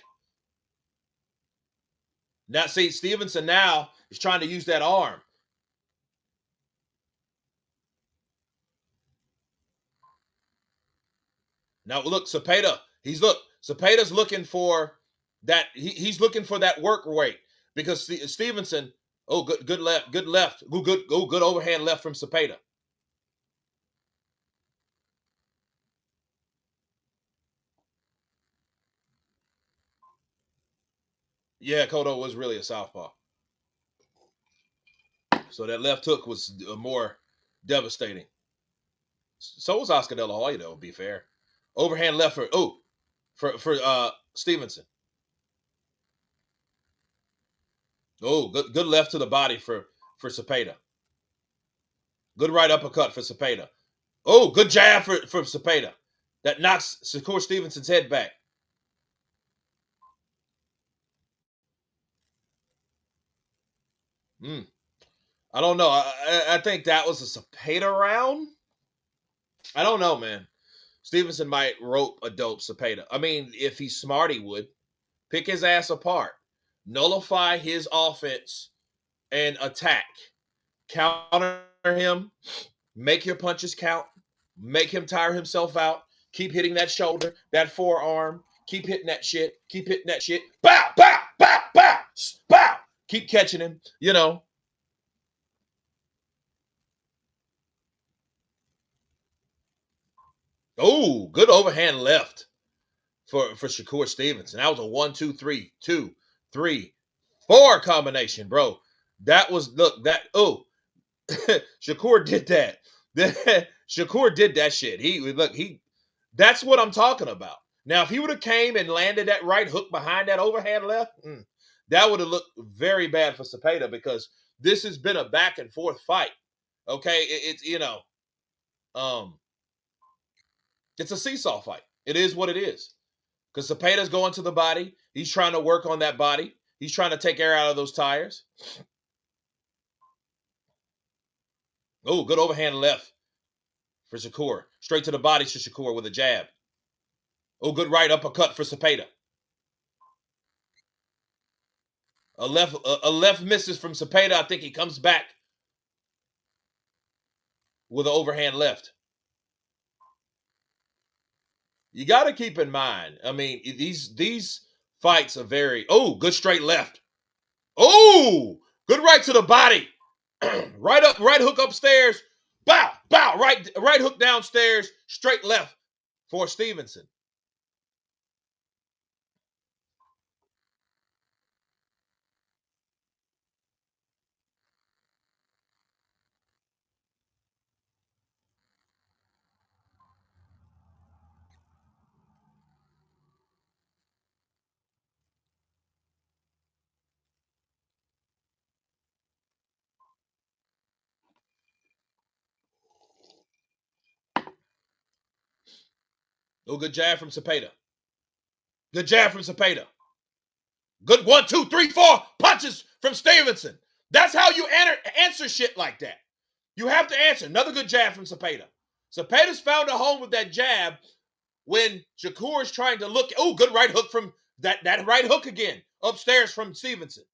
Now see Stevenson now is trying to use that arm. Now look, Zepeda's looking for that. He's looking for that work rate because Stevenson. Oh, good left, good overhand left from Zepeda. Yeah, Cotto was really a southpaw. So that left hook was more devastating. So was Oscar De La Hoya, though, to be fair. Overhand left for Stevenson. Oh, good left to the body for Zepeda. Good right uppercut for Zepeda. Oh, good jab for Zepeda. That knocks Shakur Stevenson's head back. I don't know. I think that was a Zepeda round. I don't know, man. Stevenson might rope a dope Zepeda. I mean, if he's smart, he would pick his ass apart. nullify his offense and attack. Counter him, make your punches count, make him tire himself out, keep hitting that shoulder, that forearm, keep hitting that shit, keep hitting that shit. Bow, bow, bow, bow, bow. Keep catching him, you know. Oh, good overhand left for Shakur Stevenson. That was a 1-2-3, 2-3-4 combination, bro. That was look that Shakur did that. Shakur did that shit. He that's what I'm talking about. Now, if he would have came and landed that right hook behind that overhand left, that would have looked very bad for Zepeda because this has been a back and forth fight. Okay, it's um, it's a seesaw fight. It is what it is. Because Zepeda's going to the body. He's trying to work on that body. He's trying to take air out of those tires. Oh, good overhand left for Shakur. Straight to the body for Shakur with a jab. Oh, good right uppercut for Zepeda. A left misses from Zepeda. I think he comes back with an overhand left. You got to keep in mind. I mean, these fights are very. Oh, good straight left. Oh, good right to the body. Right hook upstairs. Bow, bow, right hook downstairs, straight left for Stevenson. Oh, good jab from Zepeda. Good jab from Zepeda. Good 1, 2, 3, 4 punches from Stevenson. That's how you answer shit like that. You have to answer. Another good jab from Zepeda. Zepeda's found a home with that jab when Shakur is trying to look. Oh, good right hook from that right hook again. Upstairs from Stevenson.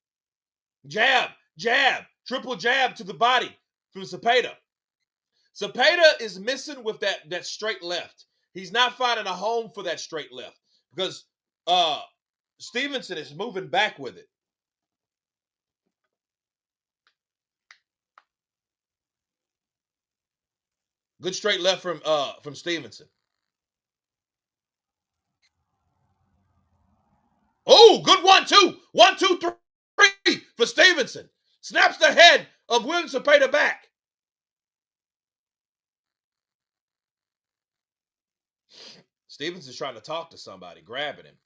Jab, jab, triple jab to the body from Zepeda. Zepeda is missing with that straight left. He's not finding a home for that straight left because Stevenson is moving back with it. Good straight left from Stevenson. Oh, good 1, 2, 1, 2, 3 for Stevenson. Snaps the head of William Zepeda back. Stevenson's trying to talk to somebody, grabbing him.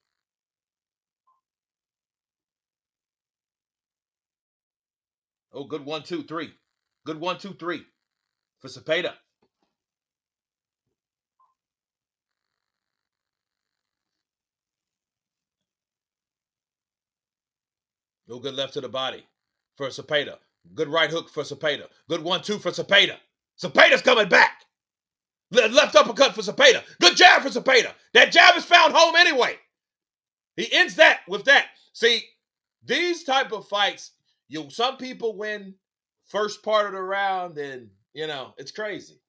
Oh, good 1, 2, 3. Good 1, 2, 3 for Zepeda. No good left to the body for Zepeda. Good right hook for Zepeda. Good 1, 2 for Zepeda. Zepeda's coming back. Left uppercut for Zepeda. Good jab for Zepeda. That jab is found home anyway. He ends that with that. See, these type of fights, some people win first part of the round, and it's crazy.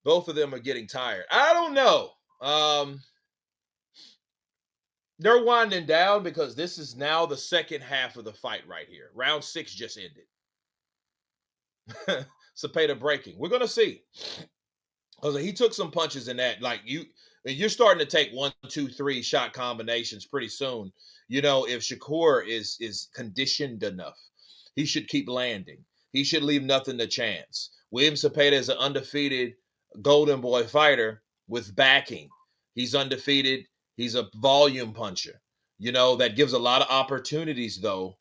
Both of them are getting tired. I don't know. They're winding down because this is now the second half of the fight right here. Round 6 just ended. Zepeda breaking. We're gonna see. Because he took some punches in that. Like you're starting to take 1, 2, 3 shot combinations pretty soon. If Shakur is conditioned enough, he should keep landing. He should leave nothing to chance. William Zepeda is an undefeated Golden Boy fighter with backing. He's undefeated. He's a volume puncher. That gives a lot of opportunities though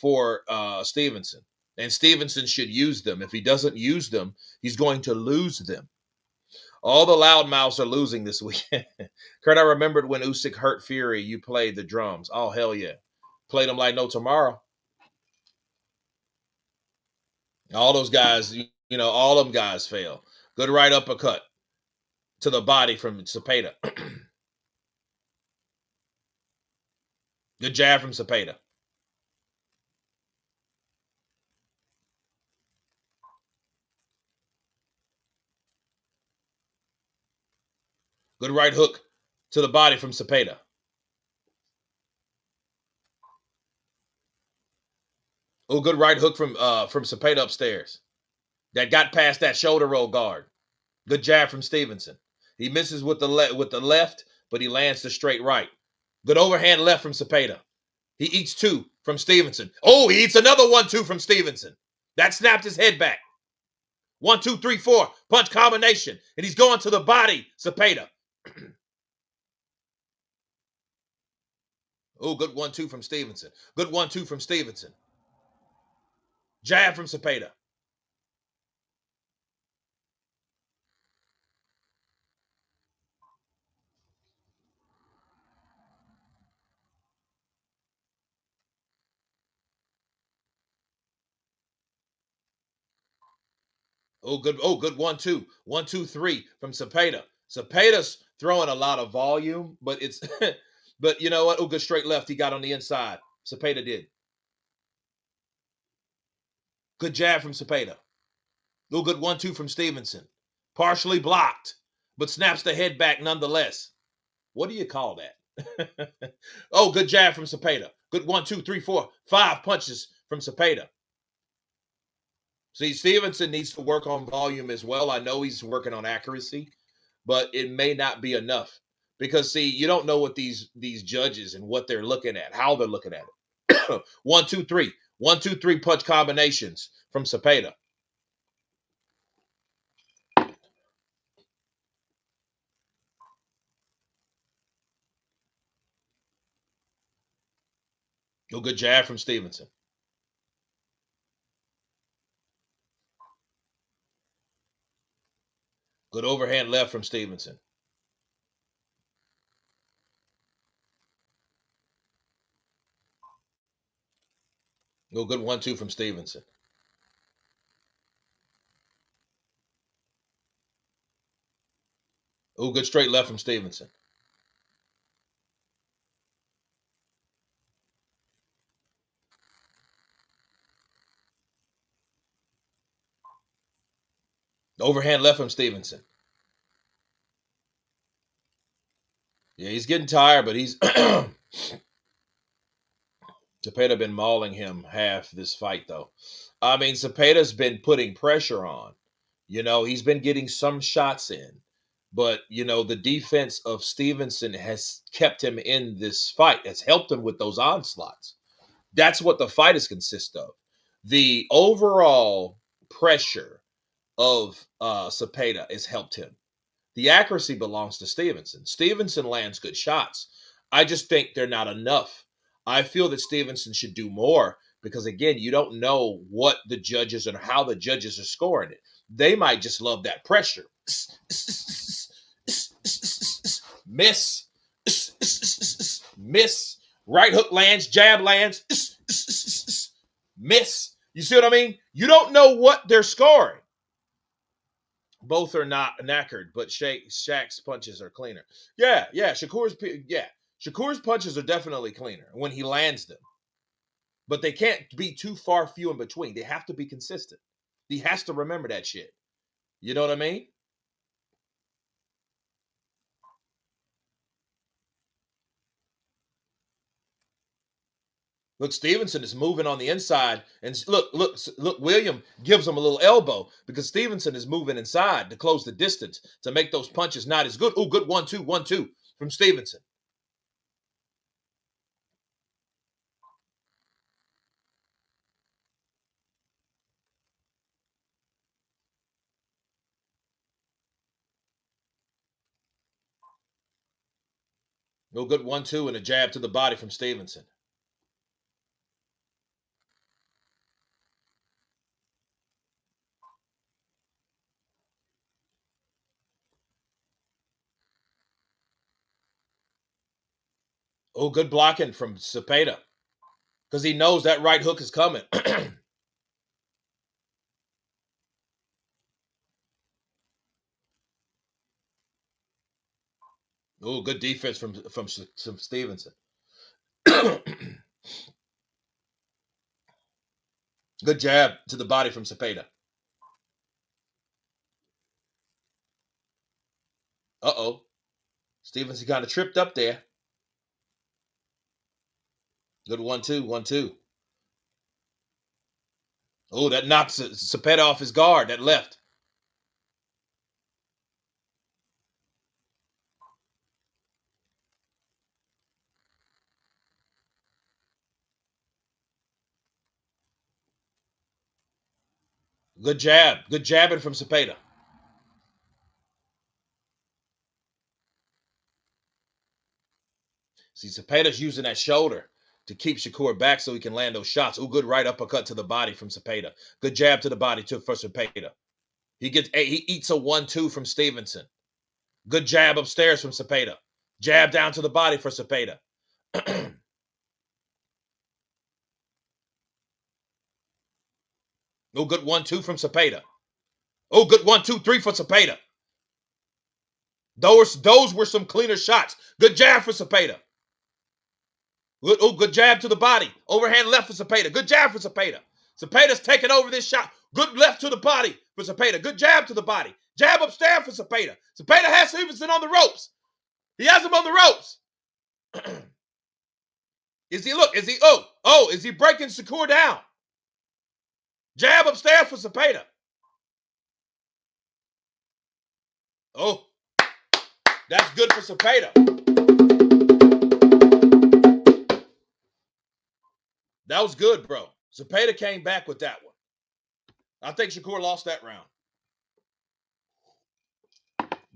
for Stevenson. And Stevenson should use them. If he doesn't use them, he's going to lose them. All the loudmouths are losing this weekend. Kurt, I remembered when Usyk hurt Fury, you played the drums. Oh, hell yeah. Played them like no tomorrow. All those guys, All of them guys fail. Good right uppercut to the body from Zepeda. Good jab from Zepeda. Good right hook to the body from Zepeda. Oh, good right hook from Zepeda upstairs. That got past that shoulder roll guard. Good jab from Stevenson. He misses with the left, but he lands the straight right. Good overhand left from Zepeda. He eats two from Stevenson. Oh, he eats another 1-2 from Stevenson. That snapped his head back. 1, 2, 3, 4 punch combination, and he's going to the body. Zepeda. Oh, good 1-2 from Stevenson. Good 1-2 from Stevenson. Jab from Zepeda. Oh, good 1-2. 1, 2, 3 from Zepeda. Zepeda's throwing a lot of volume, but it's but you know what? Oh, good straight left he got on the inside. Zepeda did. Good jab from Zepeda. Oh, good 1-2 from Stevenson. Partially blocked, but snaps the head back nonetheless. What do you call that? Oh, good jab from Zepeda. Good 1, 2, 3, 4, 5 punches from Zepeda. See, Stevenson needs to work on volume as well. I know he's working on accuracy, but it may not be enough because see, you don't know what these judges and what they're looking at, how they're looking at it. 1, 2, 3, 1, 2, 3 punch combinations from Zepeda. Oh, good jab from Stevenson. Good overhand left from Stevenson. Oh, good 1-2 from Stevenson. Oh, good straight left from Stevenson. Overhand left from Stevenson. Yeah, he's getting tired, but he's Zepeda been mauling him half this fight though. I mean, Zepeda's been putting pressure on. He's been getting some shots in, but the defense of Stevenson has kept him in this fight. Has helped him with those onslaughts. That's what the fight is consist of. The overall pressure of Zepeda has helped him. The accuracy belongs to Stevenson. Stevenson lands good shots. I just think they're not enough. I feel that Stevenson should do more because, again, you don't know what the judges and how the judges are scoring it. They might just love that pressure. Miss. Miss. Right hook lands, jab lands. Miss. You see what I mean? You don't know what they're scoring. Both are not knackered, but Shaq's punches are cleaner. Yeah. Shakur's punches are definitely cleaner when he lands them, but they can't be too far few in between. They have to be consistent. He has to remember that shit. You know what I mean? Look, Stevenson is moving on the inside, and look. William gives him a little elbow because Stevenson is moving inside to close the distance to make those punches not as good. Oh, good 1-2, 1-2 from Stevenson. No good 1-2 and a jab to the body from Stevenson. Oh, good blocking from Zepeda because he knows that right hook is coming. Oh, good defense from Stevenson. Good jab to the body from Zepeda. Uh-oh. Stevenson kind of tripped up there. Good 1-2, 1-2. Oh, that knocks Zepeda off his guard, that left. Good jab. Good jabbing from Zepeda. See, Zepeda's using that shoulder to keep Shakur back so he can land those shots. Oh, good right uppercut to the body from Zepeda. Good jab to the body for Zepeda. He eats a 1-2 from Stevenson. Good jab upstairs from Zepeda. Jab down to the body for Zepeda. Oh, good 1-2 from Zepeda. Oh, good 1-2-3 for Zepeda. Those were some cleaner shots. Good jab for Zepeda. Good jab to the body. Overhand left for Zepeda. Good jab for Zepeda. Zepeda's taking over this shot. Good left to the body for Zepeda. Good jab to the body. Jab upstairs for Zepeda. Zepeda has Stevenson on the ropes. He has him on the ropes. Is he breaking Shakur down? Jab upstairs for Zepeda. Oh, that's good for Zepeda. That was good, bro. Zepeda came back with that one. I think Shakur lost that round.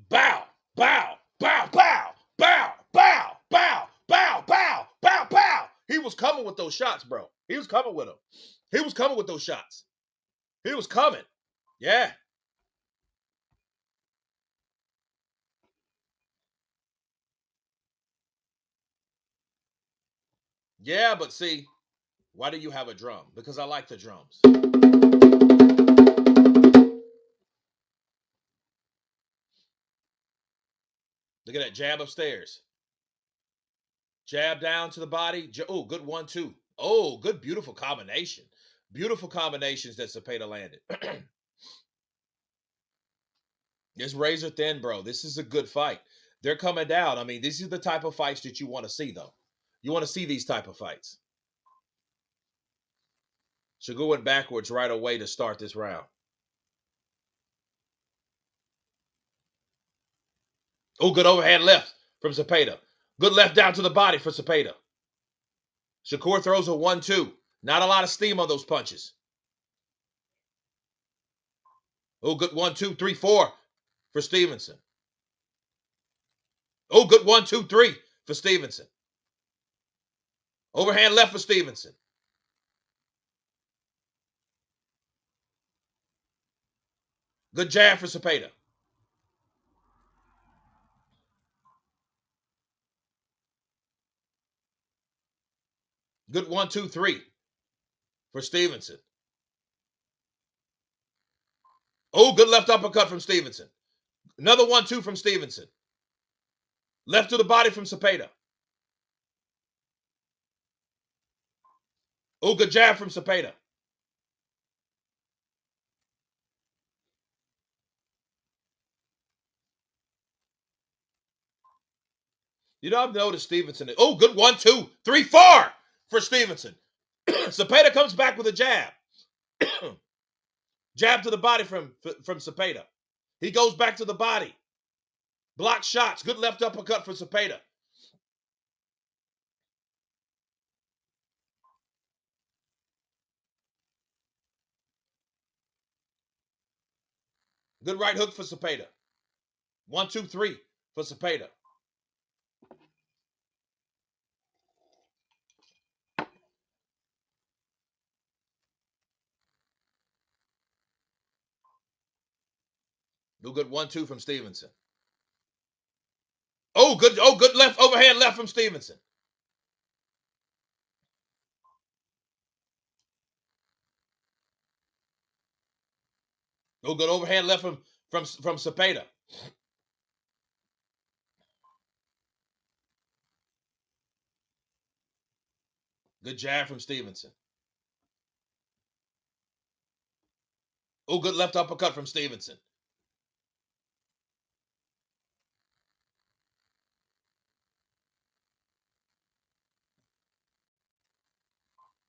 Bow, bow, bow, bow, bow, bow, bow, bow, bow, bow, bow. He was coming with those shots, bro. He was coming with them. He was coming with those shots. He was coming. Yeah. Yeah, but see, why do you have a drum? Because I like the drums. Look at that jab upstairs. Jab down to the body. Oh, good 1-2. Oh, good, beautiful combination. Beautiful combinations that Zepeda landed. It's razor thin, bro. This is a good fight. They're coming down. I mean, these are the type of fights that you want to see, though. You want to see these type of fights. Shakur went backwards right away to start this round. Oh, good overhand left from Zepeda. Good left down to the body for Zepeda. Shakur throws a 1-2. Not a lot of steam on those punches. Oh, good 1-2-3-4 for Stevenson. Oh, good 1-2-3 for Stevenson. Overhand left for Stevenson. Good jab for Zepeda. Good 1-2-3 for Stevenson. Oh, good left uppercut from Stevenson. Another 1-2 from Stevenson. Left to the body from Zepeda. Oh, good jab from Zepeda. You know, I've noticed Stevenson. Oh, good 1-2-3-4 for Stevenson. Zepeda comes back with a jab. Jab to the body from Zepeda. He goes back to the body. Block shots. Good left uppercut for Zepeda. Good right hook for Zepeda. 1-2-3 for Zepeda. No good 1-2 from Stevenson. Oh, good left overhand left from Stevenson. Oh, good overhand left from Zepeda. Good jab from Stevenson. Oh, good left uppercut from Stevenson.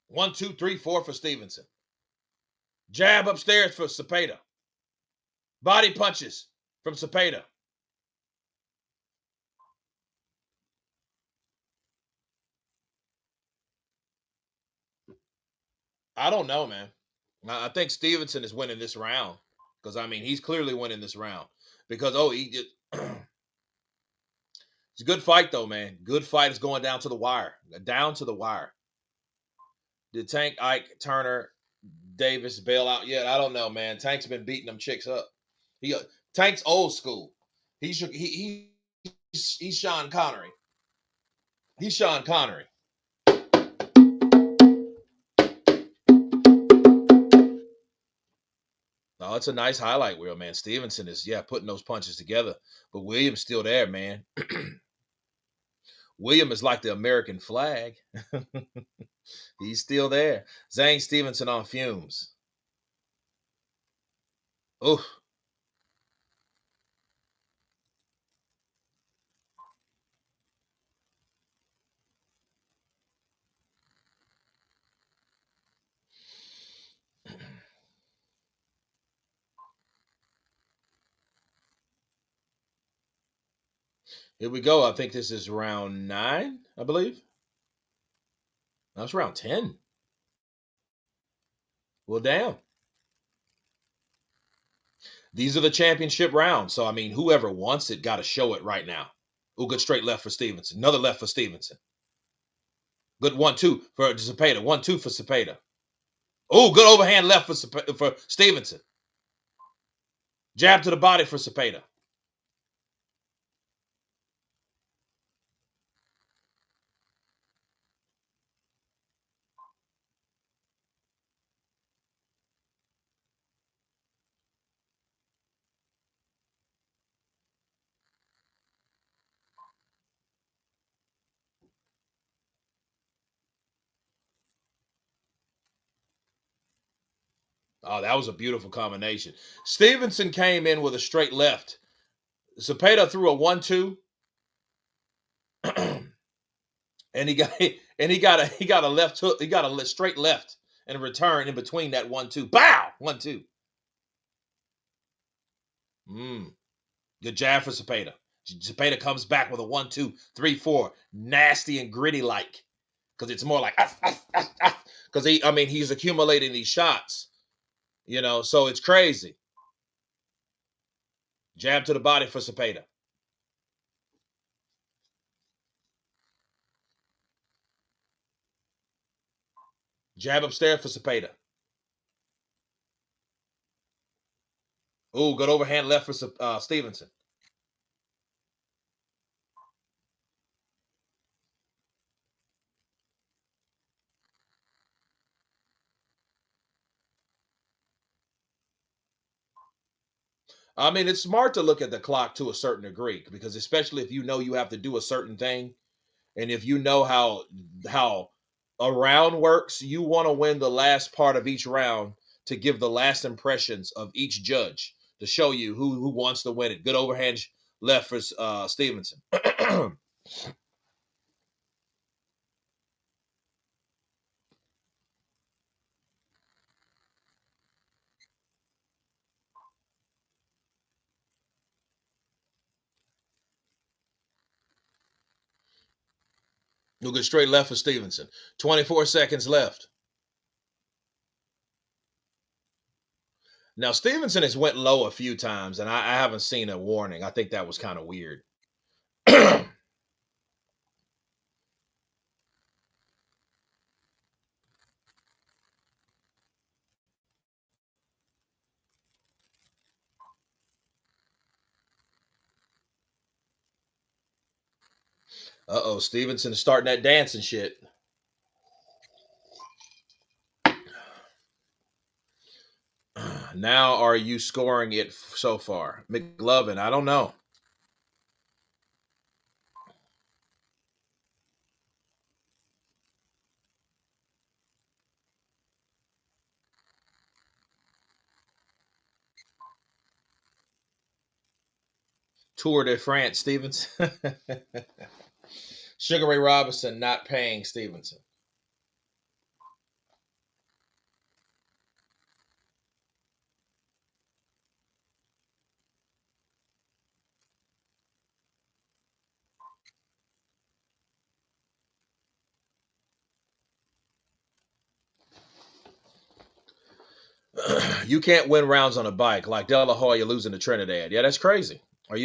One, two, three, four for Stevenson. Jab upstairs for Zepeda. Body punches from Zepeda. I don't know, man. I think Stevenson is winning this round because I mean he's clearly winning this round because he just it's a good fight though, man. Good fight is going down to the wire, down to the wire. Did Tank, Ike, Turner, Davis bail out yet? I don't know, man. Tank's been beating them chicks up. He Tank's old school. He's Sean Connery. He's Sean Connery. Oh, it's a nice highlight reel, man. Stevenson is putting those punches together, but William's still there, man. William is like the American flag. He's still there. Zane Stevenson on fumes. Oh, here we go. I think this is round 9, I believe. That's round 10. Well, damn. These are the championship rounds. So, I mean, whoever wants it got to show it right now. Oh, good straight left for Stevenson. Another left for Stevenson. Good 1-2 for Zepeda. 1-2 for Zepeda. Oh, good overhand left for Stevenson. Jab to the body for Zepeda. Oh, that was a beautiful combination. Stevenson came in with a straight left. Zepeda threw a 1-2, and he got a left hook. He got a straight left and return in between that 1-2. Bow 1-2. Good jab for Zepeda. Zepeda comes back with a 1-2-3-4, nasty and gritty like, because it's more like because he's accumulating these shots, so it's crazy. Jab to the body for Zepeda. Jab upstairs for Zepeda. Ooh, good overhand left for Stevenson. I mean, it's smart to look at the clock to a certain degree because especially if you know you have to do a certain thing, and if you know how a round works, you want to win the last part of each round to give the last impressions of each judge to show you who wants to win it. Good overhand left for Stevenson. No, good straight left for Stevenson. 24 seconds left. Now Stevenson has went low a few times, and I haven't seen a warning. I think that was kind of weird. Uh-oh, Stevenson is starting that dancing shit. Now are you scoring it so far? McLovin, I don't know. Tour de France, Stevenson. Sugar Ray Robinson not paying Stevenson. You can't win rounds on a bike like De La Hoya losing to Trinidad. Yeah, that's crazy. Are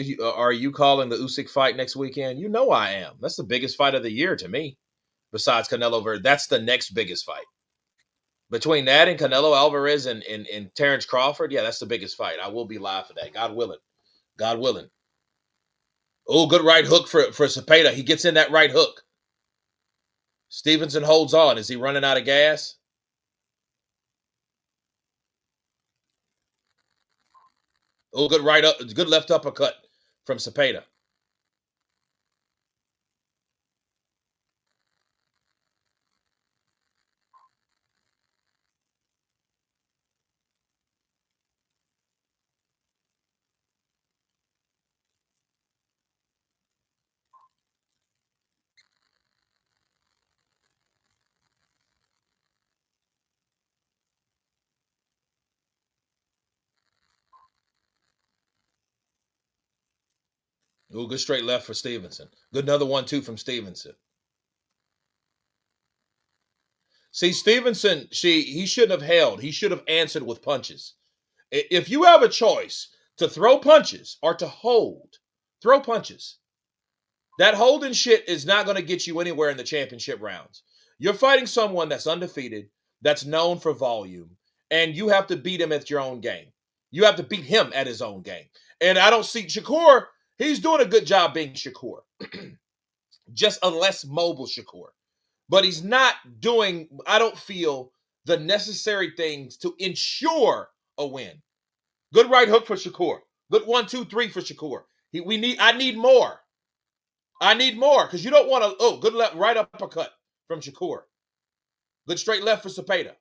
you calling the Usyk fight next weekend? You know I am. That's the biggest fight of the year to me. Besides Canelo Ver, that's the next biggest fight. Between that and Canelo Alvarez and Terrence Crawford, yeah, that's the biggest fight. I will be live for that. God willing. God willing. Oh, good right hook for Zepeda. He gets in that right hook. Stevenson holds on. Is he running out of gas? Oh, good right up, good left uppercut from Zepeda. Oh, good straight left for Stevenson. Good another one too from Stevenson. See, Stevenson, he shouldn't have held. He should have answered with punches. If you have a choice to throw punches or to hold, throw punches. That holding shit is not going to get you anywhere in the championship rounds. You're fighting someone that's undefeated, that's known for volume, and you have to beat him at your own game. You have to beat him at his own game. And I don't see Shakur, he's doing a good job being Shakur. Just a less mobile Shakur. But he's not doing, I don't feel, the necessary things to ensure a win. Good right hook for Shakur. Good 1, 2, 3 for Shakur. I need more. I need more because you don't want to. Oh, good left, right uppercut from Shakur. Good straight left for Zepeda.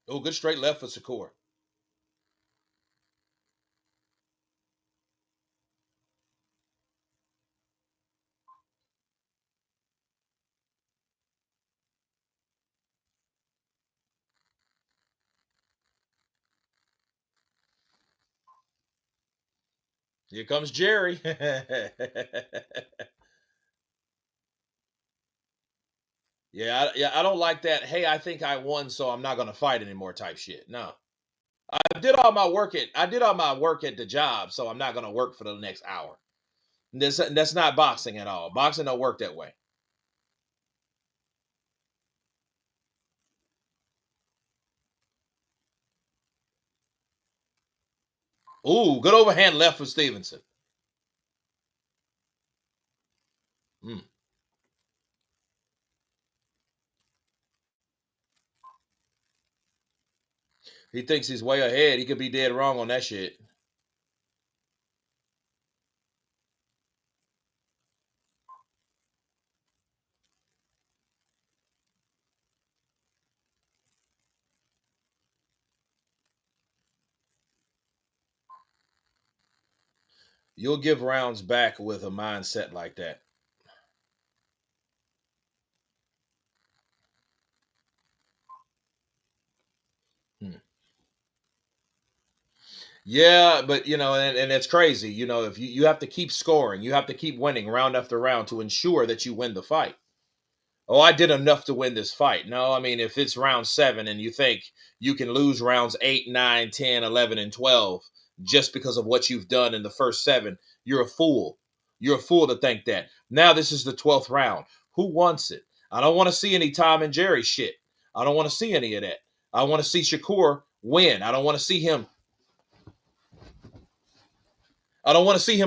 Oh, good straight left for Shakur. Here comes Jerry. Yeah, I don't like that. Hey, I think I won, so I'm not gonna fight anymore. Type shit. No, I did all my work at the job, so I'm not gonna work for the next hour. That's not boxing at all. Boxing don't work that way. Ooh, good overhand left for Stevenson. Mm. He thinks he's way ahead. He could be dead wrong on that shit. You'll give rounds back with a mindset like that. Hmm. Yeah, but and it's crazy. If you have to keep scoring, you have to keep winning round after round to ensure that you win the fight. Oh, I did enough to win this fight. No, I mean, if it's round 7 and you think you can lose rounds 8, 9, 10, 11, and 12 just because of what you've done in the first 7, you're a fool. You're a fool to think that. Now this is the 12th round. Who wants it? I don't want to see any Tom and Jerry shit. I don't want to see any of that. I want to see Shakur win. I don't want to see him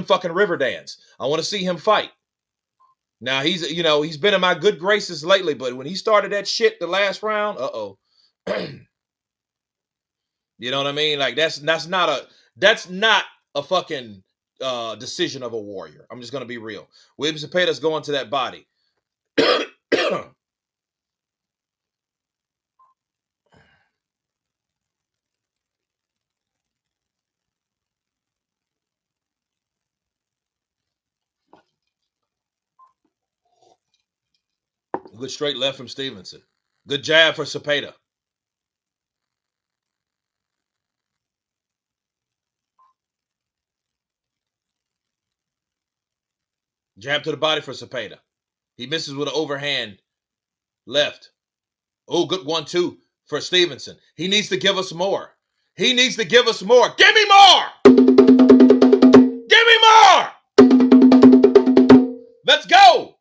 fucking river dance. I want to see him fight. Now he's been in my good graces lately, but when he started that shit the last round, uh-oh. You know what I mean? Like that's not a fucking decision of a warrior. I'm just going to be real. William Zepeda's going to that body. Good straight left from Stevenson. Good jab for Zepeda. Jab to the body for Zepeda. He misses with an overhand left. Oh, good 1-2 for Stevenson. He needs to give us more. He needs to give us more. Give me more! Give me more! Let's go!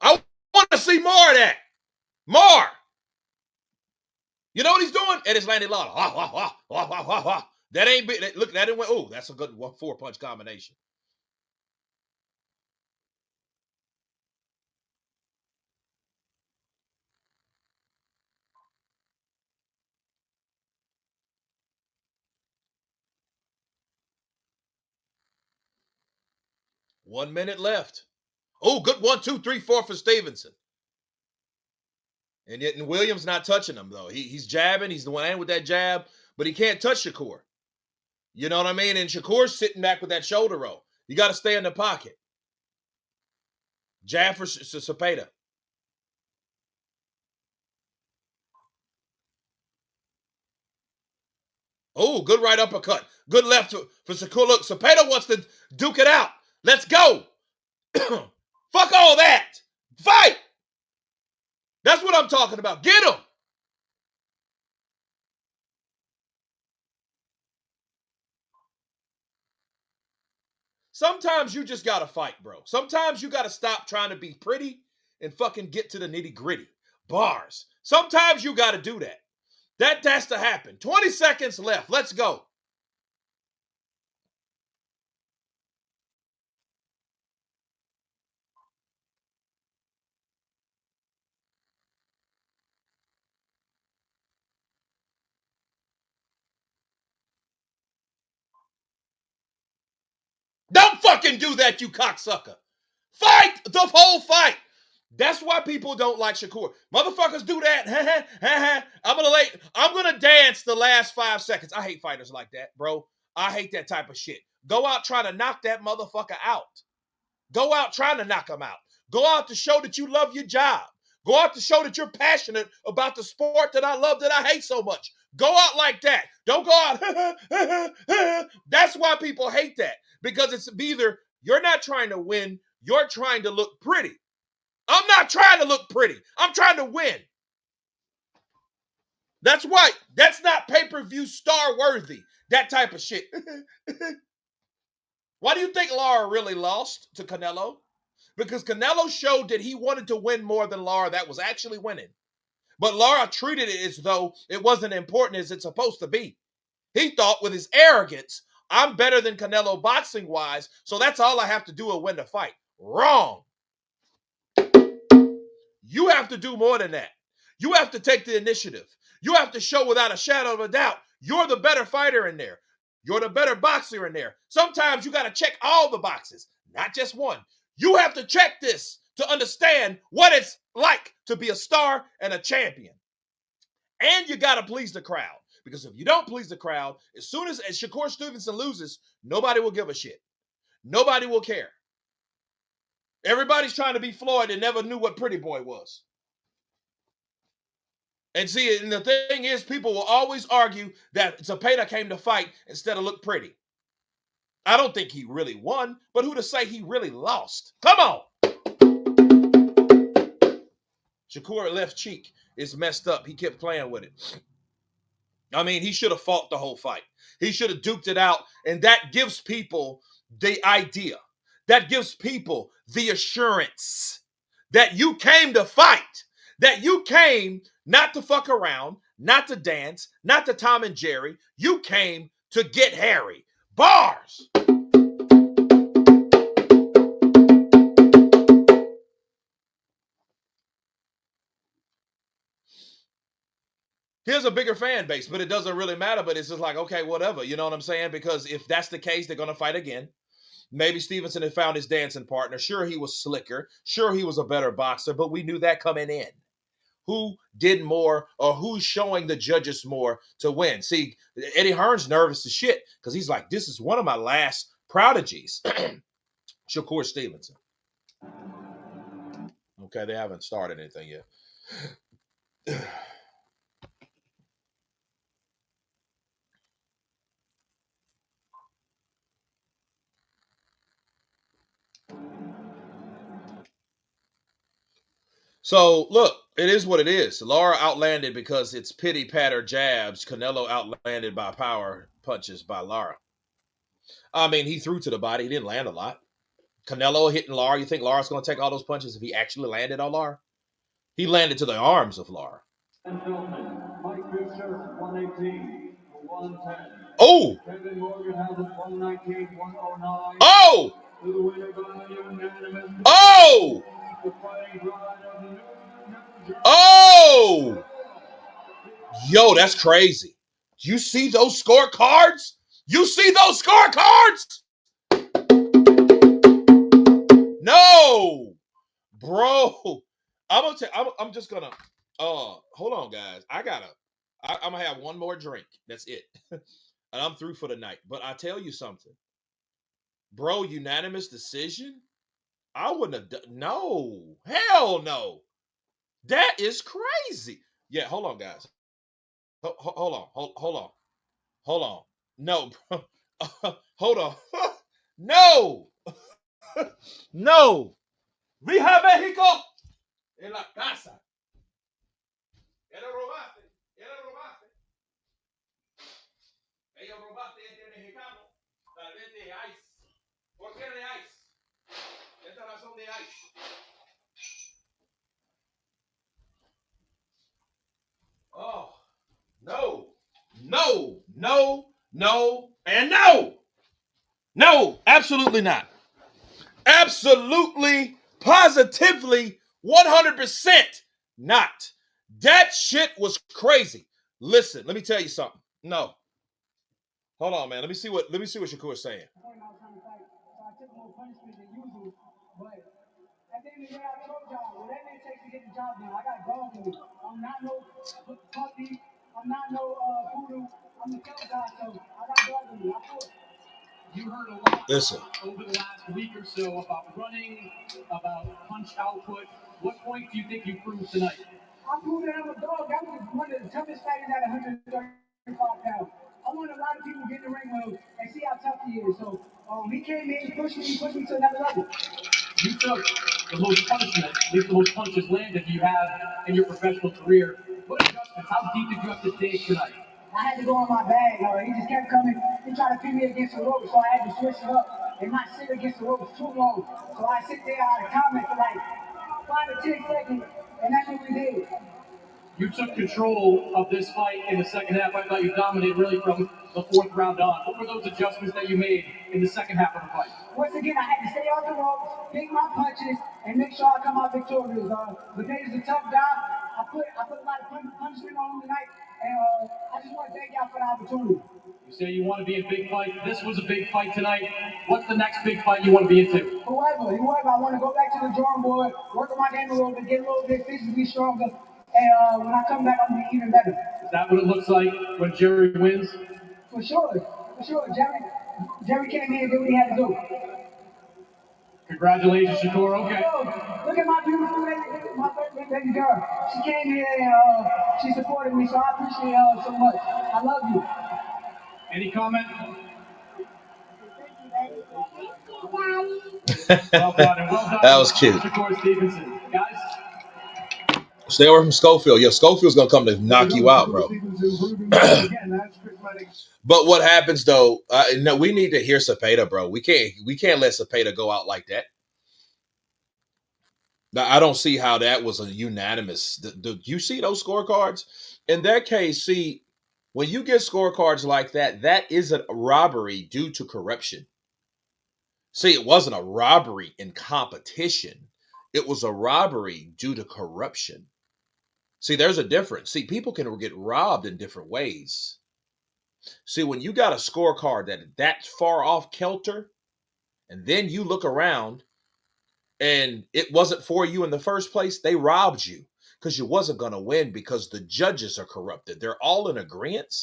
I want to see more of that. More! You know what he's doing? It is landed loud. That ain't big. Look, that didn't went. Oh, that's a good 4-punch combination. One minute left. Oh, good 1-2-3-4 for Stevenson. And yet Williams not touching him, though. He's jabbing. He's the one with that jab, but he can't touch Shakur. You know what I mean? And Shakur's sitting back with that shoulder roll. You got to stay in the pocket. Jab for Zepeda. Oh, good right uppercut. Good left for Shakur. Look, Zepeda wants to duke it out. Let's go. Fuck all that. Fight. That's what I'm talking about. Get him. Sometimes you just got to fight, bro. Sometimes you got to stop trying to be pretty and fucking get to the nitty gritty. Bars. Sometimes you got to do that. That has to happen. 20 seconds left. Let's go. Don't fucking do that, you cocksucker. Fight the whole fight. That's why people don't like Shakur. Motherfuckers do that. I'm gonna dance the last 5 seconds. I hate fighters like that, bro. I hate that type of shit. Go out trying to knock that motherfucker out. Go out trying to knock him out. Go out to show that you love your job. Go out to show that you're passionate about the sport that I love, that I hate so much. Go out like that. Don't go out. That's why people hate that. Because it's either you're not trying to win, you're trying to look pretty. I'm not trying to look pretty. I'm trying to win. That's why. That's not pay-per-view star worthy. That type of shit. Why do you think Lara really lost to Canelo? Because Canelo showed that he wanted to win more than Lara that was actually winning. But Lara treated it as though it wasn't important as it's supposed to be. He thought with his arrogance, I'm better than Canelo boxing-wise, so that's all I have to do is win the fight. Wrong. You have to do more than that. You have to take the initiative. You have to show without a shadow of a doubt, you're the better fighter in there. You're the better boxer in there. Sometimes you got to check all the boxes, not just one. You have to check this to understand what it's like to be a star and a champion. And you got to please the crowd. Because if you don't please the crowd, as soon as Shakur Stevenson loses, nobody will give a shit. Nobody will care. Everybody's trying to be Floyd and never knew what Pretty Boy was. And see, and the thing is, people will always argue that Zepeda came to fight instead of look pretty. I don't think he really won, but who to say he really lost? Come on. Shakur left cheek is messed up. He kept playing with it. I mean, he should have fought the whole fight. He should have duked it out. And that gives people the idea. That gives people the assurance that you came to fight. That you came not to fuck around, not to dance, not to Tom and Jerry. You came to get hairy. Bars. Here's a bigger fan base, but it doesn't really matter. But it's just like, okay, whatever. You know what I'm saying? Because if that's the case, they're going to fight again. Maybe Stevenson had found his dancing partner. Sure, he was slicker. Sure, he was a better boxer, but we knew that coming in. Who did more or who's showing the judges more to win? See, Eddie Hearn's nervous as shit because he's like, this is one of my last prodigies. Shakur Stevenson. Okay, they haven't started anything yet. So look, it is what it is. Lara outlanded because it's pity patter jabs. Canelo outlanded by power punches by Lara. I mean, he threw to the body. He didn't land a lot. Canelo hitting Lara. You think Lara's going to take all those punches if he actually landed on Lara? He landed to the arms of Lara. Oh! Oh! Oh! Oh! Yo, that's crazy. You see those scorecards? You see those scorecards? No, bro. I'm just gonna. Hold on, guys. I'm gonna have one more drink. That's it, and I'm through for the night. But I tell you something, bro. Unanimous decision. I wouldn't have done. No, hell no. That is crazy. Yeah, hold on, guys. Hold on. Hold on. Hold on. No, bro. Hold on. No. No. Vija Mexico en la casa. Era robaste. Era robaste. Ellos robaste este mexicano. Tal vez de ice. ¿Por qué de ice? Esta razón de ice. Oh. No. No. No. No. And no. No. Absolutely not. Absolutely, positively, 100% not. That shit was crazy. Listen, let me tell you something. No. Hold on, man. Let me see what Shakur is saying. At the end of the day, I told y'all, whatever it takes to get the job done, I got dog in me. I'm not no puppy. I'm not no voodoo. I'm the killer guy, so I got dog in me. I told you. You heard a lot over the last week or so about running, about punch output. What point do you think you proved tonight? I proved that I'm a dog. That was one of the toughest fighters at 135 pounds. I want a lot of people to get in the ring with him and see how tough he is. So he came in, pushed me to another level. You took the most punishment, at least the most punches landed you have in your professional career. What adjustments? How deep did you have to dig tonight? I had to go in my bag. He just kept coming. He tried to pin me against the rope, so I had to switch it up and not sit against the rope too long. So I sit there out of comment for like 5 to 10 seconds, and that's what we did. You took control of this fight in the second half. I thought you dominated really from the fourth round on. What were those adjustments that you made in the second half of the fight? Once again, I had to stay off the ropes, pick my punches, and make sure I come out victorious. But a tough guy. I put a lot of punishment on him tonight, and I just want to thank y'all for the opportunity. You say you want to be in big fight. This was a big fight tonight. What's the next big fight you want to be into? Whoever. I want to go back to the drawing board, work on my game a little bit, get a little bit physically stronger. And when I come back, I'm going to be even better. Is that what it looks like when Jerry wins? For sure. Jerry came in and did what he had to do. Congratulations, Shakur. Okay. Look at my beautiful baby girl. She came here and she supported me, so I appreciate her so much. I love you. Any comment? Well done, and well done. That was cute. Shakur Stevenson. Guys? Stay away from Schofield. Yeah, Schofield's gonna come to knock you out, bro. But what happens though? No, we need to hear Zepeda, bro. We can't let Zepeda go out like that. Now, I don't see how that was a unanimous. You see those scorecards? In that case, see, when you get scorecards like that, that isn't a robbery due to corruption. See, it wasn't a robbery in competition. It was a robbery due to corruption. See, there's a difference. See, people can get robbed in different ways. See, when you got a scorecard that's far off kilter, And then you look around and it wasn't for you in the first place. They robbed you because you wasn't going to win because the judges are corrupted. They're all in agreement.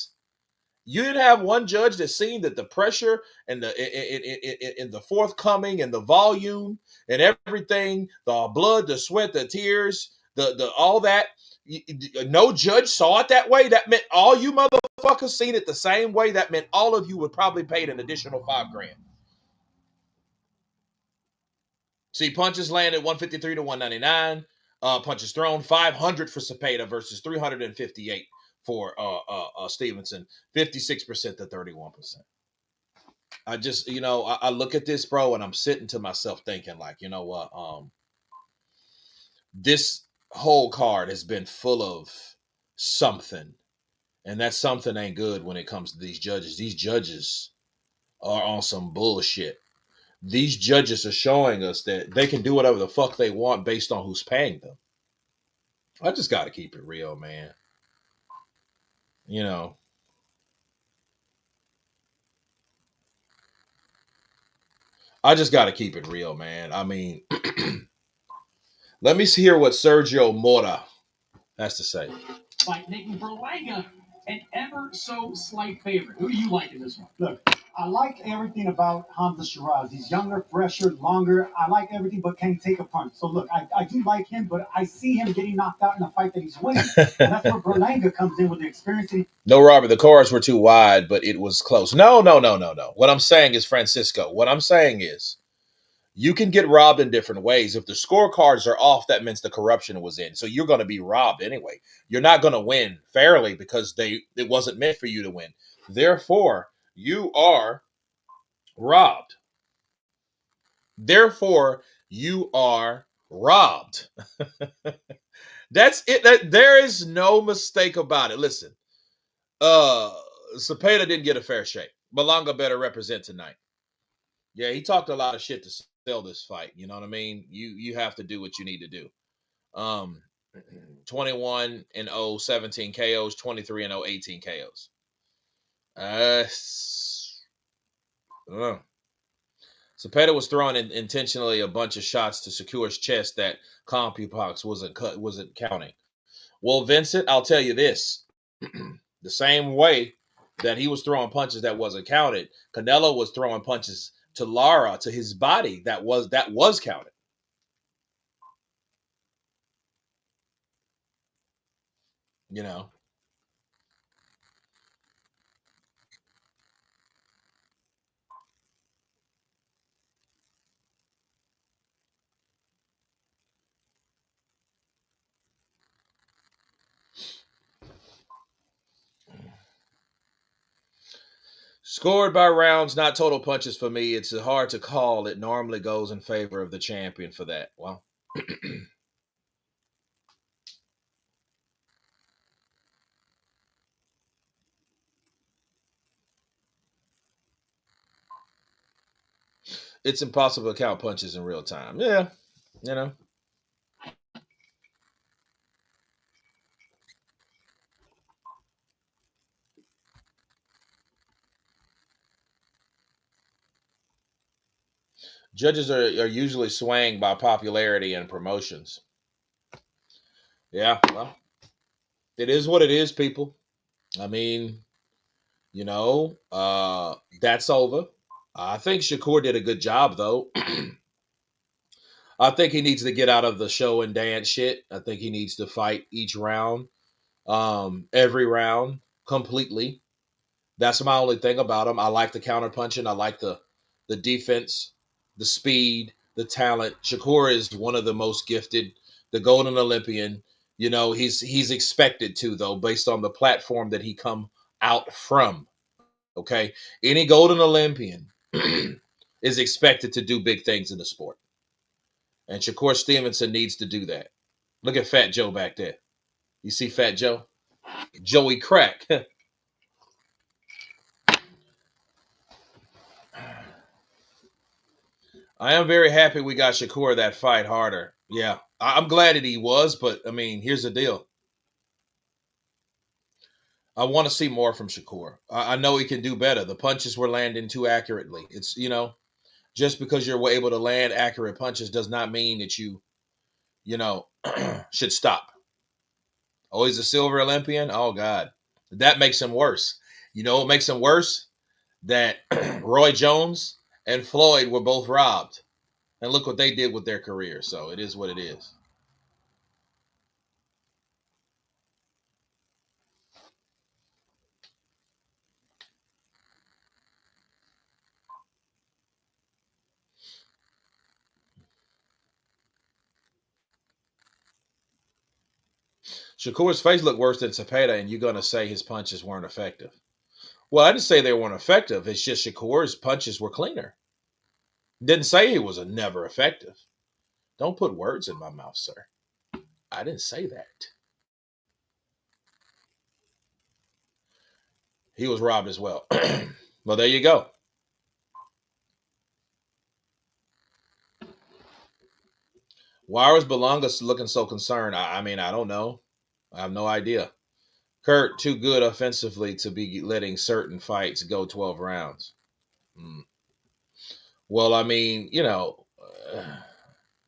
You didn't have one judge that seen that the pressure and the forthcoming and the volume and everything, the blood, the sweat, the tears, the all that. No judge saw it that way. That meant all you motherfuckers seen it the same way. That meant all of you would probably paid an additional $5,000. See, punches landed 153 to 199. Punches thrown 500 for Zepeda versus 358 for Stevenson. 56% to 31%. I just, I look at this, bro, and I'm sitting to myself thinking, like, you know what? This whole card has been full of something, and that something ain't good when it comes to these judges. These judges are on some bullshit. These judges are showing us that they can do whatever the fuck they want based on who's paying them. I just got to keep it real, man. You know, I just got to keep it real, man. I mean, let me hear what Sergio Mora has to say. By making Berlanga an ever so slight favorite. Who do you like in this one? Look, I like everything about Hamzah Shiraz. He's younger, fresher, longer. I like everything, but can he take a punch? So look, I do like him, but I see him getting knocked out in a fight that he's winning. And that's where Berlanga comes in with the experience. No, Robert, the cars were too wide, but it was close. No, no, no, no, no. What I'm saying is, Francisco, what I'm saying is, you can get robbed in different ways. If the scorecards are off, that means the corruption was in. So you're going to be robbed anyway. You're not going to win fairly because it wasn't meant for you to win. Therefore, you are robbed. Therefore, you are robbed. That's it. There is no mistake about it. Listen, uh, Zepeda didn't get a fair shake. Balanga better represent tonight. Yeah, he talked a lot of shit to sell this fight. You know what I mean? You have to do what you need to do. Um, 21 and 0, 17 KOs, 23 and 0, 18 KOs. I don't know. Zepeda was throwing intentionally a bunch of shots to Shakur's chest that CompuBox wasn't counting. Well, Vincent, I'll tell you this: the same way that he was throwing punches that wasn't counted, Canelo was throwing punches to Lara, to his body that was counted. You know, scored by rounds, not total punches for me. It's hard to call. It normally goes in favor of the champion for that. Well, it's impossible to count punches in real time. Yeah, you know. Judges are usually swaying by popularity and promotions. Yeah, well, it is what it is, people. I mean, that's over. I think Shakur did a good job, though. I think he needs to get out of the show and dance shit. I think he needs to fight each round, every round, completely. That's my only thing about him. I like the counter punching. I like the defense, the speed, the talent. Shakur is one of the most gifted, the Golden Olympian. He's expected to, though, based on the platform that he come out from. Okay, any Golden Olympian is expected to do big things in the sport, and Shakur Stevenson needs to do that. Look at Fat Joe back there. You see Fat Joe? Joey Crack. I am very happy we got Shakur that fight harder. Yeah, I'm glad that he was, but I mean, here's the deal. I want to see more from Shakur. I know he can do better. The punches were landing too accurately. It's Just because you're able to land accurate punches does not mean that you know, should stop. Oh, he's a silver Olympian. Oh God, that makes him worse. You know what makes him worse? That Roy Jones and Floyd were both robbed, and look what they did with their career. So it is what it is. Shakur's face looked worse than Zepeda, and you're gonna say his punches weren't effective. Well, I didn't say they weren't effective. It's just Shakur's punches were cleaner. Didn't say he was a never effective. Don't put words in my mouth, sir. I didn't say that. He was robbed as well. Well, there you go. Why was Balanga looking so concerned? I mean, I don't know. I have no idea. Kurt too good offensively to be letting certain fights go 12 rounds. Mm. Well, I mean,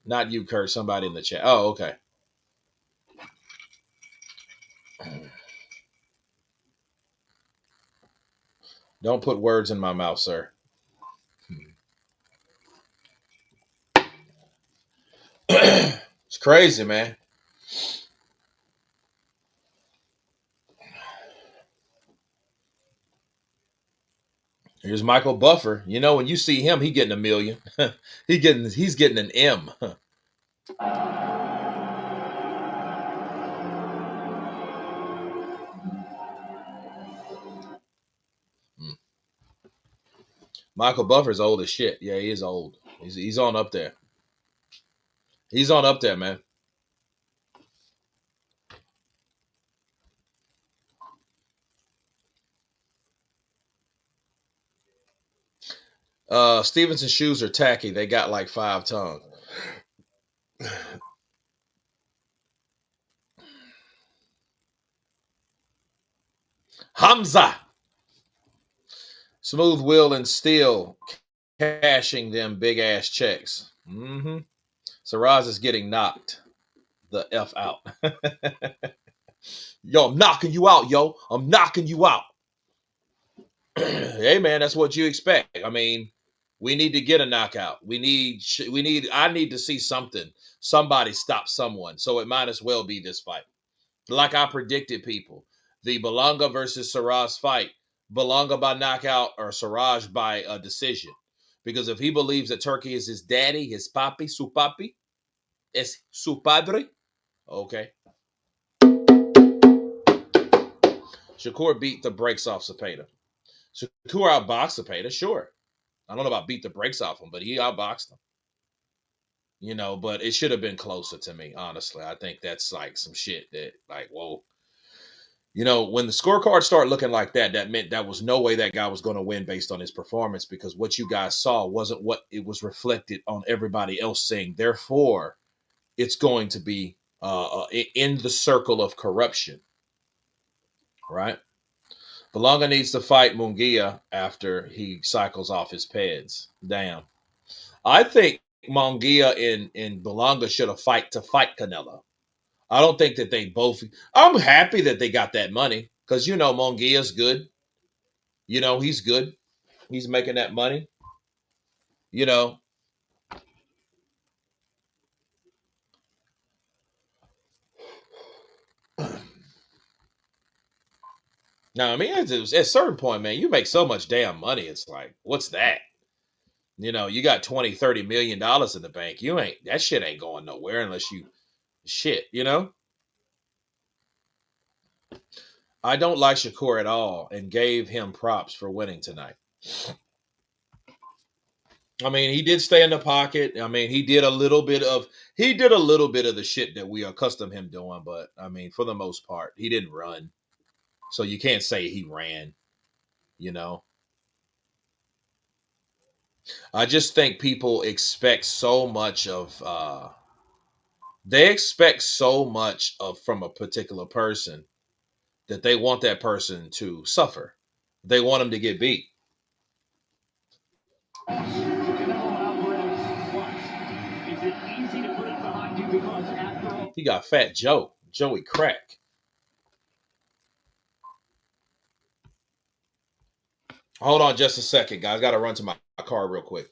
not you, Kurt. Somebody in the chat. Oh, okay. Don't put words in my mouth, sir. It's crazy, man. Here's Michael Buffer. You know, when you see him, he getting a million. He's getting an M. Michael Buffer's old as shit. Yeah, he is old. He's on up there. He's on up there, man. Stevenson's shoes are tacky. They got like 5 tongues. Hamzah. Smooth will and still cashing them big ass checks. Mm-hmm. Shiraz is getting knocked the F out. Yo, I'm knocking you out, yo. I'm knocking you out. Hey man, that's what you expect. I mean, we need to get a knockout. I need to see something. Somebody stop someone. So it might as well be this fight. Like I predicted, people. The Balanga versus Shiraz fight. Balanga by knockout or Shiraz by a decision. Because if he believes that Turkey is his daddy, his papi, su papi, es su padre, okay. Shakur beat the brakes off Zepeda. Shakur outboxed Zepeda, sure. I don't know about beat the brakes off him, but he outboxed him. But it should have been closer to me, honestly. I think that's like some shit that, like, whoa. When the scorecards start looking like that, that meant that was no way that guy was going to win based on his performance because what you guys saw wasn't what it was reflected on everybody else saying. Therefore, it's going to be in the circle of corruption, right? Balanga needs to fight Mungia after he cycles off his pads. Damn. I think Mungia and Balanga should have fight Canelo. I don't think that they both. I'm happy that they got that money because Mungia's good. He's good. He's making that money. You know. Now, I mean, at a certain point, man, you make so much damn money. It's like, what's that? You got 20, $30 million in the bank. That shit ain't going nowhere unless you shit. I don't like Shakur at all, and gave him props for winning tonight. I mean, he did stay in the pocket. I mean, he did a little bit of the shit that we accustomed him doing, but I mean, for the most part, he didn't run. So you can't say he ran, you know. I just think people expect so much of they expect so much of from a particular person that they want that person to suffer. They want him to get beat. because after all, He got Fat Joe, Joey Crack. Hold on just a second, guys. Got to run to my car real quick.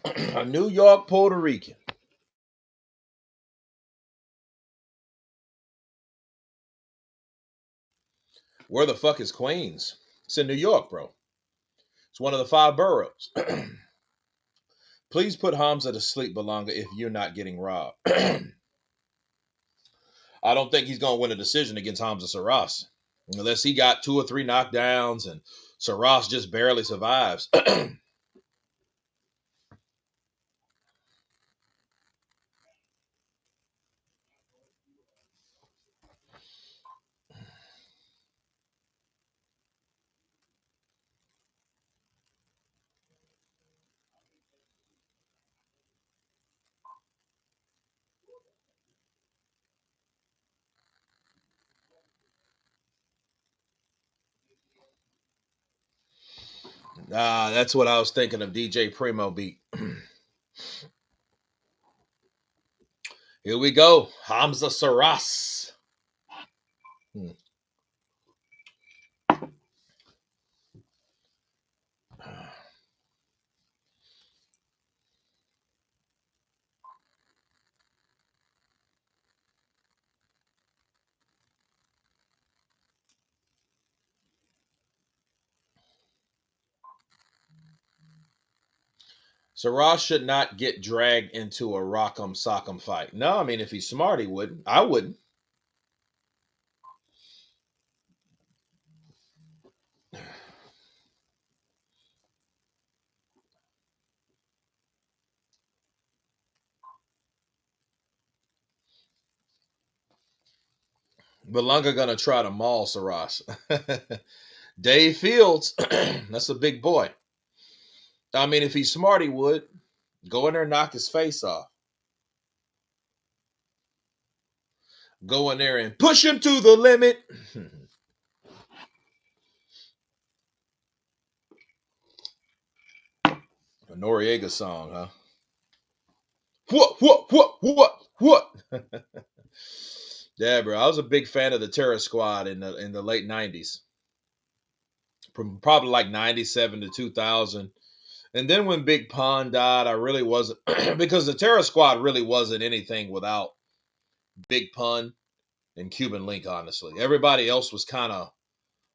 A New York Puerto Rican. Where the fuck is Queens? It's in New York, bro. It's one of the 5 boroughs. Please put Hamzah to sleep, Balanga, if you're not getting robbed. I don't think he's going to win a decision against Hamzah Shiraz. Unless he got 2 or 3 knockdowns and Shiraz just barely survives. That's what I was thinking of DJ Primo beat. Here we go. Hamzah Shiraz. Hmm. Shiraz should not get dragged into a rock'em sock'em fight. No, I mean, if he's smart, he wouldn't. I wouldn't. Berlanga gonna try to maul Shiraz. Dave Fields, that's a big boy. I mean, if he's smart, he would go in there and knock his face off. Go in there and push him to the limit. A Noriega song, huh? What? Yeah, bro. I was a big fan of the Terror Squad in the late '90s, from probably like '97 to 2000. And then when Big Pun died, I really wasn't because the Terror Squad really wasn't anything without Big Pun and Cuban Link. Honestly, everybody else was kind of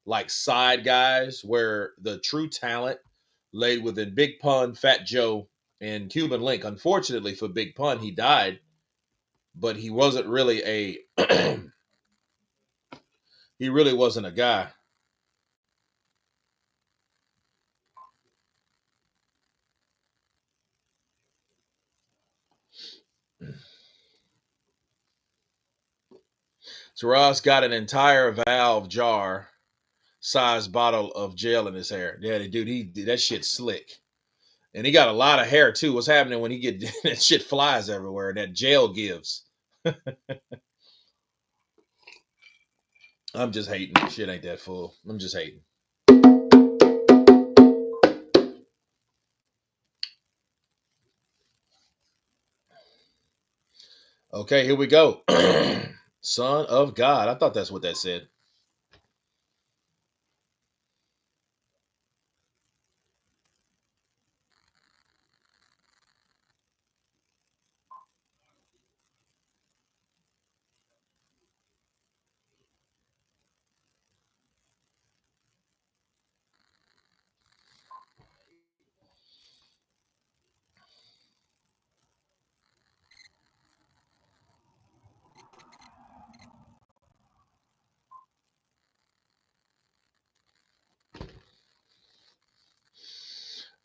like side guys where the true talent laid within Big Pun, Fat Joe, and Cuban Link. Unfortunately for Big Pun, he died, but he wasn't really a he really wasn't a guy. So Ross got an entire valve jar sized bottle of gel in his hair. Yeah, dude, he that shit slick. And he got a lot of hair too. What's happening when he get that shit flies everywhere? That gel gives. I'm just hating. Shit ain't that full. I'm just hating. Okay, here we go. Son of God. I thought that's what that said.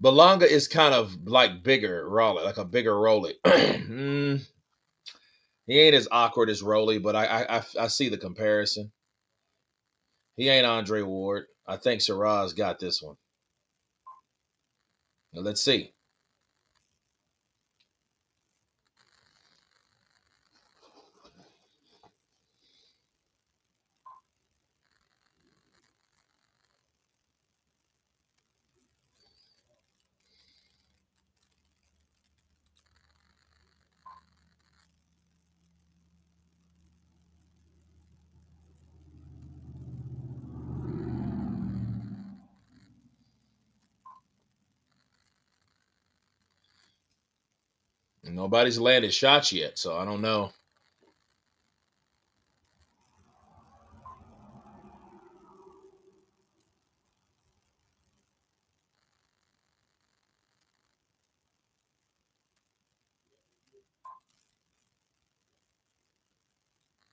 Balanga is kind of like bigger, Raleigh, like a bigger Rolly. He ain't as awkward as Rolly, but I see the comparison. He ain't Andre Ward. I think Shiraz got this one. Now, let's see. Nobody's landed shots yet, so I don't know.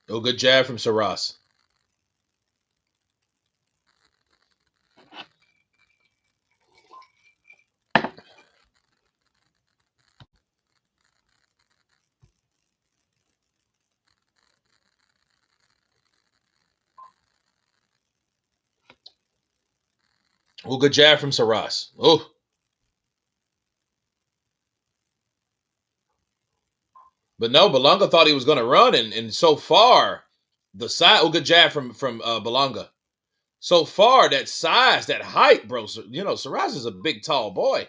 Oh, good jab from Saras. Oh, good jab from Saras. Oh, but no, Balanga thought he was going to run, and so far, the side. Oh, good jab from Balanga. So far, that size, that height, bro. You know, Shiraz is a big, tall boy.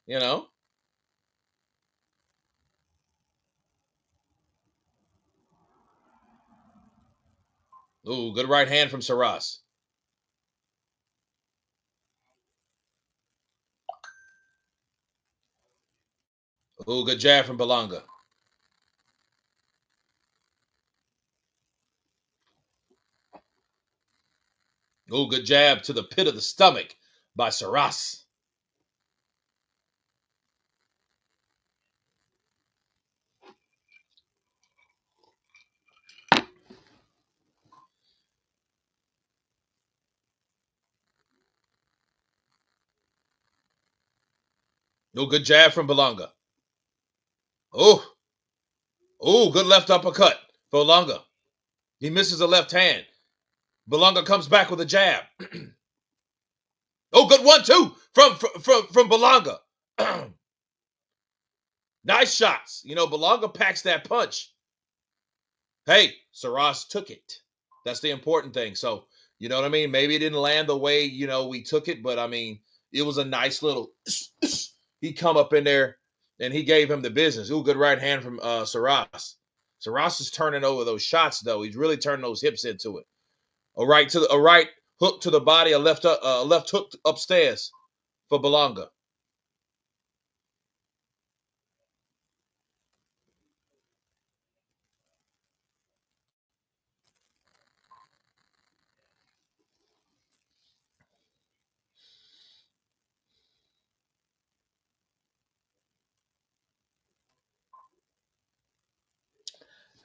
You know. Ooh, good right hand from Shiraz. Ooh, good jab from Balanga. Ooh, good jab to the pit of the stomach by Shiraz. Ooh, good jab from Balanga. Ooh, ooh, good left uppercut for Balanga. He misses the left hand. Balanga comes back with a jab. Oh, good 1-2 from Balanga. Nice shots. You know, Balanga packs that punch. Hey, Saras took it. That's the important thing. So, you know what I mean? Maybe it didn't land the way, we took it, but I mean, it was a nice little he come up in there and he gave him the business. Ooh, good right hand from Saras. Saras is turning over those shots though. He's really turning those hips into it. A right hook to the body, a left hook upstairs for Balanga.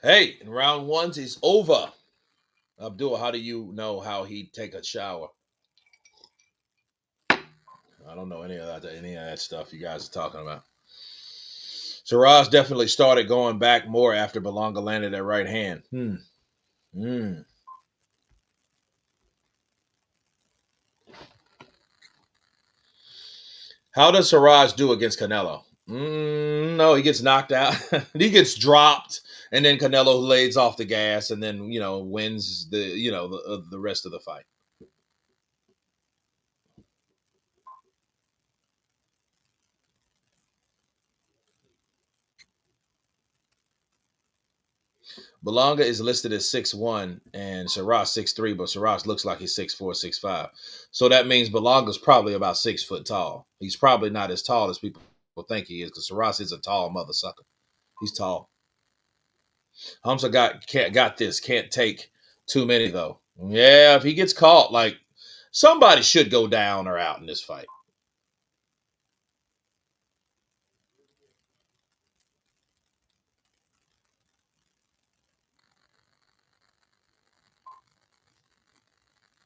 Hey, in round ones is over. Abdul, how do you know how he take a shower? I don't know any of that stuff you guys are talking about. Shiraz definitely started going back more after Balanga landed that right hand. Hmm. How does Shiraz do against Canelo? No, he gets knocked out. He gets dropped, and then Canelo lays off the gas, and then wins the rest of the fight. Balanga is listed as 6'1" and Shiraz 6'3", but Shiraz looks like he's 6'4", 6'5". So that means Balanga's probably about 6 foot tall. He's probably not as tall as people think he is, because Shiraz is a tall mother sucker. He's tall. Hamzah got this. Can't take too many though. Yeah, if he gets caught, like somebody should go down or out in this fight.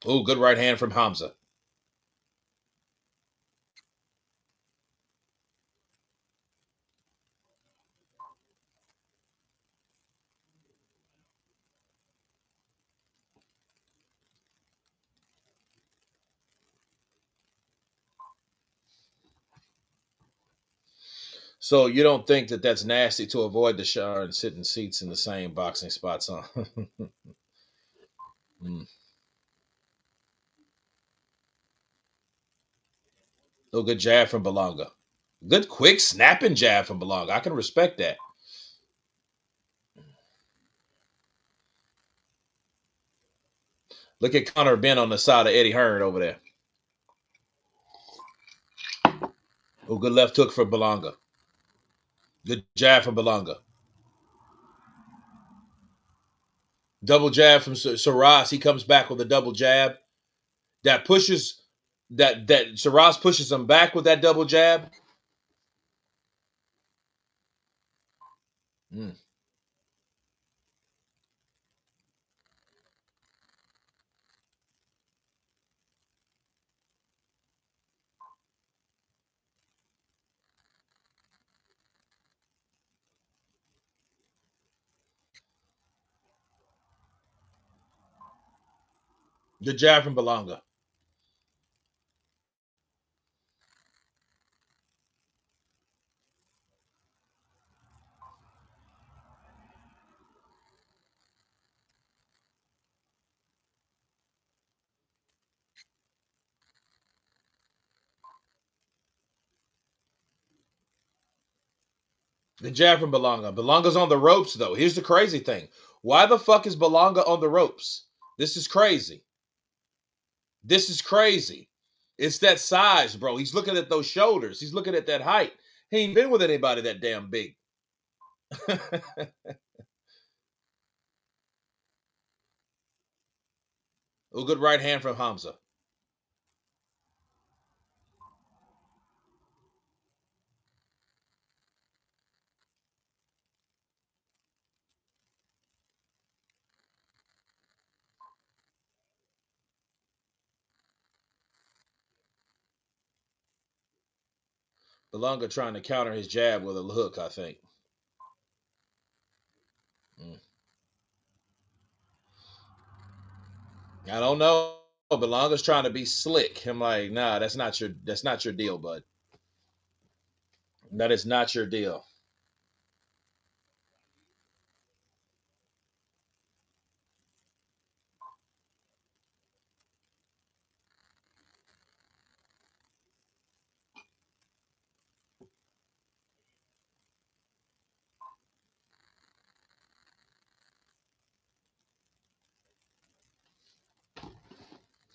Oh, good right hand from Hamzah. So you don't think that that's nasty to avoid the shower and sit in seats in the same boxing spots, huh? Mm. Oh, good jab from Balanga. Good quick snapping jab from Balanga. I can respect that. Look at Connor Ben on the side of Eddie Hearn over there. Oh, good left hook for Balanga. Good jab from Balanga. Double jab from Shiraz. He comes back with a double jab that pushes that Shiraz pushes him back with that double jab. Mm. Good jab from Balanga. Good jab from Balanga. Balanga's on the ropes though. Here's the crazy thing. Why the fuck is Balanga on the ropes? This is crazy. This is crazy. It's that size, bro. He's looking at those shoulders. He's looking at that height. He ain't been with anybody that damn big. Oh, good right hand from Hamzah. Balanga trying to counter his jab with a hook, I think. Mm. I don't know. Balanga's trying to be slick. I'm like, nah, that's not your deal, bud. That is not your deal.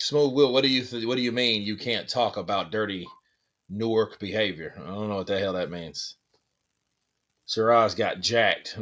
Smooth Will, what do you mean you can't talk about dirty Newark behavior? I don't know what the hell that means. Shiraz got jacked.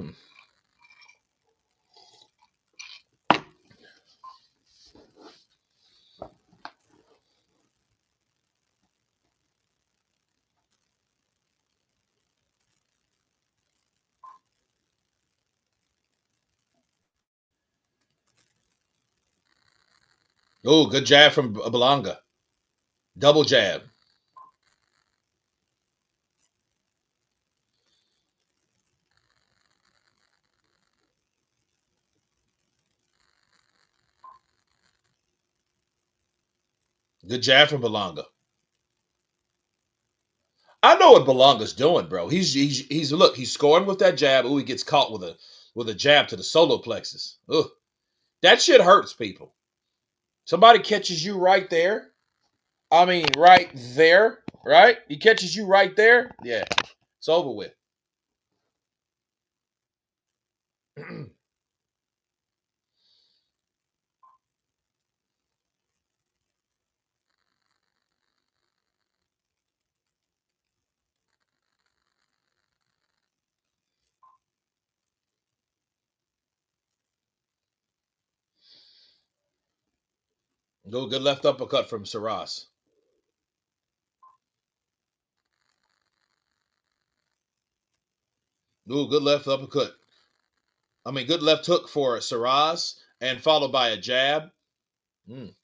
Oh, good jab from Balanga. Double jab. Good jab from Balanga. I know what Balanga's doing, bro. He's look. He's scoring with that jab. Oh, he gets caught with a jab to the solar plexus. Ugh, that shit hurts people. Somebody catches you right there. I mean, right there, right? He catches you right there. Yeah, it's over with. Go good left uppercut from Shiraz. Ooh, good left uppercut. I mean, good left hook for Shiraz, and followed by a jab. Mm.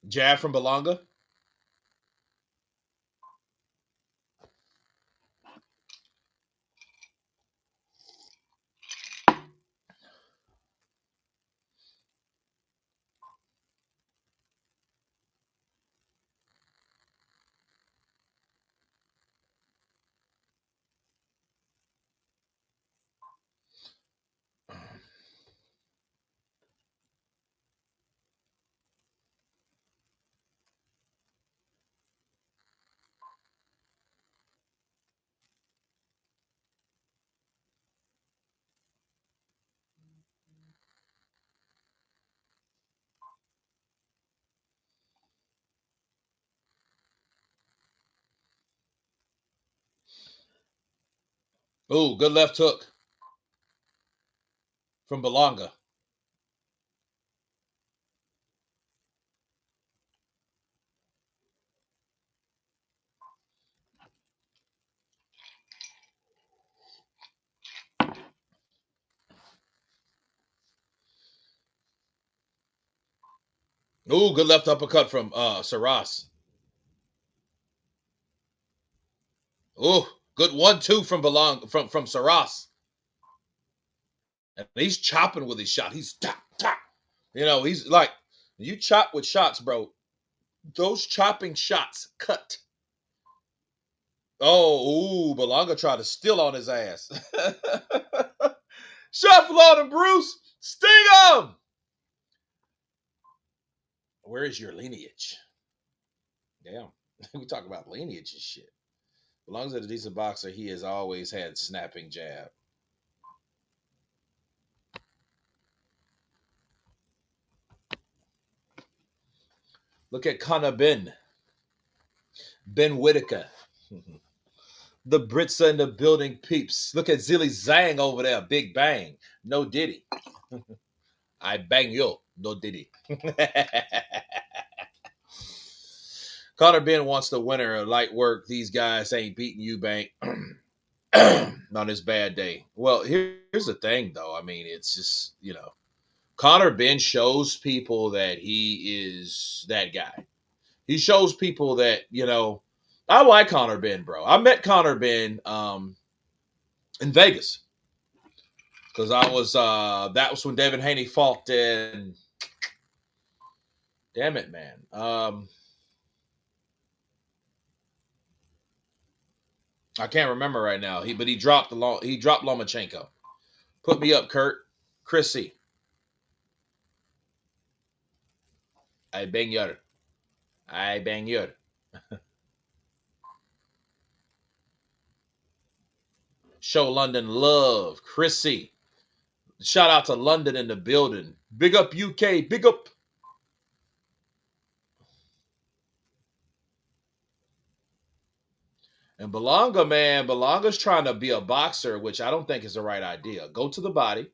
Jab from Balanga. Ooh, good left hook from Balanga. Ooh, good left uppercut from Shiraz. Ooh, good 1-2 from from Shiraz. And he's chopping with his shot. He's tap tap. You know, he's like you chop with shots, bro. Those chopping shots cut. Oh, ooh, Balanga tried to steal on his ass. Shuffle on him, Bruce. Sting him. Where is your lineage? Damn. We talk about lineage and shit. Belongs as a decent boxer, he has always had snapping jab. Look at Connor Ben Whitaker. The Brits are in the building, peeps. Look at Zilly Zhang over there. Big bang. No Diddy. I bang you. No Diddy. Connor Ben wants the winner of light work. These guys ain't beating you, Bank, on this bad day. Well, here's the thing, though. I mean, it's just, Connor Ben shows people that he is that guy. He shows people that, I like Connor Ben, bro. I met Connor Ben in Vegas because that was when Devin Haney fought in, damn it, man. I can't remember right now. But he dropped Lomachenko. Put me up, Kurt. Chrissy. I bang your. I bang your. Show London love. Chrissy. Shout out to London in the building. Big up UK. Big up. And Balanga, man, Balanga's trying to be a boxer, which I don't think is the right idea. Go to the body.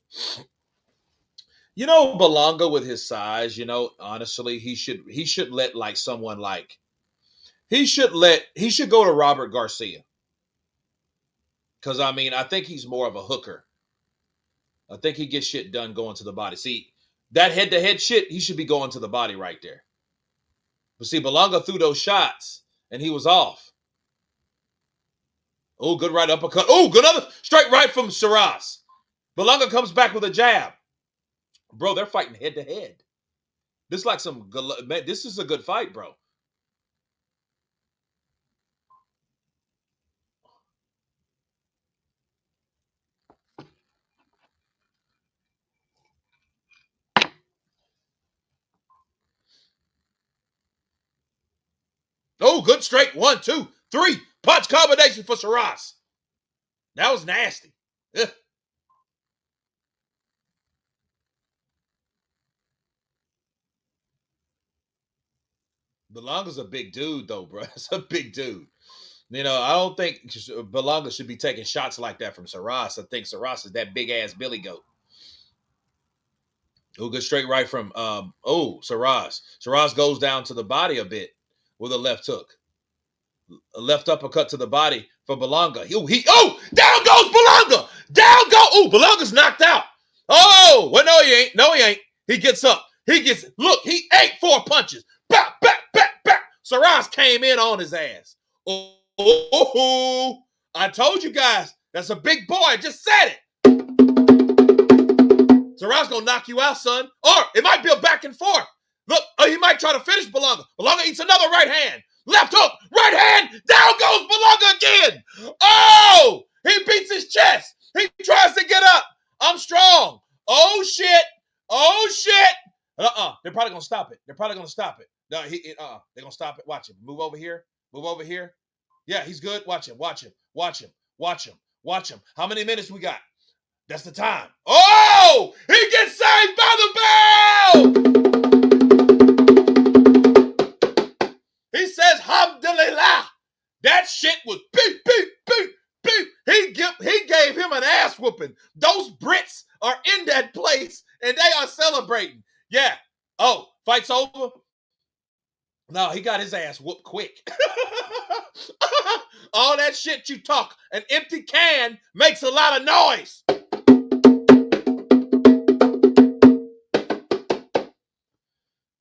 Balanga with his size, honestly, he should let like someone like he should go to Robert Garcia. Cause I mean, I think he's more of a hooker. I think he gets shit done going to the body. See, that head-to-head shit, he should be going to the body right there. But see, Balanga threw those shots, and he was off. Oh, good right uppercut. Oh, good other straight right from Shiraz. Berlanga comes back with a jab. Bro, they're fighting head to head. This is like some good, man, this is a good fight, bro. Oh, good straight. 1, 2, 3. Punch combination for Shiraz. That was nasty. Ugh. Belanga's a big dude, though, bro. It's a big dude. You know, I don't think Balanga should be taking shots like that from Shiraz. I think Shiraz is that big ass Billy goat. Oh, good straight right from Shiraz. Shiraz goes down to the body a bit with a left hook. A left uppercut to the body for Balanga. Down goes Balanga. Down go. Oh, Balanga's knocked out. Oh, well, no, he ain't. No, he ain't. He gets up. He ate 4 punches. Back, back, back, back. Shiraz came in on his ass. Oh, I told you guys, that's a big boy. I just said it. Shiraz gonna knock you out, son. Or it might be a back and forth. Look, he might try to finish Balanga. Balanga eats another right hand. Left hook, right hand, down goes Balanga again. Oh, he beats his chest. He tries to get up. I'm strong. Oh, shit. Oh, shit. They're probably going to stop it. No, they're going to stop it. Watch him. Move over here. Yeah, he's good. Watch him. How many minutes we got? That's the time. Oh, he gets saved by the bell. He says, Alhamdulillah. That shit was beep, beep, beep, beep. He gave him an ass whooping. Those Brits are in that place and they are celebrating. Yeah. Oh, fight's over? No, he got his ass whooped quick. All that shit you talk, an empty can makes a lot of noise.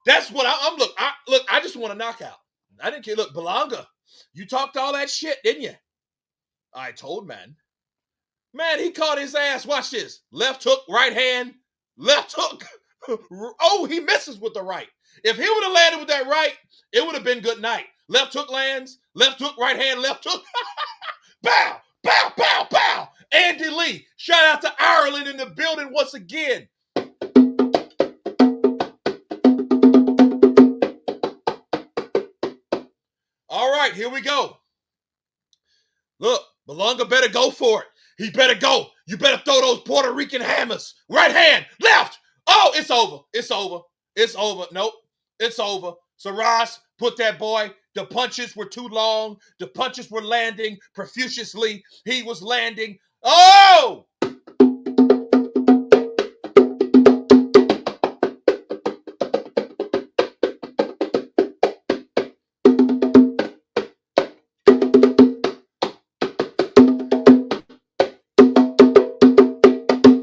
That's what I'm look, I just want a knockout. I didn't care. Look, Balanga, you talked all that shit, didn't you? I told man. Man, he caught his ass. Watch this. Left hook, right hand, left hook. Oh, he misses with the right. If he would have landed with that right, it would have been good night. Left hook lands, left hook, right hand, left hook. Bow, bow, bow, bow. Andy Lee, shout out to Ireland in the building once again. All right, here we go. Look, Balanga better go for it. He better go. You better throw those Puerto Rican hammers. Right hand, left. Oh, it's over. Nope, it's over. Shiraz put that boy. The punches were too long. The punches were landing profusely. He was landing. Oh!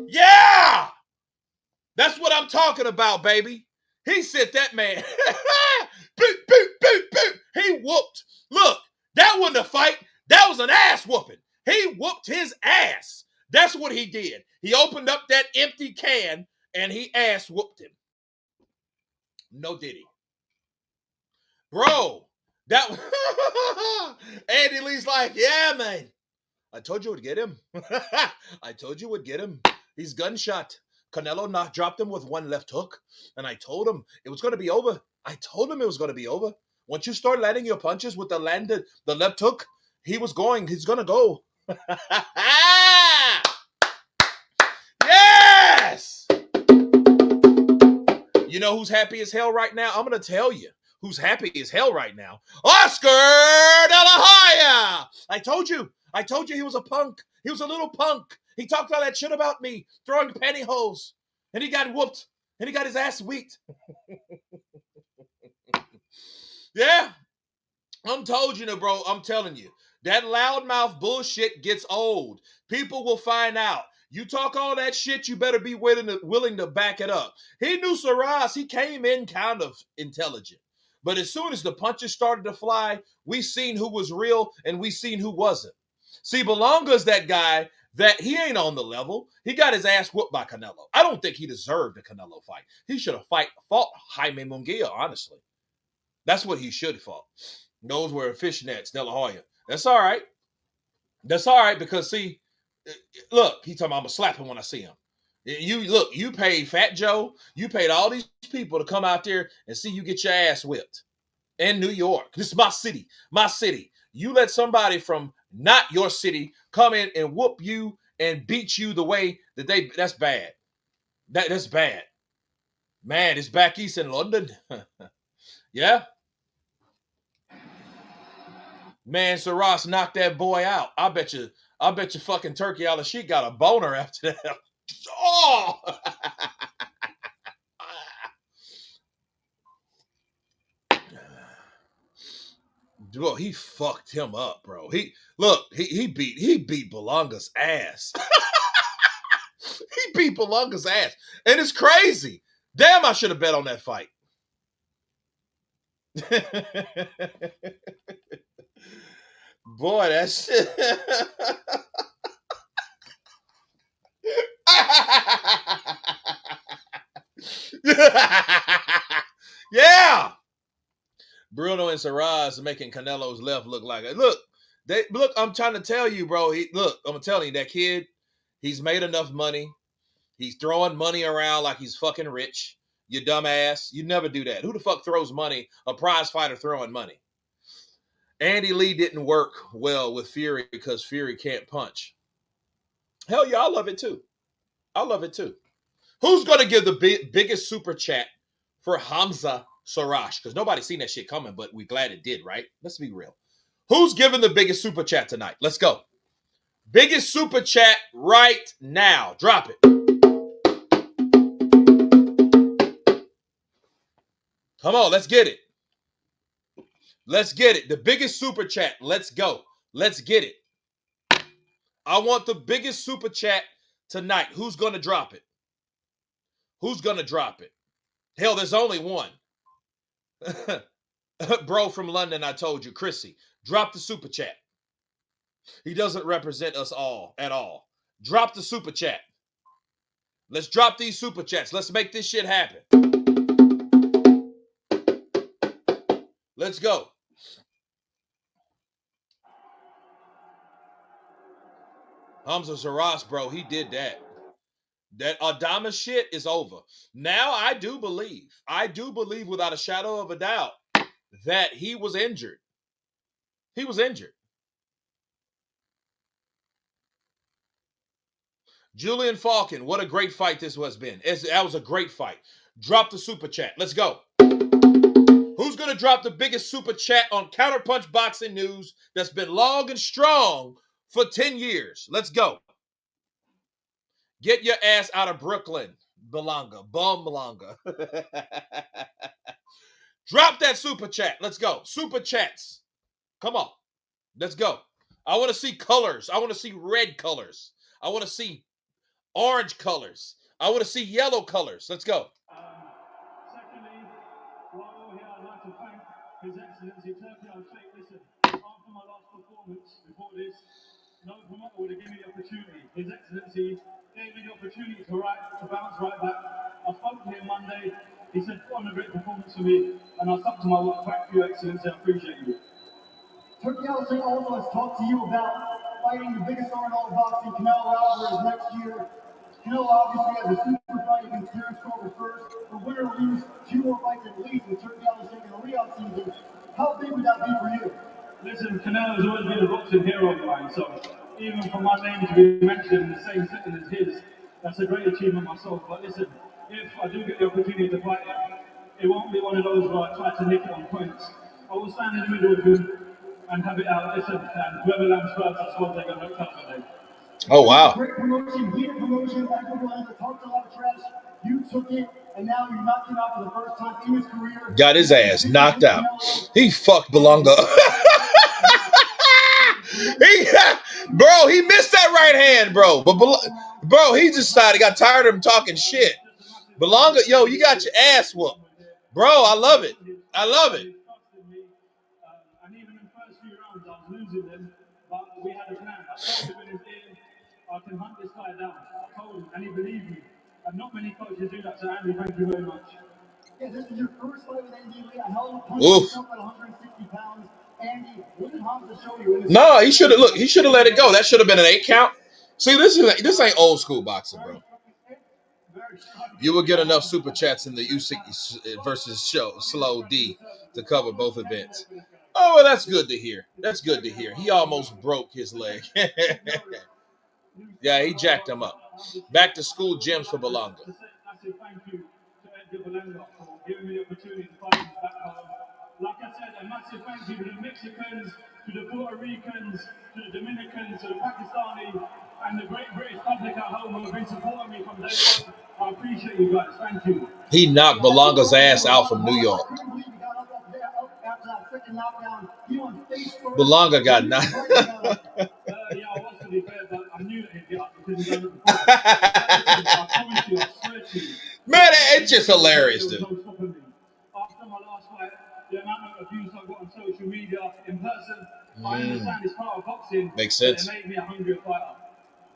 Yeah! That's what I'm talking about, baby. He sent that man. Boop, boop, boop, boop. He whooped. Look, that wasn't a fight. That was an ass whooping. He whooped his ass. That's what he did. He opened up that empty can and he ass whooped him. No diddy. Bro, that Andy Lee's like, yeah, man. I told you it would get him. I told you it would get him. He's gunshot. Canelo dropped him with one left hook, and I told him it was going to be over. Once you start landing your punches with the left hook, he's going to go. Yes! You know who's happy as hell right now? I'm going to tell you who's happy as hell right now. Oscar De La Hoya! I told you he was a punk. He was a little punk. He talked all that shit about me, throwing pantyhose. And he got whooped. And he got his ass wheat. Yeah. I'm telling you. That loudmouth bullshit gets old. People will find out. You talk all that shit, you better be willing to back it up. He knew Shiraz. He came in kind of intelligent. But as soon as the punches started to fly, we seen who was real and we seen who wasn't. See, Belanga's that guy that he ain't on the level. He got his ass whooped by Canelo. I don't think he deserved a Canelo fight. He should have fought Jaime Munguia, honestly. That's what he should have fought. Those were fishnets, De La Hoya. That's all right. That's all right because see, look, he talking about I'm gonna slap him when I see him. You look, you paid Fat Joe, you paid all these people to come out there and see you get your ass whipped in New York. This is my city, my city. You let somebody from not your city come in and whoop you and beat you the way that that's bad. That's bad. Man, it's back east in London. Yeah. Man, Shiraz knocked that boy out. I bet you fucking Turkey Al Sheik got a boner after that. Oh, bro, he fucked him up, bro. He beat Belanga's ass. He beat Belanga's ass, and it's crazy. Damn, I should have bet on that fight. Boy, that shit. Yeah. Bruno and Shiraz making Canelo's left look like it. Look. I'm trying to tell you, bro. I'm telling you, that kid, he's made enough money. He's throwing money around like he's fucking rich. You dumbass. You never do that. Who the fuck throws money? A prize fighter throwing money. Andy Lee didn't work well with Fury because Fury can't punch. Hell yeah, I love it too. I love it too. Who's gonna give the biggest super chat for Hamzah Sarash? Because nobody's seen that shit coming, but we glad it did, right? Let's be real. Who's giving the biggest super chat tonight? Let's go. Biggest super chat right now. Drop it. Come on, let's get it. Let's get it. The biggest super chat. Let's go. Let's get it. I want the biggest super chat tonight. Who's going to drop it? Who's going to drop it? Hell, there's only one. Bro from London, I told you, Chrissy. Drop the super chat. He doesn't represent us all at all. Drop the super chat. Let's drop these super chats. Let's make this shit happen. Let's go. Hamzah Shiraz, bro, he did that. That Adama shit is over. Now I do believe without a shadow of a doubt that he was injured. He was injured. Julian Falcon, what a great fight this has been. That was a great fight. Drop the super chat. Let's go. Who's going to drop the biggest super chat on Counterpunch Boxing News that's been long and strong for 10 years? Let's go. Get your ass out of Brooklyn, Balanga. Bum Balanga. Drop that super chat. Let's go. Super chats. Come on. Let's go. I want to see colors. I want to see red colors. I want to see orange colors. I want to see yellow colors. Let's go. Secondly, while we're here, I'd like to thank His Excellency Turkey Al-Sheikh. Listen, after my last performance before this, no promoter would have given me the opportunity. His Excellency gave me the opportunity to bounce right back. I spoke to him Monday. He said, "What a great performance for me," and I stuck to my word. Thank you, Excellency. I appreciate you. Turkey Al-Sheikh also has talked to you about fighting the biggest star in all of boxing, Canelo Alvarez, next year. Canelo obviously has a super fight against Terence Crawford first. The winner lose 2 more fights at least with Turkey Al-Sheikh in the Riyadh season. How big would that be for you? Listen, Canelo's always been a boxing hero of mine, so even for my name to be mentioned in the same sitting as his, that's a great achievement myself. But listen, if I do get the opportunity to fight him, it won't be one of those where I try to nick it on points. I will stand in the middle with him and have it out. Listen, and whoever lands first, I suppose they're going to look tough for them. Oh, wow. Great promotion, heated promotion. Edgar Balanga talked a lot of trash. You took it, and now you knocked him out for the first time in his career. Got his ass knocked out. He fucked Balanga. Bro, he missed that right hand, bro. But Bro, he just started, got tired of him talking shit. Balanga, yo, you got your ass whooped. Bro, I love it. I love it. And even in the first few rounds, I was losing them, but we had a plan. I told him in his ear, I can hunt this guy down. I told him, and he believed me. And not many coaches do that, so Andy, thank you very much. Yeah, this is your first fight with Andy Lee. I held him punch myself at 160 pounds. Andy, what did Hamzah show you? No, he should have look. He should have let it go. That should have been an 8 count. See, this ain't old school boxing, bro. You will get enough super chats in the Usyk versus show Slow D to cover both events. Oh, well, that's good to hear. That's good to hear. He almost broke his leg. Yeah, he jacked him up. Back to school gyms for Balanga. Massive thank you to Edgar Berlanga for giving me the opportunity to fight back home. Like I said, a massive thank you to the Mexicans, to the Puerto Ricans, to the Dominicans, to the Pakistanis, and the great British public at home who have been supporting me from day one. I appreciate you guys. Thank you. He knocked Belanga's ass out from New York. Belanga got knocked. Yeah, I was to be fair, but I knew that he'd get up because he's done it before. I promise you, I swear to you. Man, it's just hilarious, dude. After my last fight, the amount of abuse I got on social media, in person, I understand it's part of boxing. Makes sense. It made me a hungry fighter.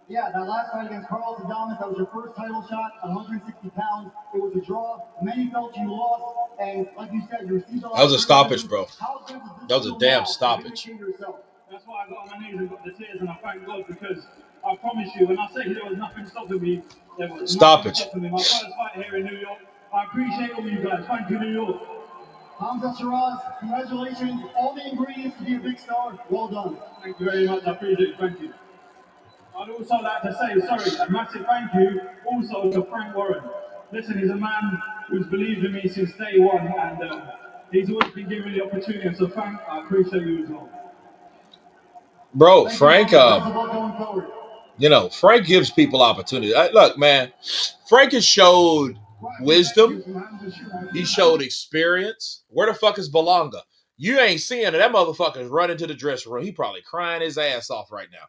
Yeah, that last fight against Carlos Adames, that was your first title shot at 160 pounds. It was a draw. Many felt you lost, and like you said, you received a lot. That was a stoppage, bro. That was a damn stoppage. That's why I got on my knees and got the tears, and I thank God because I promise you, when I say there was nothing stopping me, there was nothing stopping me. My first fight here in New York. I appreciate all you guys. Thank you, New York. Hamzah Shiraz, congratulations. All the ingredients to be a big star. Well done. Thank you very much. I appreciate it. Thank you. I'd also like to say, a massive thank you also to Frank Warren. Listen, he's a man who's believed in me since day one, and he's always been giving me the opportunity. So, Frank, I appreciate you as well. Bro, Frank, Frank gives people opportunity. Look, man, Frank has showed wisdom. He showed experience. Where the fuck is Balanga? You ain't seeing it. That motherfucker's running to the dressing room. He probably crying his ass off right now.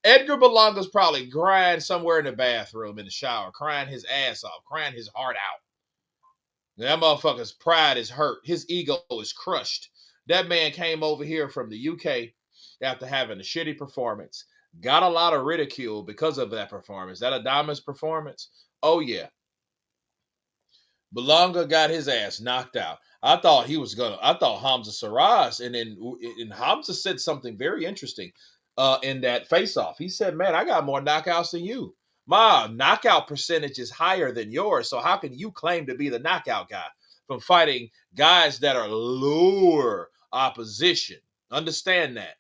Edgar Belanga's probably crying somewhere in the bathroom, in the shower, crying his ass off, crying his heart out. That motherfucker's pride is hurt. His ego is crushed. That man came over here from the UK after having a shitty performance. Got a lot of ridicule because of that performance. That Adames performance. Oh, yeah. Balanga got his ass knocked out. I thought Hamzah Shiraz, and Hamzah said something very interesting in that face-off. He said, man, I got more knockouts than you. My knockout percentage is higher than yours, so how can you claim to be the knockout guy from fighting guys that are lower opposition? Understand that.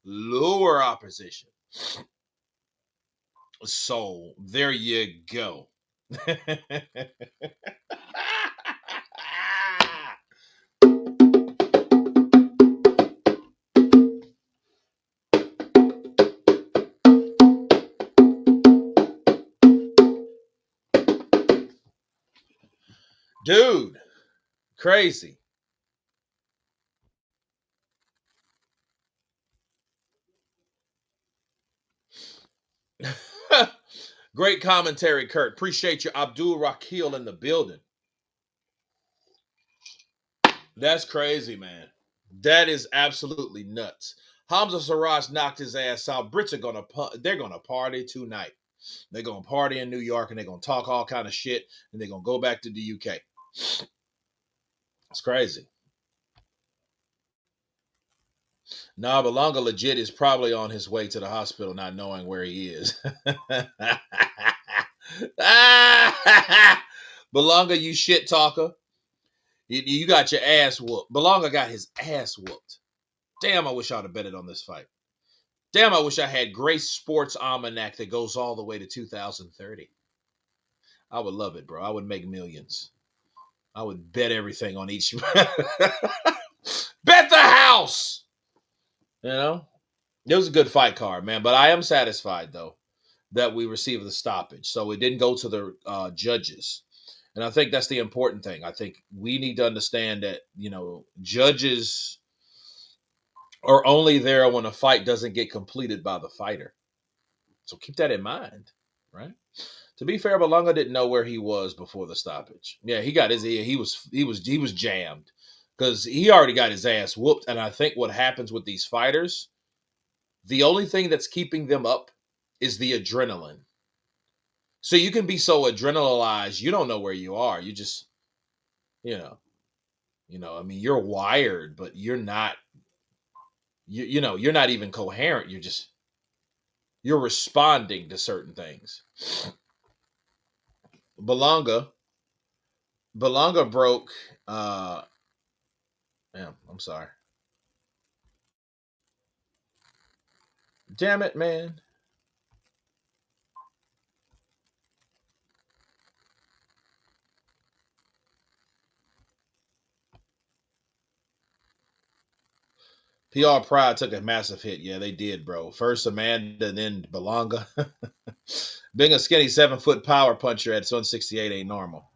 Lower opposition. So, there you go. Dude, crazy. Great commentary, Kurt. Appreciate you, Abdul Rakil, in the building. That's crazy, man. That is absolutely nuts. Hamzah Shiraz knocked his ass out. Brits are they're gonna party tonight. They're gonna party in New York and they're gonna talk all kind of shit and they're gonna go back to the UK. It's crazy. Nah, Balanga legit is probably on his way to the hospital, not knowing where he is. Balanga, you shit talker. You got your ass whooped. Balanga got his ass whooped. Damn, I wish I'd have betted on this fight. Damn, I wish I had Grace Sports Almanac that goes all the way to 2030. I would love it, bro. I would make millions. I would bet everything on each. Bet the house! You know? It was a good fight card, man. But I am satisfied, though, that we received the stoppage. So it didn't go to the judges. And I think that's the important thing. I think we need to understand that, judges are only there when a fight doesn't get completed by the fighter. So keep that in mind, right? To be fair, Balanga didn't know where he was before the stoppage. Yeah, he got his ear. He was jammed because he already got his ass whooped. And I think what happens with these fighters, the only thing that's keeping them up is the adrenaline. So you can be so adrenalized, you don't know where you are. You just, you know, I mean, you're wired, but you're not. You're not even coherent. You're responding to certain things. Balanga, Balanga broke. Damn, I'm sorry. Damn it, man. PR Pride took a massive hit. Yeah, they did, bro. First Amanda, then Balanga. Being a skinny 7 foot power puncher at 168 ain't normal.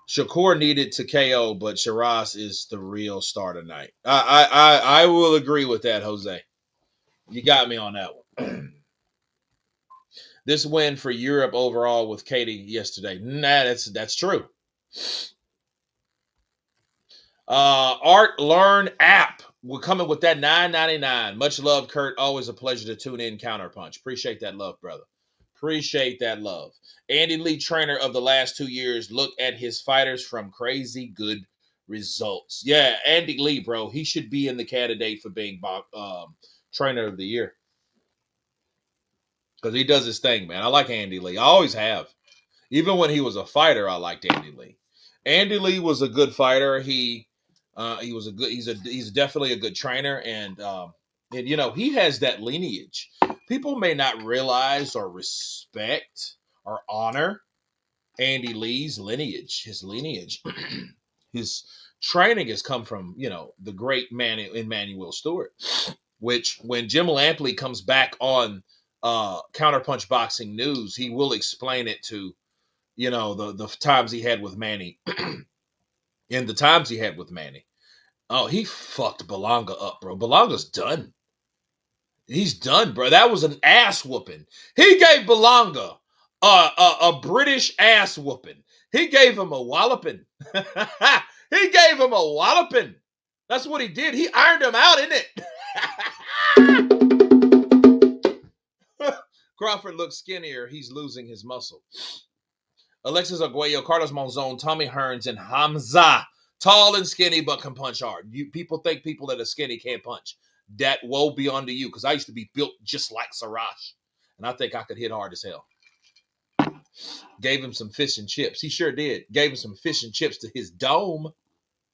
Shakur needed to KO, but Shiraz is the real star tonight. I will agree with that, Jose. You got me on that one. This win for Europe overall with Katie yesterday. Nah, that's true. Art Learn app. We're coming with that $9.99. Much love, Kurt. Always a pleasure to tune in. Counterpunch. Appreciate that love, brother. Appreciate that love. Andy Lee, trainer of the last 2 years. Look at his fighters from crazy good results. Yeah, Andy Lee, bro. He should be in the candidate for being trainer of the year because he does his thing, man. I like Andy Lee. I always have. Even when he was a fighter, I liked Andy Lee. Andy Lee was a good fighter. He was a good. He's definitely a good trainer, and he has that lineage. People may not realize or respect or honor Andy Lee's lineage. His lineage, his training has come from the great man Emmanuel Stewart. Which when Jim Lampley comes back on Counterpunch Boxing News, he will explain it to the times he had with Manny and the times he had with Manny. Oh, he fucked Balanga up, bro. Balanga's done. He's done, bro. That was an ass whooping. He gave Balanga a British ass whooping. He gave him a walloping. He gave him a walloping. That's what he did. He ironed him out, isn't it? Crawford looks skinnier. He's losing his muscle. Alexis Arguello, Carlos Monzon, Tommy Hearns, and Hamzah. Tall and skinny, but can punch hard. People think people that are skinny can't punch. That woe be unto you, because I used to be built just like Sarash. And I think I could hit hard as hell. Gave him some fish and chips. He sure did. Gave him some fish and chips to his dome.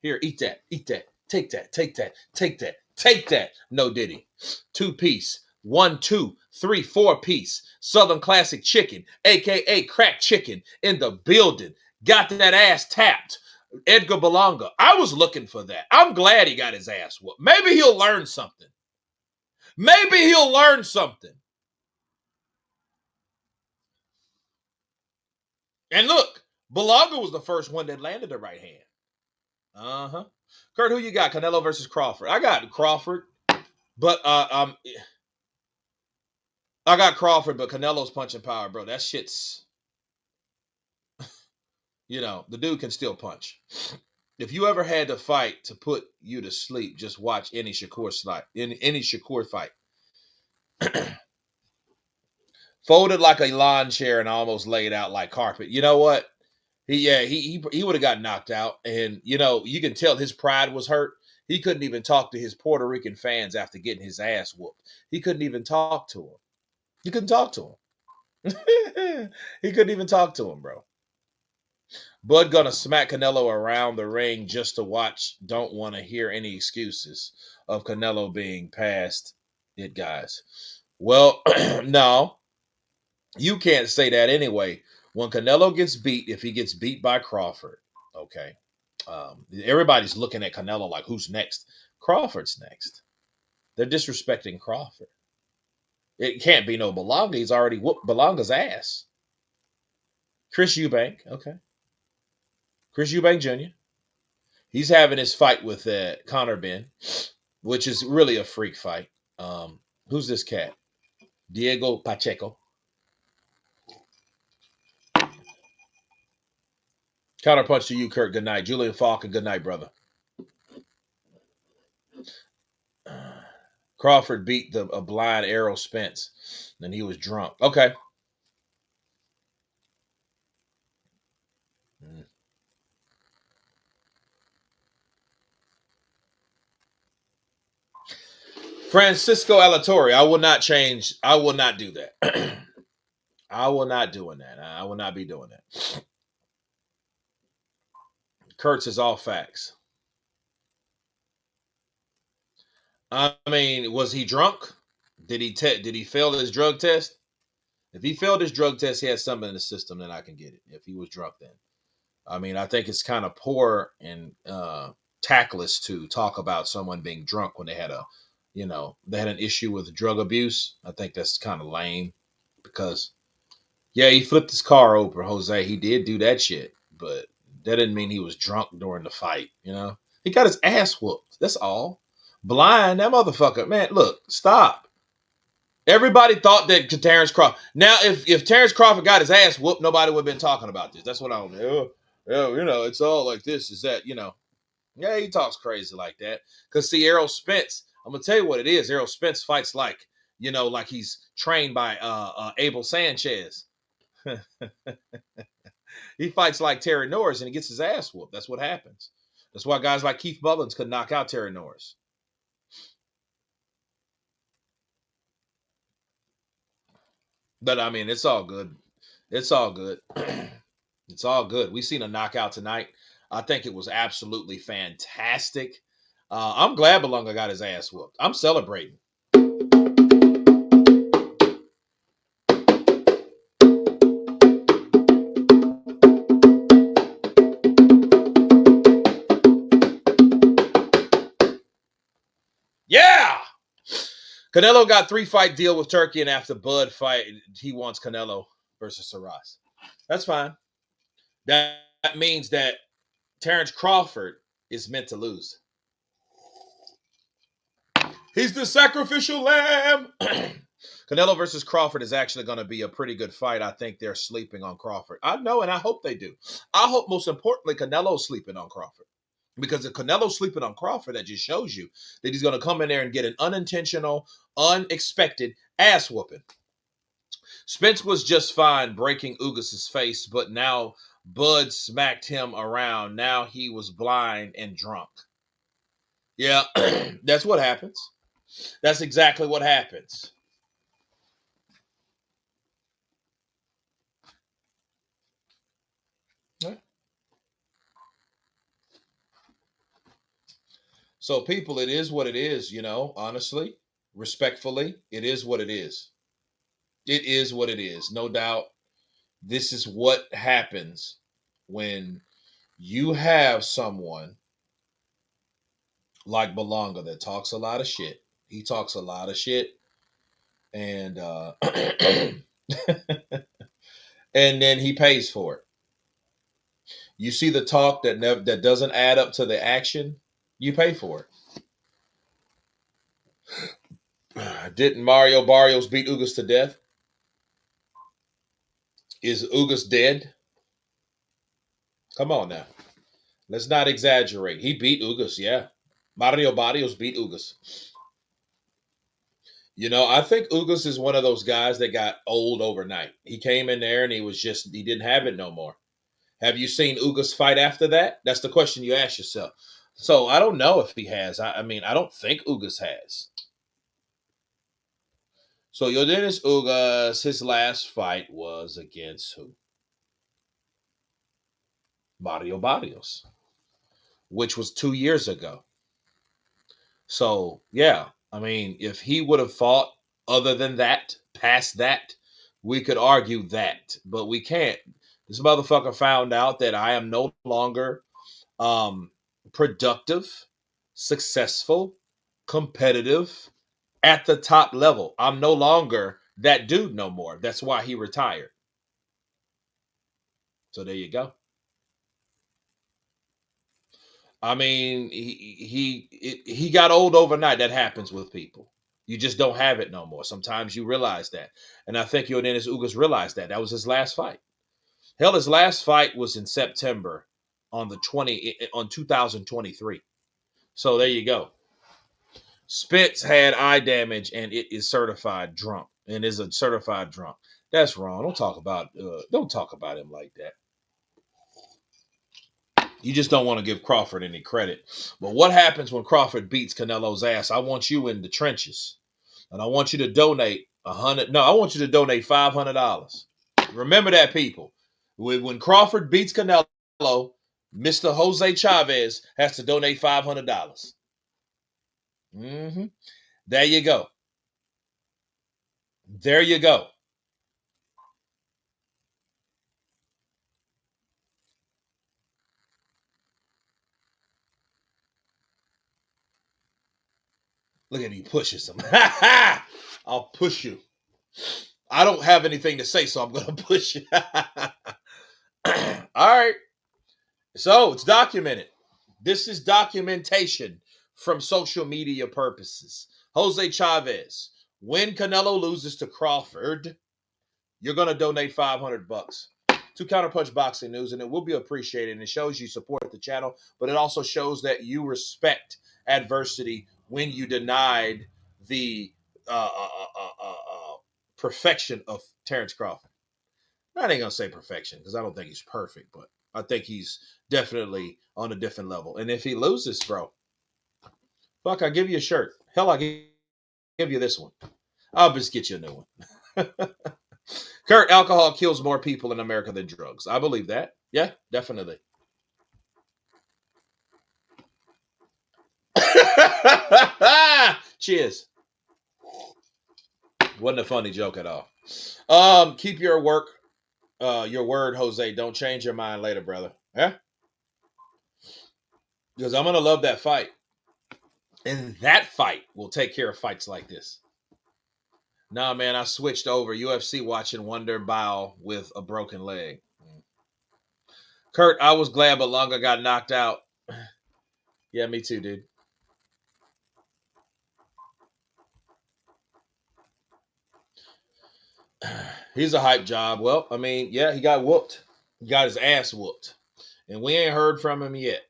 Here, eat that, eat that, take that, take that, take that, take that. No diddy. 2-piece. 1, 2, 3, 4-piece Southern Classic Chicken, aka crack chicken, in the building. Got that ass tapped. Edgar Berlanga. I was looking for that. I'm glad he got his ass whooped. Maybe he'll learn something. Maybe he'll learn something. And look, Balanga was the first one that landed the right hand. Uh-huh. Kurt, who you got? Canelo versus Crawford. I got Crawford, but I got Crawford, but Canelo's punching power, bro. That shit's, the dude can still punch. If you ever had to fight to put you to sleep, just watch any Shakur fight. Any Shakur fight. Folded like a lawn chair and almost laid out like carpet. You know what? He would have got knocked out, and you can tell his pride was hurt. He couldn't even talk to his Puerto Rican fans after getting his ass whooped. He couldn't even talk to him. He couldn't talk to him. He couldn't even talk to him, bro. Bud gonna smack Canelo around the ring just to watch. Don't want to hear any excuses of Canelo being past it, guys. Well, no, you can't say that anyway. When Canelo gets beat, if he gets beat by Crawford, okay, everybody's looking at Canelo like, who's next? Crawford's next. They're disrespecting Crawford. It can't be no Balanga. He's already whooped Balanga's ass. Chris Eubank, okay. Chris Eubank Jr. He's having his fight with Connor Ben, which is really a freak fight. Who's this cat? Diego Pacheco. Counterpunch to you, Kurt. Good night. Julian Falk, and good night, brother. Crawford beat a blind Errol Spence, and he was drunk. Okay. Mm. Francisco Alatorre. I will not change. I will not do that. I will not doing that. I will not be doing that. Kurtz is all facts. I mean, was he drunk? Did he fail his drug test? If he failed his drug test, he had something in the system, then I can get it. If he was drunk, then I mean, I think it's kind of poor and tactless to talk about someone being drunk when they had they had an issue with drug abuse. I think that's kind of lame because yeah, he flipped his car over, Jose. He did do that shit, but that didn't mean he was drunk during the fight. He got his ass whooped. That's all. Blind, that motherfucker. Man, look, stop. Everybody thought that Terrence Crawford. Now, if Terrence Crawford got his ass whooped, nobody would have been talking about this. That's what I don't know. Oh, it's all like this. Is that. Yeah, he talks crazy like that. Because see, Errol Spence, I'm gonna tell you what it is. Errol Spence fights like he's trained by Abel Sanchez. He fights like Terry Norris and he gets his ass whooped. That's what happens. That's why guys like Keith Mullins could knock out Terry Norris. But I mean, it's all good. It's all good. It's all good. We seen a knockout tonight. I think it was absolutely fantastic. I'm glad Balanga got his ass whooped. I'm celebrating. Yeah. Canelo got 3-fight deal with Turkey, and after Bud fight, he wants Canelo versus Shiraz. That's fine. That means that Terrence Crawford is meant to lose. He's the sacrificial lamb. Canelo versus Crawford is actually going to be a pretty good fight. I think they're sleeping on Crawford. I know, and I hope they do. I hope most importantly Canelo's sleeping on Crawford. Because if Canelo's sleeping on Crawford, that just shows you that he's going to come in there and get an unintentional, unexpected ass whooping. Spence was just fine breaking Ugas's face, but now Bud smacked him around. Now he was blind and drunk. Yeah, that's what happens. That's exactly what happens. So, people, it is what it is, honestly, respectfully, it is what it is. It is what it is. No doubt. This is what happens when you have someone like Balanga that talks a lot of shit. He talks a lot of shit. And and then he pays for it. You see the talk that doesn't add up to the action, you pay for it. Didn't Mario Barrios beat Ugas to death? Is Ugas dead? Come on now. Let's not exaggerate. He beat Ugas, yeah. Mario Barrios beat Ugas. I think Ugas is one of those guys that got old overnight. He came in there and he didn't have it no more. Have you seen Ugas fight after that? That's the question you ask yourself. So I don't know if he has. I mean, I don't think Ugas has. So Yordenis Ugas, his last fight was against who? Mario Barrios, which was 2 years ago. So yeah, I mean, if he would have fought other than that, past that, we could argue that, but we can't. This motherfucker found out that I am no longer um, productive, successful, competitive at the top level. I'm no longer that dude no more. That's why he retired. So there you go. I mean, he got old overnight. That happens with people. You just don't have it no more. Sometimes you realize that. And I think Yordenis Ugas realized that. That was his last fight. Hell, his last fight was in September on the 2023. So there you go. Spence had eye damage and it is certified drunk and is a certified drunk. That's wrong. Don't talk about him like that. You just don't want to give Crawford any credit. But what happens when Crawford beats Canelo's ass? I want you in the trenches. And I want you to donate I want you to donate $500. Remember that, people. When Crawford beats Canelo, Mr. Jose Chavez has to donate $500. Mm-hmm. There you go. There you go. Look at he pushes him. I'll push you. I don't have anything to say, so I'm going to push you. All right. So it's documented. This is documentation from social media purposes. Jose Chavez, when Canelo loses to Crawford, you're going to donate $500 to Counterpunch Boxing News, and it will be appreciated. And it shows you support the channel, but it also shows that you respect adversity when you denied the uh, uh, uh, uh, uh, perfection of Terrence Crawford. I ain't gonna say perfection because I don't think he's perfect, but I think he's definitely on a different level. And if he loses, bro, fuck, I'll give you a shirt. Hell, I'll give you this one. I'll just get you a new one. Kurt, alcohol kills more people in America than drugs. I believe that. Yeah, definitely. Cheers. Wasn't a funny joke at all. Keep your word, Jose. Don't change your mind later, brother. Yeah, because I'm gonna love that fight, and that fight will take care of fights like this. Nah, man, I switched over UFC watching Wonder Bow with a broken leg. Kurt, I was glad Balanga got knocked out. Yeah, me too, dude. He's a hype job. Well, I mean, yeah, he got whooped. He got his ass whooped. And we ain't heard from him yet.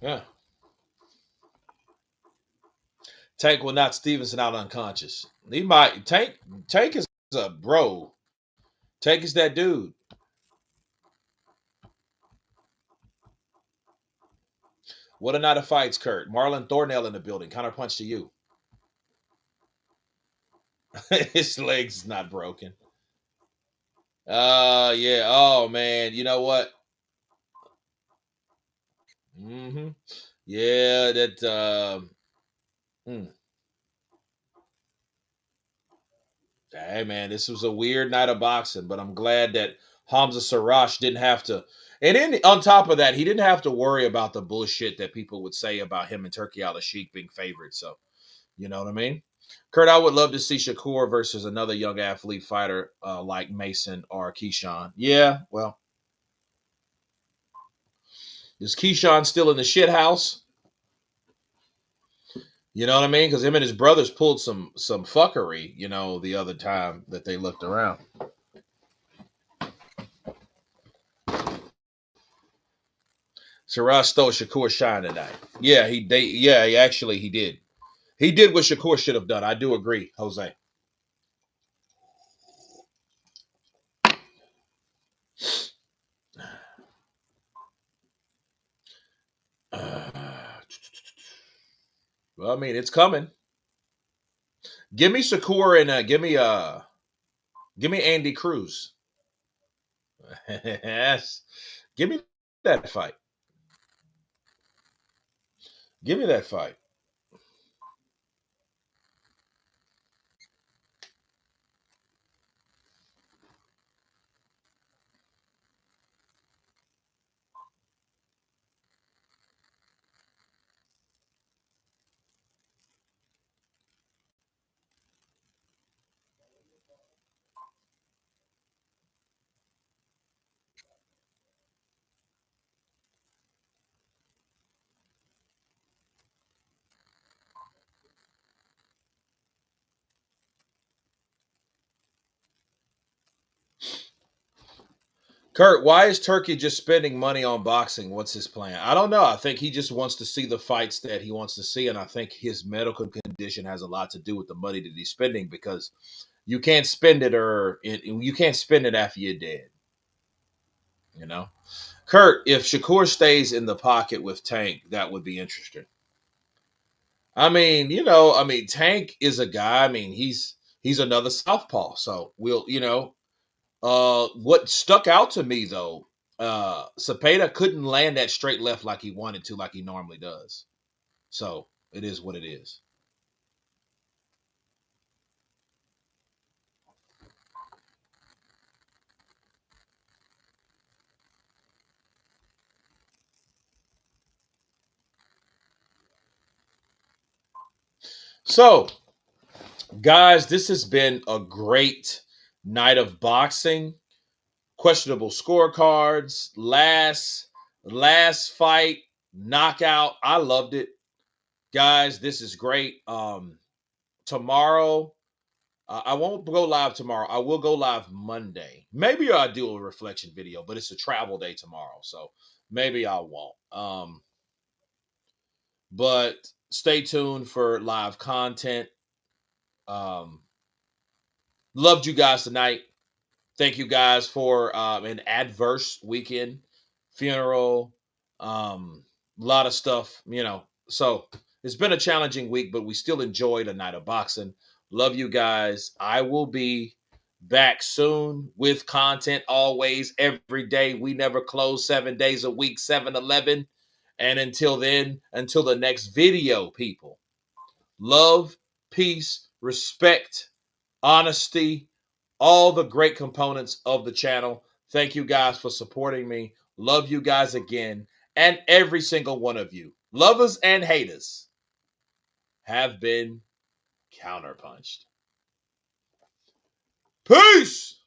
Yeah. Tank will knock Stevenson out unconscious. He might Tank is a bro. Tank is that dude. What a night of fights, Kurt. Marlon Thornell in the building. Counterpunch to you. His leg's not broken. Yeah. Oh man. You know what? Mm-hmm. Yeah, that mm. Hey man, this was a weird night of boxing, but I'm glad that Hamzah Sarash didn't have to. And then on top of that, he didn't have to worry about the bullshit that people would say about him and Turkey Al Sheik being favored. So you know what I mean? Kurt, I would love to see Shakur versus another young athlete fighter like Mason or Keyshawn. Yeah, well, is Keyshawn still in the shit house? You know what I mean? Because him and his brothers pulled some fuckery, the other time that they looked around. Shiraz stole Shakur's shine tonight. Yeah, he did. He did what Shakur should have done. I do agree, Jose. Well, I mean, it's coming. Give me Shakur and give me Andy Cruz. Yes. Give me that fight. Give me that fight. Kurt, why is Turkey just spending money on boxing? What's his plan? I don't know. I think he just wants to see the fights that he wants to see, and I think his medical condition has a lot to do with the money that he's spending because you can't spend it you can't spend it after you're dead. You know, Kurt, if Shakur stays in the pocket with Tank, that would be interesting. I mean, Tank is a guy. I mean, he's another southpaw. So what stuck out to me though, Zepeda couldn't land that straight left like he wanted to, like he normally does. So it is what it is. So, guys, this has been a great night of boxing. Questionable scorecards. Last fight knockout. I loved it, guys. This is great. Tomorrow I won't go live tomorrow. I will go live Monday. Maybe I'll do a reflection video, but it's a travel day tomorrow, so maybe I won't. But stay tuned for live content. Um, Loved you guys tonight. Thank you guys for an adverse weekend, funeral, a lot of stuff, So it's been a challenging week, but we still enjoyed a night of boxing. Love you guys. I will be back soon with content always, every day. We never close 7 days a week, 7-Eleven. And until then, until the next video, people, love, peace, respect, honesty, all the great components of the channel. Thank you guys for supporting me. Love you guys again. And every single one of you, lovers and haters, have been counterpunched. Peace!